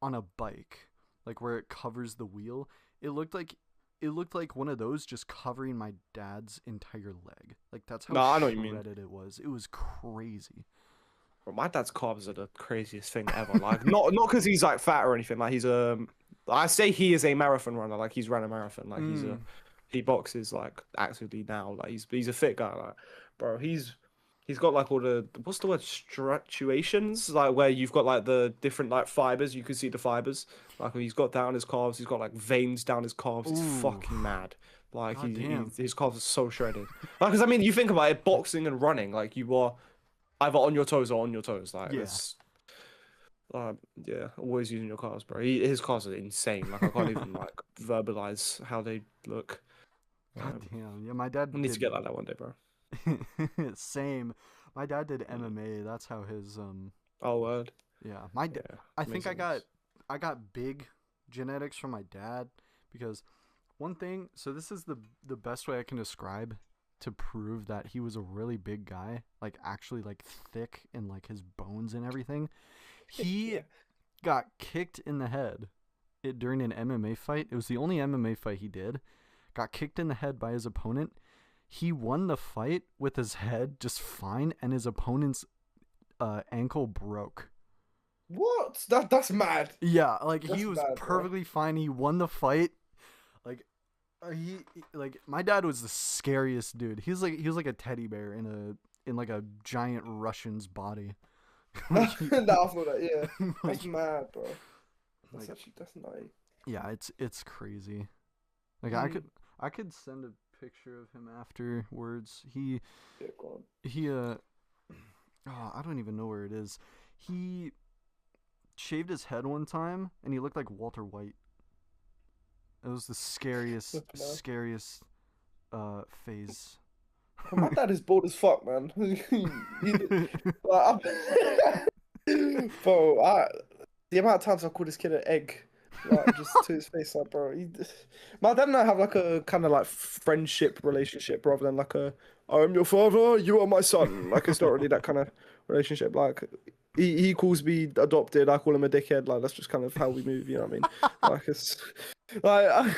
on a bike, like where it covers the wheel. It looked like one of those just covering my dad's entire leg. Like that's how No, I know what you mean. shredded it was. It was crazy. Bro, my dad's calves are the craziest thing ever. Like not because he's like fat or anything. Like he's I say he is a marathon runner. Like he's run a marathon. Like he boxes like actively now. Like he's a fit guy. Like bro, he's got like all the what's the word striations, like where you've got like the different like fibers. You can see the fibers. Like he's got down his calves. He's got like veins down his calves. It's Ooh. fucking mad. Like God damn. his calves are so shredded. Like because I mean you think about it, boxing and running. Like you are either on your toes or on your toes. Like Yeah. it's yeah, always using your calves, bro. His calves are insane. Like I can't even like verbalize how they look. God damn. Yeah, my dad I need to did get like that one day, bro. same. My dad did MMA. That's how his Oh word. yeah. My dad. Yeah, I think makes I sense. got big genetics from my dad because One thing, so this is the best way I can describe to prove that he was a really big guy, like actually like thick and like his bones and everything. He Yeah. got kicked in the head during an MMA fight. It was the only MMA fight he did. Got kicked in the head by his opponent. He won the fight with his head just fine, and his opponent's ankle broke. What? That's mad. Yeah, like he That's was mad, bro. perfectly fine. He won the fight. Like like my dad was the scariest dude. He was like a teddy bear in like a giant Russian's body. Nah, like, I feel that. Yeah, that's like, mad, bro. That's like actually that's nice. yeah, it's crazy. Like Mm. I could send a picture of him afterwards. Yeah, go on. He oh, I don't even know where it is. He shaved his head one time and he looked like Walter White. It was the scariest Flipping hell. scariest phase. Bro, my dad is bold as fuck, man. Like, bro, the amount of times I called this kid an egg, like just to his face, like, bro. My dad and I have like a kind of like friendship relationship rather than like a I'm your father, you are my son. Like it's not really that kind of relationship. Like he calls me adopted, I call him a dickhead. Like that's just kind of how we move. You know what I mean? Like it's like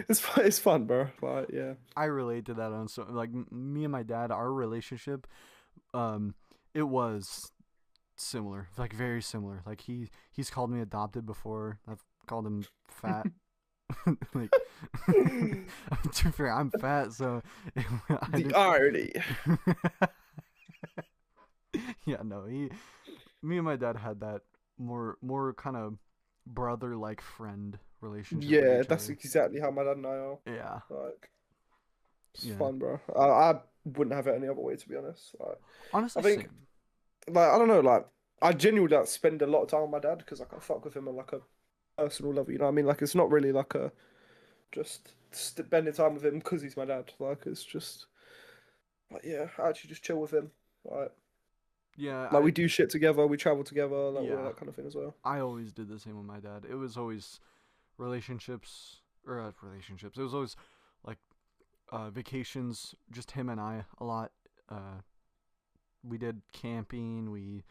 it's fun, bro. Like yeah. I relate to that on so like me and my dad, our relationship, it was similar, like very similar. Like he's called me adopted before. I've called him fat. like to be fair, I'm fat, so I The didn't. irony. Yeah, no, me and my dad had that more kind of brother like friend relationship with Yeah, each that's other. exactly how my dad and I are. Yeah, Like, it's yeah. fun, bro. I wouldn't have it any other way, to be honest. Like, I Honestly, think, same. like, I don't know, like, I genuinely like spend a lot of time with my dad because like, I fuck with him on like a personal level. You know what I mean? Like, it's not really like a just spending time with him because he's my dad. Like, it's just like, yeah, I actually just chill with him. Like, Yeah, like we do shit together, we travel together, like all yeah. that kind of thing as well. I always did the same with my dad. It was always relationships or relationships. It was always like vacations, just him and I a lot. Uh, we did camping. We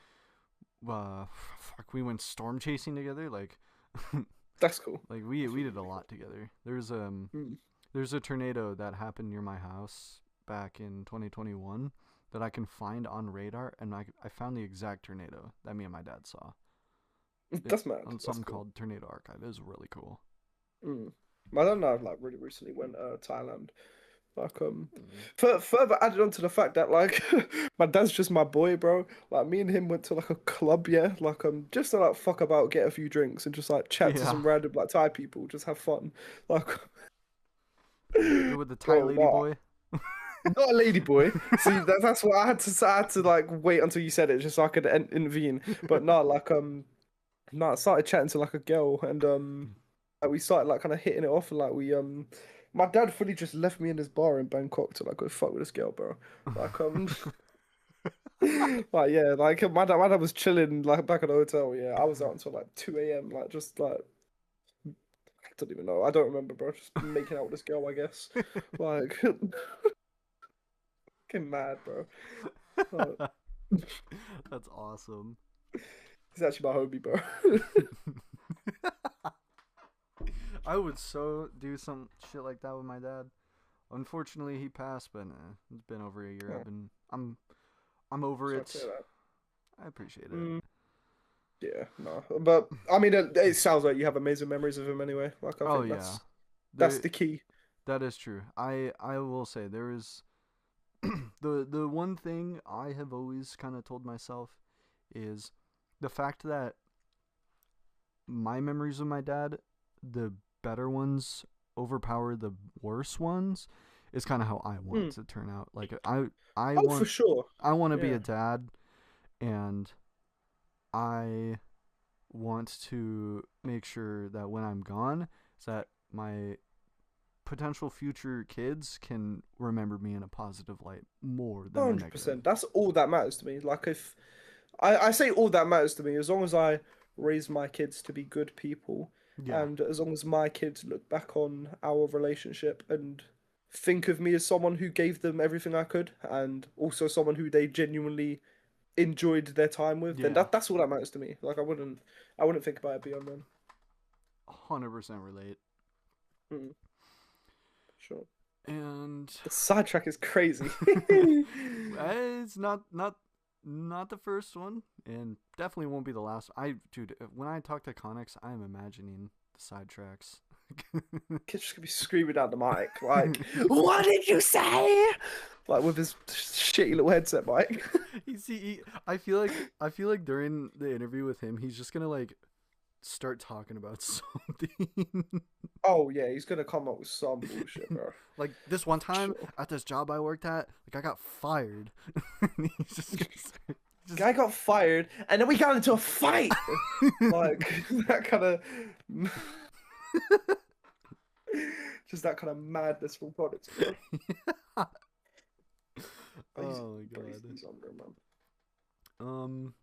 went storm chasing together. Like, That's cool. like we did a lot together. Mm. There's a tornado that happened near my house back in 2021 that I can find on radar, and I found the exact tornado that me and my dad saw. It That's mad. on That's something cool. called Tornado Archive. It was really cool. Mm. My dad and I like really recently went Thailand. Like Mm. further added on to the fact that like my dad's just my boy, bro. Like me and him went to like a club, yeah, like just to like fuck about, get a few drinks, and just like chat to Yeah. some random like Thai people, just have fun. Like, You go with the Thai bro, lady nah, boy. not a lady boy. See, that's what I had to like wait until you said it just so I could intervene. But no, like no, I started chatting to like a girl, and like, we started like kind of hitting it off, and like we my dad fully just left me in this bar in Bangkok to like go fuck with this girl, bro. Like like yeah, like my dad was chilling like back at the hotel. Yeah, I was out until like 2 a.m. Like just like I don't even know. I don't remember, bro. Just making out with this girl, I guess. Like getting mad, bro. Like, That's awesome. he's actually my homie, bro. I would so do some shit like that with my dad. Unfortunately, he passed, but it's been over a year. Oh, I'm over sorry to it. hear that. I appreciate it. Mm, yeah, no, but I mean, it sounds like you have amazing memories of him anyway. Like I Oh think yeah, that's there the key. that is true. I will say there is the one thing I have always kind of told myself is the fact that my memories of my dad, the better ones overpower the worse ones, is kind of how I want Hmm. it to turn out. Like I Oh, for want sure. I want to be a Yeah. dad, and I want to make sure that when I'm gone, is that my potential future kids can remember me in a positive light more than a negative. 100%. That's all that matters to me. Like if I say all that matters to me, as long as I raise my kids to be good people, Yeah. And as long as my kids look back on our relationship and think of me as someone who gave them everything I could, and also someone who they genuinely enjoyed their time with, then Yeah. that's all that matters to me. Like I wouldn't think about it beyond then. 100% relate. Mm, sure. And The sidetrack is crazy. it's not the first one, and definitely won't be the last. Dude, when I talk to Connex, I'm imagining the sidetracks. Kid's just gonna be screaming down the mic, like, "What did you say?" Like with his shitty little headset mic. You see, I feel like during the interview with him, he's just gonna like start talking about something. Oh yeah, he's gonna come up with some bullshit, bro. Like this one time Sure. at this job I worked at, like I got fired. He's just gonna start, just Guy got fired, and then we got into a fight. Like that kind of, just that kind of madness from products, bro. oh my But god. he's under, man. Um,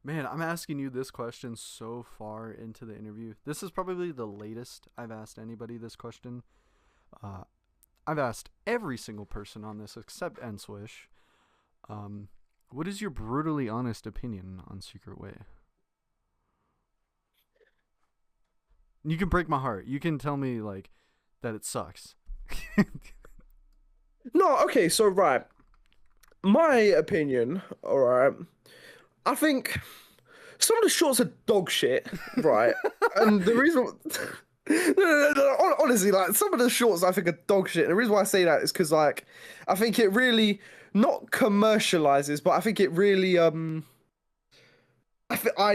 man, I'm asking you this question so far into the interview. This is probably the latest I've asked anybody this question. Uh, I've asked every single person on this except Enswish. What is your brutally honest opinion on Secret Way? You can break my heart. You can tell me like that it sucks. No, okay, so right, my opinion, all right. I think some of the shorts are dog shit, right? And the reason, no, honestly, like some of the shorts I think are dog shit. And the reason why I say that is because like I think it really not commercializes, but I think it really I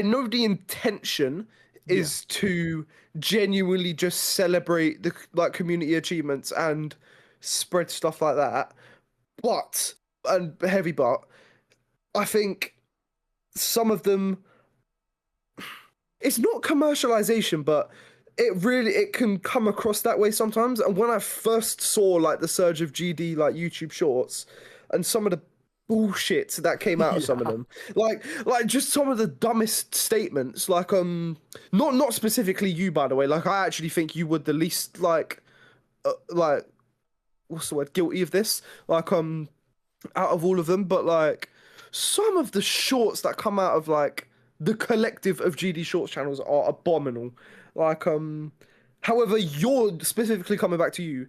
know the intention Yeah. is to genuinely just celebrate the like community achievements and spread stuff like that. But and heavy but I think some of them it's not commercialization, but it can come across that way sometimes. And when I first saw like the surge of GD like YouTube shorts and some of the bullshit that came out of some of Yeah. them, like just some of the dumbest statements, like not specifically you by the way. Like I actually think you were the least like what's the word, guilty of this. Like out of all of them, but like some of the shorts that come out of like the collective of GD Shorts channels are abominable. Like however, you're specifically coming back to you.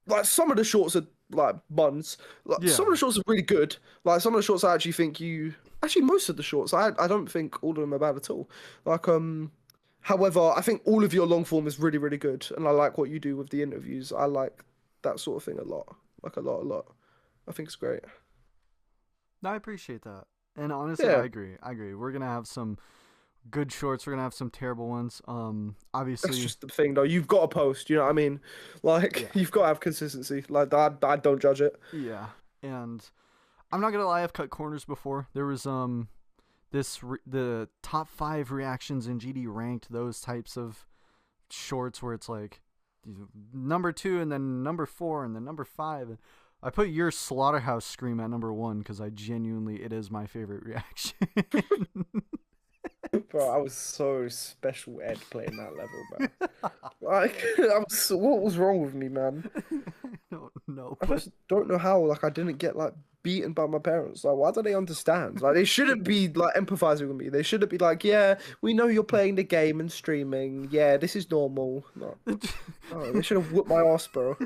Like some of the shorts are like buns. Like some of Yeah. the shorts are really good. Like some of the shorts I actually think you actually most of the shorts I don't think all of them are bad at all. Like however, I think all of your long form is really really good, and I like what you do with the interviews. I like that sort of thing a lot. Like a lot. I think it's great. No, I appreciate that. And honestly, I Yeah, agree. I agree. We're gonna have some good shorts. We're gonna have some terrible ones. that's Obviously, just the thing though. You've got to post, you know what I mean? Like yeah, you've got to have consistency. Like I don't judge it. yeah. And I'm not gonna lie. I've cut corners before. There was the top 5 reactions in GD ranked those types of shorts where it's like number 2 and then number 4 and then number 5. I put your slaughterhouse scream at number 1 because I genuinely it is my favorite reaction. Bro, I was so special ed playing that level, bro. Like what was wrong with me, man? I don't know, I but just don't know how like I didn't get like beaten by my parents. Like why don't they understand? Like they shouldn't be like empathizing with me. They shouldn't be like, yeah, we know you're playing the game and streaming. Yeah, this is normal. No, oh, they should have whooped my ass, bro.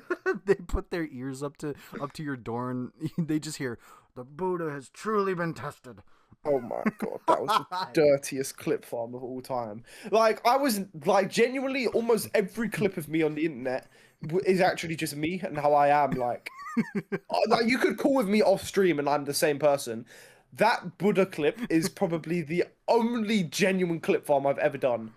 they put their ears up to your door and they just hear the Buddha has truly been tested. Oh my god, that was the dirtiest clip farm of all time. Like I was like genuinely almost every clip of me on the internet is actually just me and how I am. Like you could call with me off stream and I'm the same person. That Buddha clip is probably the only genuine clip farm I've ever done.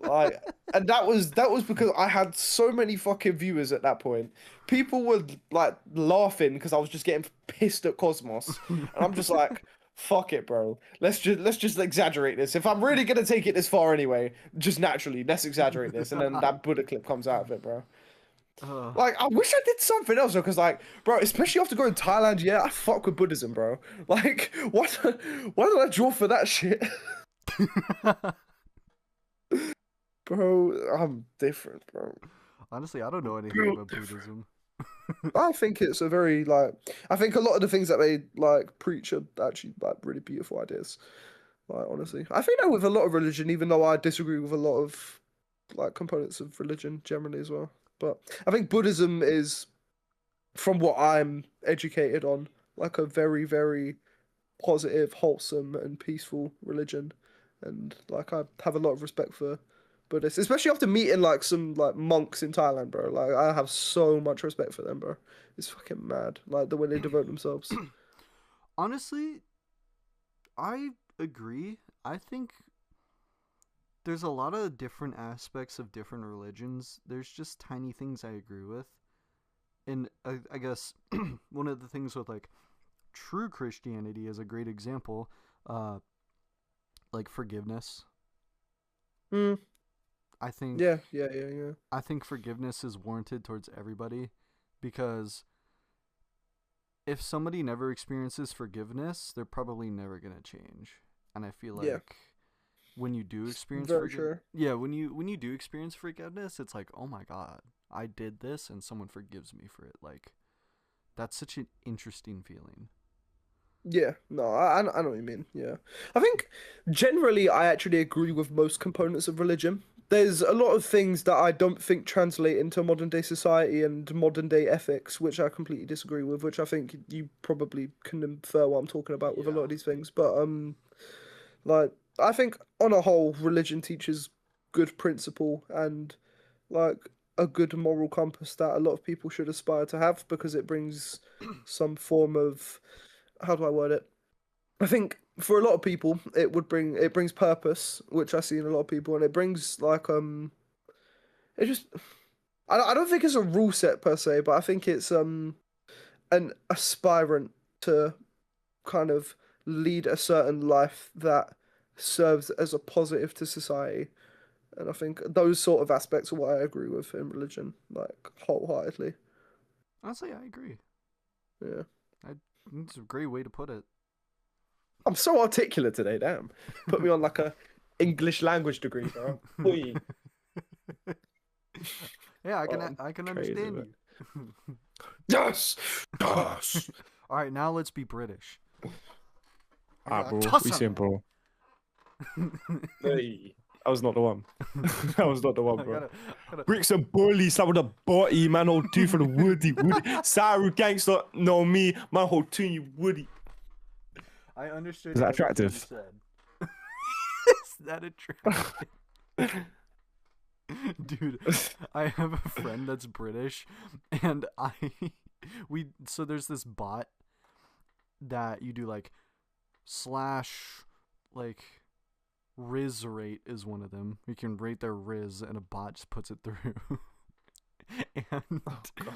Like, and that was because I had so many fucking viewers at that point. People were like laughing because I was just getting pissed at Cosmos, and I'm just like, fuck it, bro. Let's just exaggerate this. If I'm really gonna take it this far anyway, just naturally, let's exaggerate this, and then that Buddha clip comes out of it, bro. uh, Like, I wish I did something else though, because like, bro, especially after going to Thailand, yeah, I fuck with Buddhism, bro. Like, why did I draw for that shit? Bro, I'm different, bro. Honestly, I don't know anything about Buddhism. I think it's a very like I think a lot of the things that they like preach are actually like really beautiful ideas. Like honestly. I think that with a lot of religion, even though I disagree with a lot of like components of religion generally as well. But I think Buddhism is, from what I'm educated on, like a very, very positive, wholesome, and peaceful religion. And like I have a lot of respect for Buddhists, especially after meeting like some like monks in Thailand, bro. Like I have so much respect for them, bro. It's fucking mad, like the way they devote themselves. Honestly, I agree. I think there's a lot of different aspects of different religions. There's just tiny things I agree with. And I guess one of the things with like true Christianity is a great example, uh, like forgiveness. Mm, I think yeah. I think forgiveness is warranted towards everybody because if somebody never experiences forgiveness, they're probably never gonna change. And I feel Yeah, like when you do experience very true. when you do experience forgiveness, it's like, oh my god, I did this and someone forgives me for it. Like that's such an interesting feeling. Yeah, no, I know what you mean. Yeah. I think generally I actually agree with most components of religion. There's a lot of things that I don't think translate into modern day society and modern day ethics, which I completely disagree with, which I think you probably can infer what I'm talking about with a lot Yeah. of these things. But like I think on a whole, religion teaches good principle and like a good moral compass that a lot of people should aspire to have because it brings some form of, how do I word it? I think for a lot of people, it brings purpose, which I see in a lot of people, and it brings like it just I don't think it's a rule set per se, but I think it's an aspirant to kind of lead a certain life that serves as a positive to society, and I think those sort of aspects are what I agree with in religion, like wholeheartedly. Honestly, I agree. Yeah, I It's a great way to put it. I'm so articulate today. Damn, put me on like a English language degree, bro. Oi. Yeah, Oh, I'm I can crazy, understand man. you. Yes, yes. All right, now let's be British. Ah, bro, Toss we him. seen, bro. Hey, that was not the one. That was not the one, I bro. gotta, I gotta. Bricks and bully, some of the body, man, hold two for the woody. Saru gangster, know me, man, hold two, you woody. I understood Is that everything you attractive? said. Is that attractive? Dude, I have a friend that's British, and so there's this bot that you do like slash like Riz rate is one of them. You can rate their Riz, and a bot just puts it through. And Oh, God.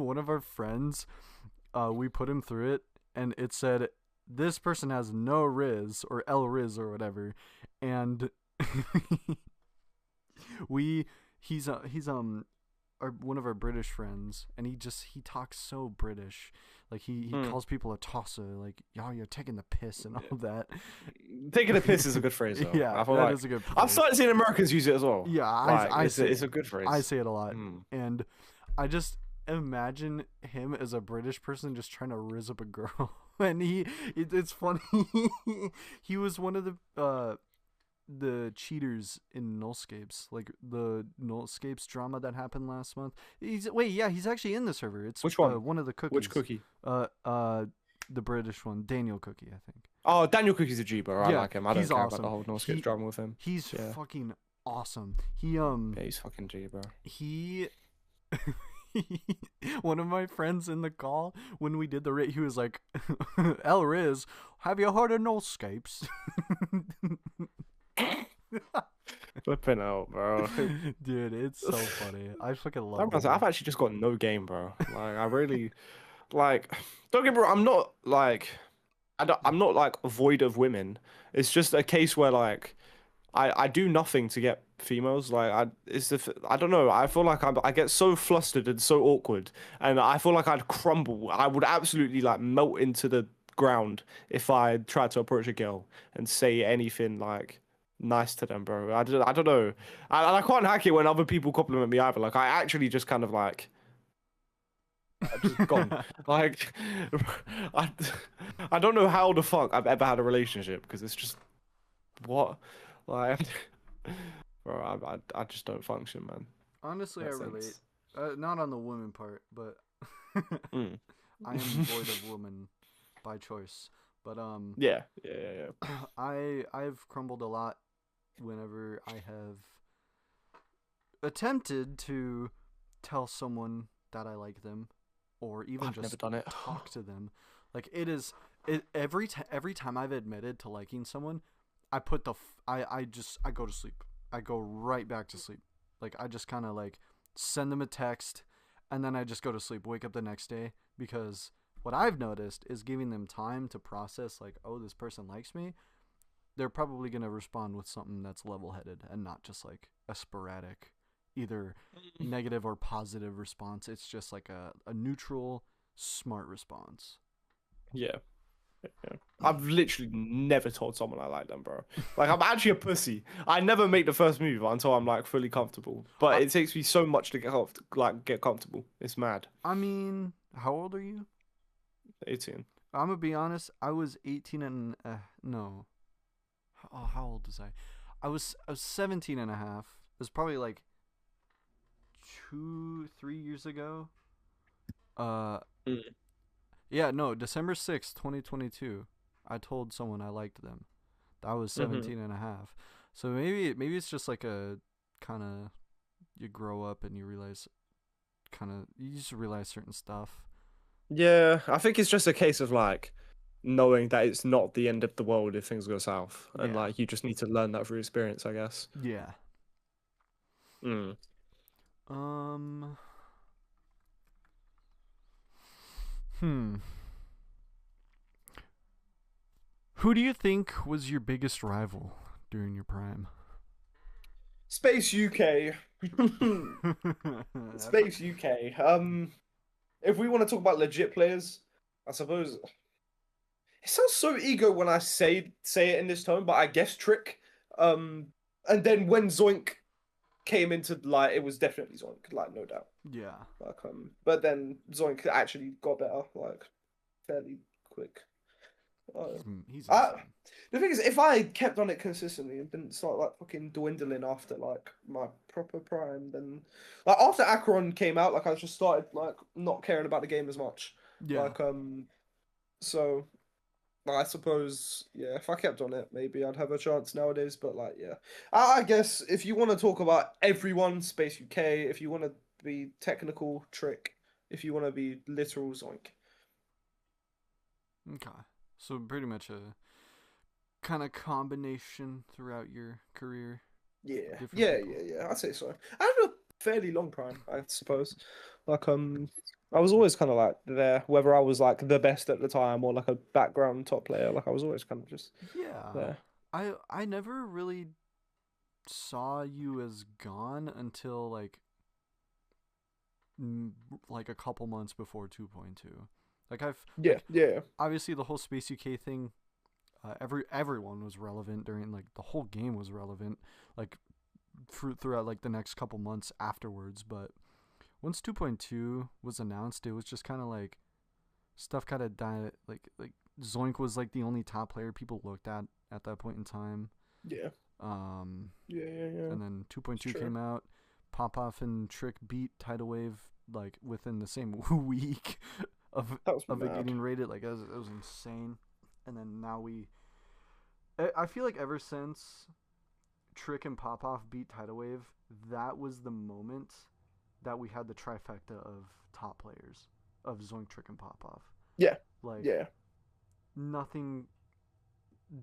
one of our friends, we put him through it, and it said this person has no Riz or L Riz or whatever, and we he's our one of our British friends, and he talks so British, like he Hmm. calls people a tosser, like y'all you're taking the piss and all that. Taking a piss is a good phrase, though. Yeah, I feel that like is a good I've phrase. started seeing Americans use it as well. Yeah, Like it's say a good I phrase. say it a lot, Hmm. and I just imagine him as a British person just trying to rizz up a girl, and it's funny. He was one of the cheaters in Nullscapes, like the Nullscapes drama that happened last month. He's actually in the server. It's Which one? one of the Which cookies. cookie? The British one, Daniel Cookie, I think. Oh, Daniel Cookie's a G, bro. I Yeah, like him. I don't he's care about the awesome. whole No Skips He drama with him. he's Yeah. fucking awesome. Yeah, he's fucking G, bro. He one of my friends in the call when we did the rate, he was like, "El Riz, have you heard of Nullscapes?" Flipping out, bro. Dude, it's so funny. I fucking love I've it. actually just got no game, bro. Like I really like. Don't get me wrong. I'm not like I'm not like void of women. It's just a case where like I do nothing to get females. Like I don't know. I feel like I get so flustered and so awkward, and I feel like I'd crumble. I would absolutely like melt into the ground if I tried to approach a girl and say anything like nice to them, bro. I don't know. I can't hack it when other people compliment me either. Like I actually just kind of like just gone. Like I I don't know how the fuck I've ever had a relationship because it's just what like bro. I just don't function, man. Honestly, In I that relate. sense. Not on the woman part, but Mm. I am void of woman by choice. But Yeah, yeah, yeah, yeah. I've crumbled a lot whenever I have attempted to tell someone that I like them, or even I've never just done it. talk to them. Like every time I've admitted to liking someone, I put I go to sleep. I go right back to sleep. Like I just kind of like send them a text, and then I just go to sleep. Wake up the next day because what I've noticed is giving them time to process. Like, oh, this person likes me. They're probably gonna respond with something that's level-headed and not just like a sporadic, either negative or positive response. It's just like a neutral, smart response. Yeah. Yeah. I've literally never told someone I like them, bro. Like I'm actually a pussy. I never make the first move until I'm like fully comfortable. But I, it takes me so much to get comfortable. It's mad. I mean, how old are you? 18. I'm gonna be honest. I was 18 and no. Oh, how old was I? I was 17 and a half. It was probably like 2 3 years ago. Uh, Mm. yeah, no, December 6th, 2022. I told someone I liked them. I was Hmm. 17 and a half. So maybe it's just like a kind of you grow up and you realize kind of you just realize certain stuff. Yeah, I think it's just a case of like knowing that it's not the end of the world if things go south, and Yeah. like you just need to learn that through experience, I guess. Yeah. Mm. Um hmm. Who do you think was your biggest rival during your prime? Space UK. That's Space UK. If we want to talk about legit players, I suppose it sounds so ego when I say it in this tone, but I guess Trick. Um, and then when Zoink came into light, it was definitely Zoink, like no doubt. yeah. Like but then Zoink actually got better, like fairly quick. Uh, He's I insane. the thing is, if I kept on it consistently and didn't start like fucking dwindling after like my proper prime, then like after Acheron came out, like I just started like not caring about the game as much. Yeah. Like so I suppose, yeah, if I kept on it, maybe I'd have a chance nowadays. But like, yeah, I guess if you want to talk about everyone, Space UK. If you want to be technical, Trick. If you want to be literal, Zoink. Okay. So pretty much a kind of combination throughout your career, Yeah, different yeah, people. yeah, yeah. I'd say so. I have a fairly long prime, I suppose. Like, I was always kind of like there, whether I was like the best at the time or like a background top player. Like, I was always kind of just Yeah. there. I never really saw you as gone until mm, like a couple months before 2.2. Like I've Yeah, like yeah, obviously the whole Space UK thing. Everyone was relevant during like the whole game was relevant like throughout like the next couple months afterwards. But once 2.2 was announced, it was just kind of like stuff kind of died. Like Zoink was like the only top player people looked at that point in time. yeah, Um, yeah, yeah, yeah. and then It's 2.2 true. came out. Popoff and Trick beat Tidal Wave like within the same week of That was of it mad. getting rated. Like it was insane. And then now I feel like ever since Trick and Popoff beat Tidal Wave, that was the moment that we had the trifecta of top players of Zoink, Trick, and Popoff. Yeah, Like yeah. nothing.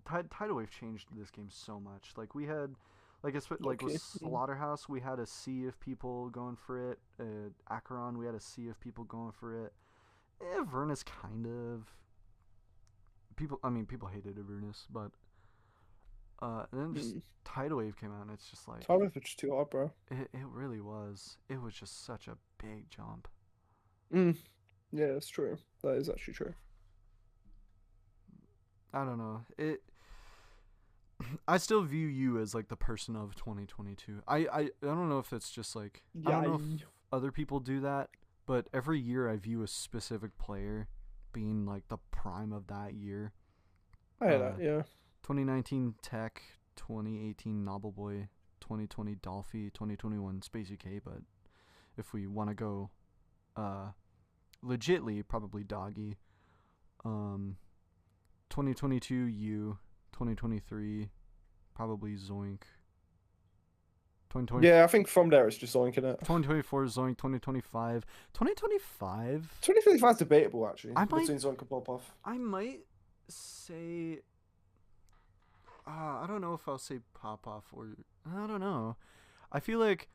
Tidal Wave changed this game so much. Like we had, like with Okay. Slaughterhouse, we had a sea of people going for it. Acheron, we had a sea of people going for it. Avernus kind of people. I mean, people hated Avernus, but and then just Mm. Tidal Wave came out, and it's just like Time was just too hard, bro. it really was. It was just such a big jump. Mm. Yeah, that's true. That is actually true. I don't know. It I still view you as like the person of 2022. I don't know if it's just like I don't Yeah, know if other people do that, but every year I view a specific player being like the prime of that year. I hear that. Uh, Yeah. 2019 Tech, 2018 Nobleboy, 2020 Dolphy, 2021 Space UK. But if we want to go, uh, legitly, probably Doggy. 2022 you, 2023 probably Zoink. 2020, Yeah, I think from there it's just zoinking it. 2024 Zoink. 2025. 2025. 2025 is debatable actually I might between Zonk and Popoff. I might say. I don't know if I'll say Pop Off or I don't know. I feel like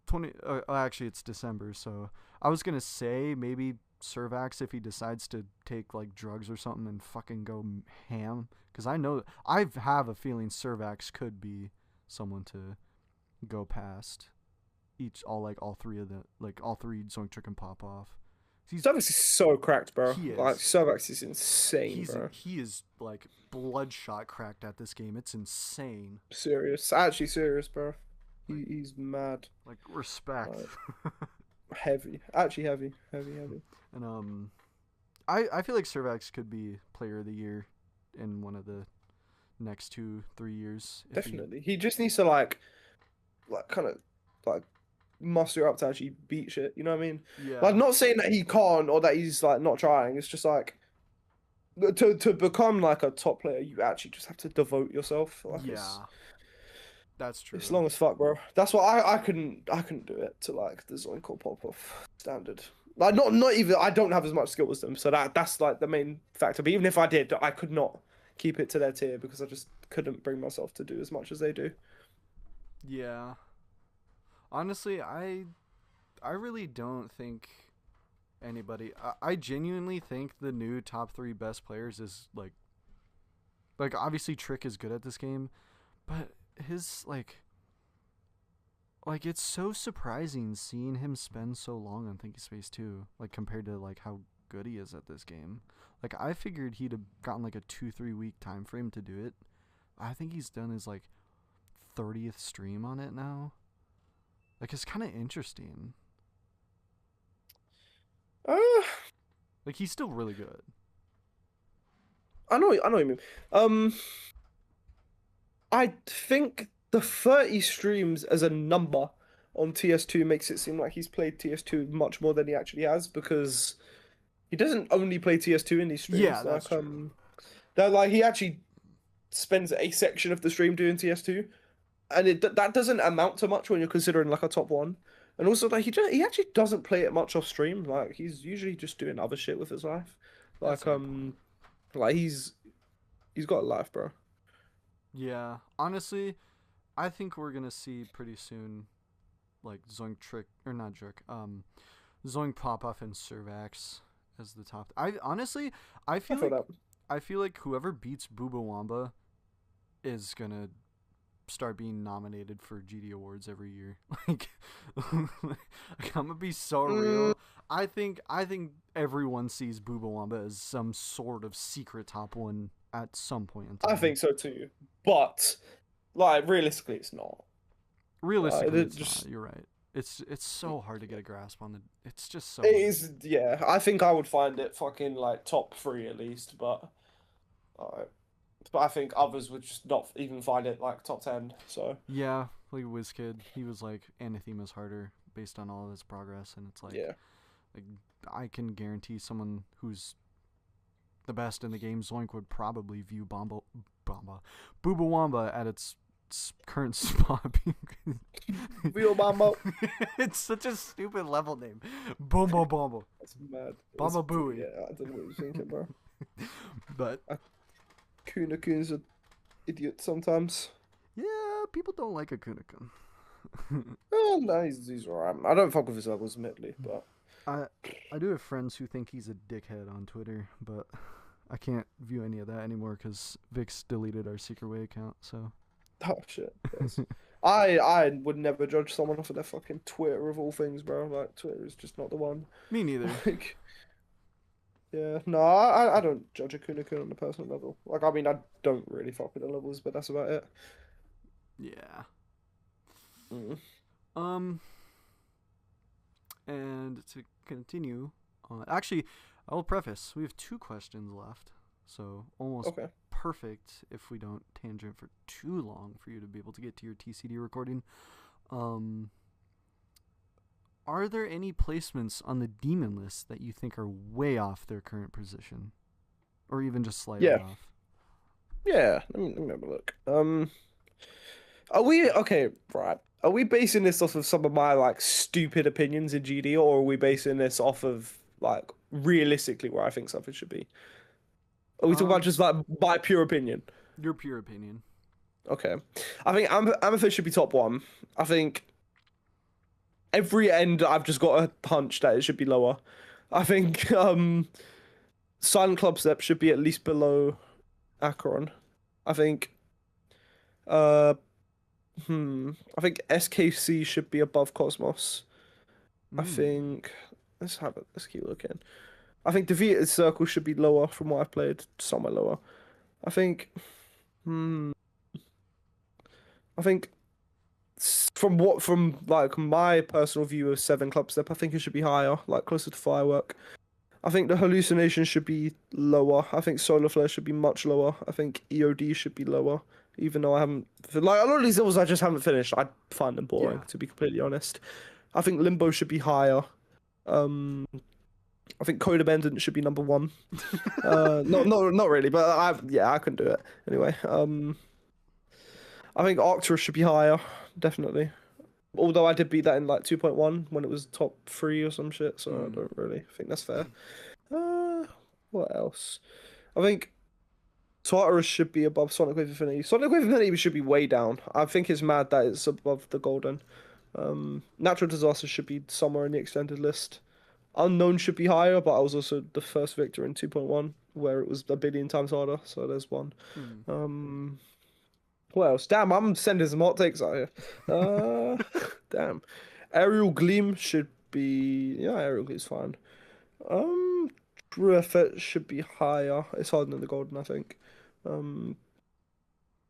20. Actually, it's December, so I was gonna say maybe Servax if he decides to take like drugs or something and fucking go ham. Because I have a feeling Servax could be someone to go past all three of the all three Zoink Trick and Pop Off. Servax is so cracked, bro. He is. Like Servax is insane, bro. He is like bloodshot cracked at this game. It's insane. Serious, actually serious, bro. He's mad. Like respect. Like, heavy, actually heavy. And I feel like Servax could be player of the year in one of the next 2-3 years. Definitely, he just needs to like kind of like muster up to actually beat shit. You know what I mean? Yeah. Like, not saying that he can't or that he's like not trying. It's just like to become like a top player, you actually just have to devote yourself. Like, yeah. That's true. It's long as fuck, bro. That's why I couldn't do it to like the Zoink or Pop-Off standard. Like not even I don't have as much skill as them, so that's like the main factor. But even if I did, I could not keep it to their tier because I just couldn't bring myself to do as much as they do. Yeah. Honestly, I really don't think anybody. I genuinely think the new top 3 best players is like obviously Trick is good at this game, but his like it's so surprising seeing him spend so long on Thinky Space 2, like compared to like how good he is at this game. Like I figured he'd have gotten like a 2-3 week time frame to do it. I think he's done his like 30th stream on it now. Like it's kind of interesting. Like he's still really good. I know what you mean. I think the 30 streams as a number on TS2 makes it seem like he's played TS2 much more than he actually has, because he doesn't only play TS2 in these streams. Yeah, that's true. That like he actually spends a section of the stream doing TS2, and that doesn't amount to much when you're considering like a top 1. And also like he actually doesn't play it much off stream. Like he's usually just doing other shit with his life. Like like he's got a life, bro. Yeah, honestly, I think we're gonna see pretty soon, like Zoink Trick or not Trick, Zoink Pop Off and Servax as the top. I feel like whoever beats Booba Wamba is gonna start being nominated for GD awards every year. Like, I'm gonna be so real. I think everyone sees Booba Wamba as some sort of secret top 1 at some point in time. I think so too, but like realistically, it's not. Realistically, it's not. You're right. It's so hard to get a grasp on the. It's just so. It is, yeah. I think I would find it fucking like top 3 at least, but I think others would just not even find it like top 10. So yeah, like WizKid, he was like Anathema's harder based on all of his progress, and it's like yeah, like I can guarantee someone who's the best in the game, Zoink, would probably view Booba Wamba at its current spot. Real Bamba. It's such a stupid level name. Bomba. That's mad. Bamba Booey. Yeah, I don't know what you're thinking, bro. But Kun's an idiot sometimes. Yeah, people don't like a Kun. Oh, no, he's alright. I don't fuck with his levels, admittedly, but I do have friends who think he's a dickhead on Twitter, but I can't view any of that anymore because Vix deleted our Secret Way account. So. Oh shit. Yes. I would never judge someone off of their fucking Twitter of all things, bro. Like Twitter is just not the one. Me neither. Like, Yeah, no, I don't judge a Kunio-kun on a personal level. Like, I mean, I don't really fuck with the levels, but that's about it. Yeah. Mm. Um, and to continue, actually, I will preface. We have 2 questions left, so almost Okay. perfect if we don't tangent for too long for you to be able to get to your TCD recording. Um, are there any placements on the demon list that you think are way off their current position, or even just slightly Yeah. off? Yeah. Let me have a look. Are we okay? Right. Are we basing this off of some of my like stupid opinions in GD, or are we basing this off of like realistically where I think something should be? Are we talking about Um, just like my pure opinion? your pure opinion. Okay. I think Amethyst should be top one. I think every end I've just got a hunch that it should be lower. I think Silent Club Step should be at least below Acheron. I think uh I think SKC should be above Cosmos. I Mm. think let's keep looking. I think Defeated Circle should be lower from what I've played, somewhere lower. I think hmm I think from like my personal view of Seven Club Step, I think it should be higher, like closer to Firework. I think the hallucination should be lower. I think solar flare should be much lower. I think EOD should be lower, even though I haven't like a lot of these levels I just haven't finished. I find them boring, Yeah. to be completely honest. I think limbo should be higher. Um, I think codependent should be number one. Not really, but yeah, I can do it anyway. I think Arcturus should be higher, definitely. Although I did beat that in like 2.1 when it was top three or some shit, so I Mm. don't really think that's fair. Uh, what else? I think Tartarus should be above Sonic Wave Infinity. Sonic Wave Infinity should be way down. I think it's mad that it's above the Golden. Natural Disaster should be somewhere in the extended list. Unknown should be higher, but I was also the first victor in 2.1, where it was a billion times harder, so there's one. Mm. Um, what else? Damn, I'm sending some hot takes out here. Damn. Aerial Gleam should be... Yeah, Aerial Gleam's fine. True Effort should be higher. It's harder than the Golden, I think. Um,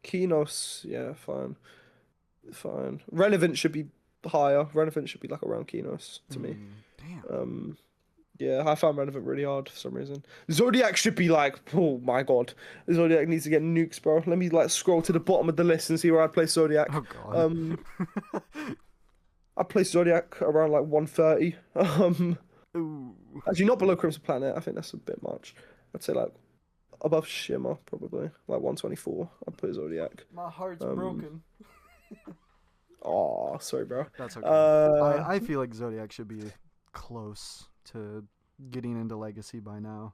Kinos, yeah, fine. Fine. Relevant should be higher. Relevant should be like around Kinos to me. Damn. Um, yeah, I found Relevant really hard for some reason. Zodiac should be like, oh my god. Zodiac needs to get nukes, bro. Let me like scroll to the bottom of the list and see where I'd place Zodiac. Oh god. Um, I'd place Zodiac around like 130. Ooh. Actually not below Crimson Planet. I think that's a bit much. I'd say like above Shimmer, probably. Like 124. I'd put Zodiac. My heart's Um, broken. oh, sorry, bro. That's okay. Uh, I feel like Zodiac should be close to getting into Legacy by now.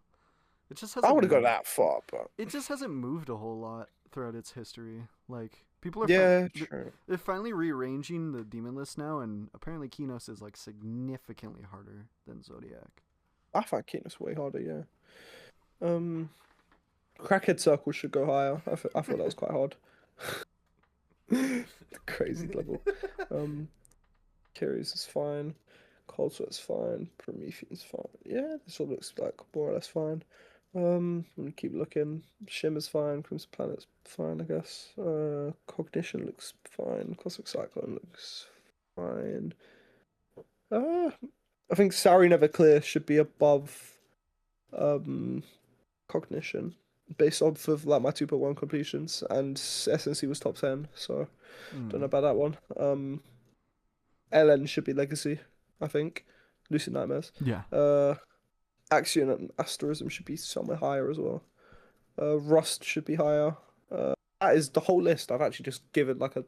It just I hasn't wouldn't go moved. that far, but It just hasn't moved a whole lot throughout its history. Like people are yeah, true. they're finally rearranging the demon list now, and apparently Kinos is like significantly harder than Zodiac. I find Keenness way harder, yeah. Crackhead Circle should go higher. I thought that was quite hard. Crazy level. Curious is fine. Cold Sweat's fine. Promethean's fine. Yeah, this all looks like more or less fine. Let me keep looking. Shimmer's fine. Crimson Planet's fine, I guess. Cognition looks fine. Cosmic Cyclone looks fine. I think Sari Never Clear should be above um Cognition based off of like my 2.1 completions, and SNC was top 10, so don't know Mm. about that one. LN should be Legacy, I think. Lucid Nightmares. Yeah. Axion and Asterism should be somewhere higher as well. Rust should be higher. That is the whole list. I've actually just given like a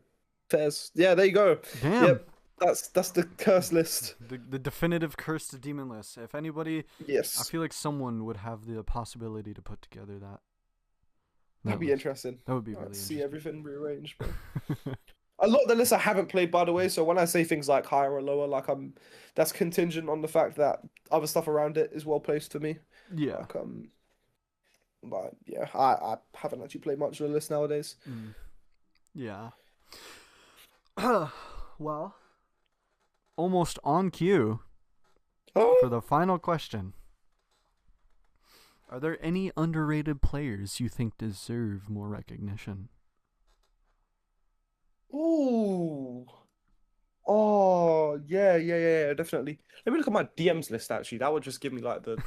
fairs. Yeah, there you go. Damn. Yep, that's the curse list. The definitive cursed demon list. If anybody, I Yes, feel like someone would have the possibility to put together that. that'd be list. interesting. That would be I'd really see everything rearranged, bro. interesting. A lot of the lists I haven't played, by the way. So when I say things like higher or lower, that's contingent on the fact that other stuff around it is well placed for me. Yeah. Like but yeah, I haven't actually played much of the list nowadays. Mm. Yeah. Well, almost on cue Oh, for the final question. Are there any underrated players you think deserve more recognition? Ooh. Oh, yeah, definitely. Let me look at my DMs list actually. That would just give me like the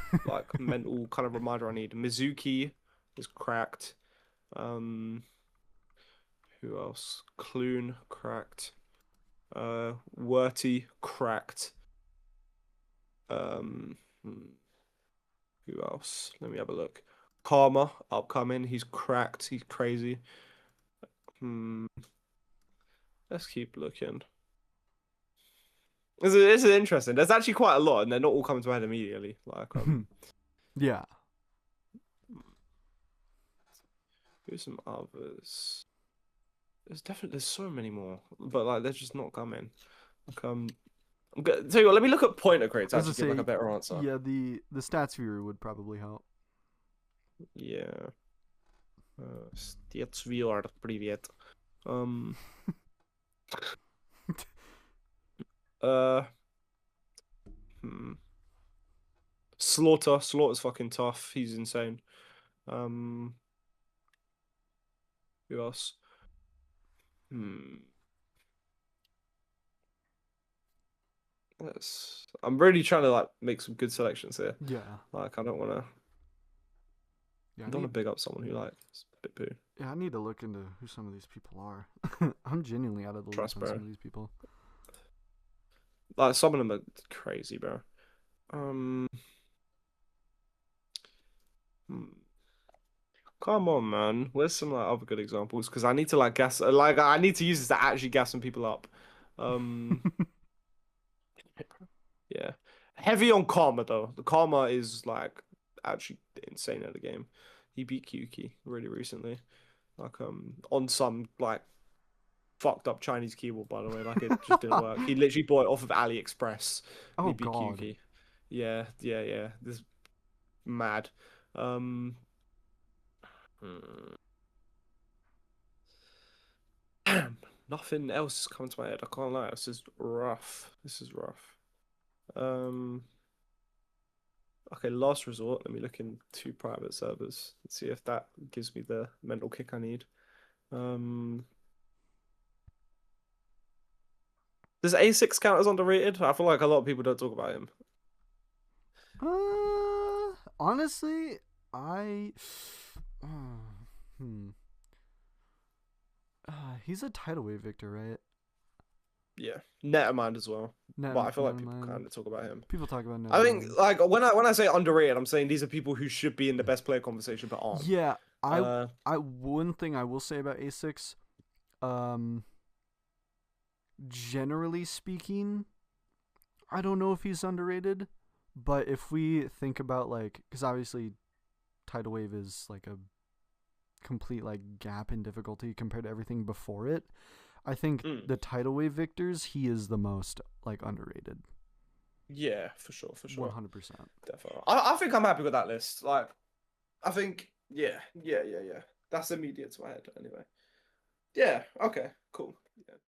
mental kind of reminder I need. Mizuki is cracked. Um, who else? Clune cracked. Werty cracked. Hmm, who else? Let me have a look. Karma upcoming. He's cracked. He's crazy. Hmm. Let's keep looking. This is interesting. There's actually quite a lot, and they're not all coming to my head immediately. Like, Yeah. who's some others? There's so many more, but like they're just not coming. Like, tell you what, let me look at pointer crates. I was gonna Actually, give like a say, better answer. yeah, the stats viewer would probably help. Yeah. Stetsviewer, привет. Um. Uh. Hmm. Slaughter's fucking tough. He's insane. Um. Who else? Hmm. I'm really trying to like make some good selections here. Yeah. Like I don't want to. Yeah, I don't want to big up someone who like is a bit poo. I need to look into who some of these people are. I'm genuinely out of the loop Trust, on some bro. of these people. Like some of them are crazy, bro. Um. hmm. Come on, man. Where's some like other good examples? Because I need to like gas. Like I need to use this to actually gas some people up. Um. Yeah. Heavy on Karma though. The Karma is like actually insane at the game. He beat Kyuki really recently. Like on some like fucked up Chinese keyboard, by the way. Like it just didn't work. He literally bought it off of AliExpress and Oh he beat God. Kyuki. Yeah. This is mad. Um, hmm. Damn, nothing else is coming to my head. I can't lie. This is rough. This is rough. Um, okay, last resort. Let me look in two private servers and see if that gives me the mental kick I need. Um, does A6 count as underrated? I feel like a lot of people don't talk about him. Honestly, I. Hmm. He's a tidal wave victor, right? Yeah, Nethermind as well. But I feel like Never people mind. kind of talk about him. People talk about I think Nevermind. like when I say underrated, I'm saying these are people who should be in the best player conversation but aren't. Yeah, Uh, one thing I will say about A6, um, generally speaking, I don't know if he's underrated, but if we think about like, because obviously tidal wave is like a complete like gap in difficulty compared to everything before it. I think mm, the tidal wave victors, he is the most like underrated. yeah, for sure, 100%. definitely. I think I'm happy with that list. Like, I think yeah. That's immediate to my head anyway. Yeah. Okay. Cool. Yeah.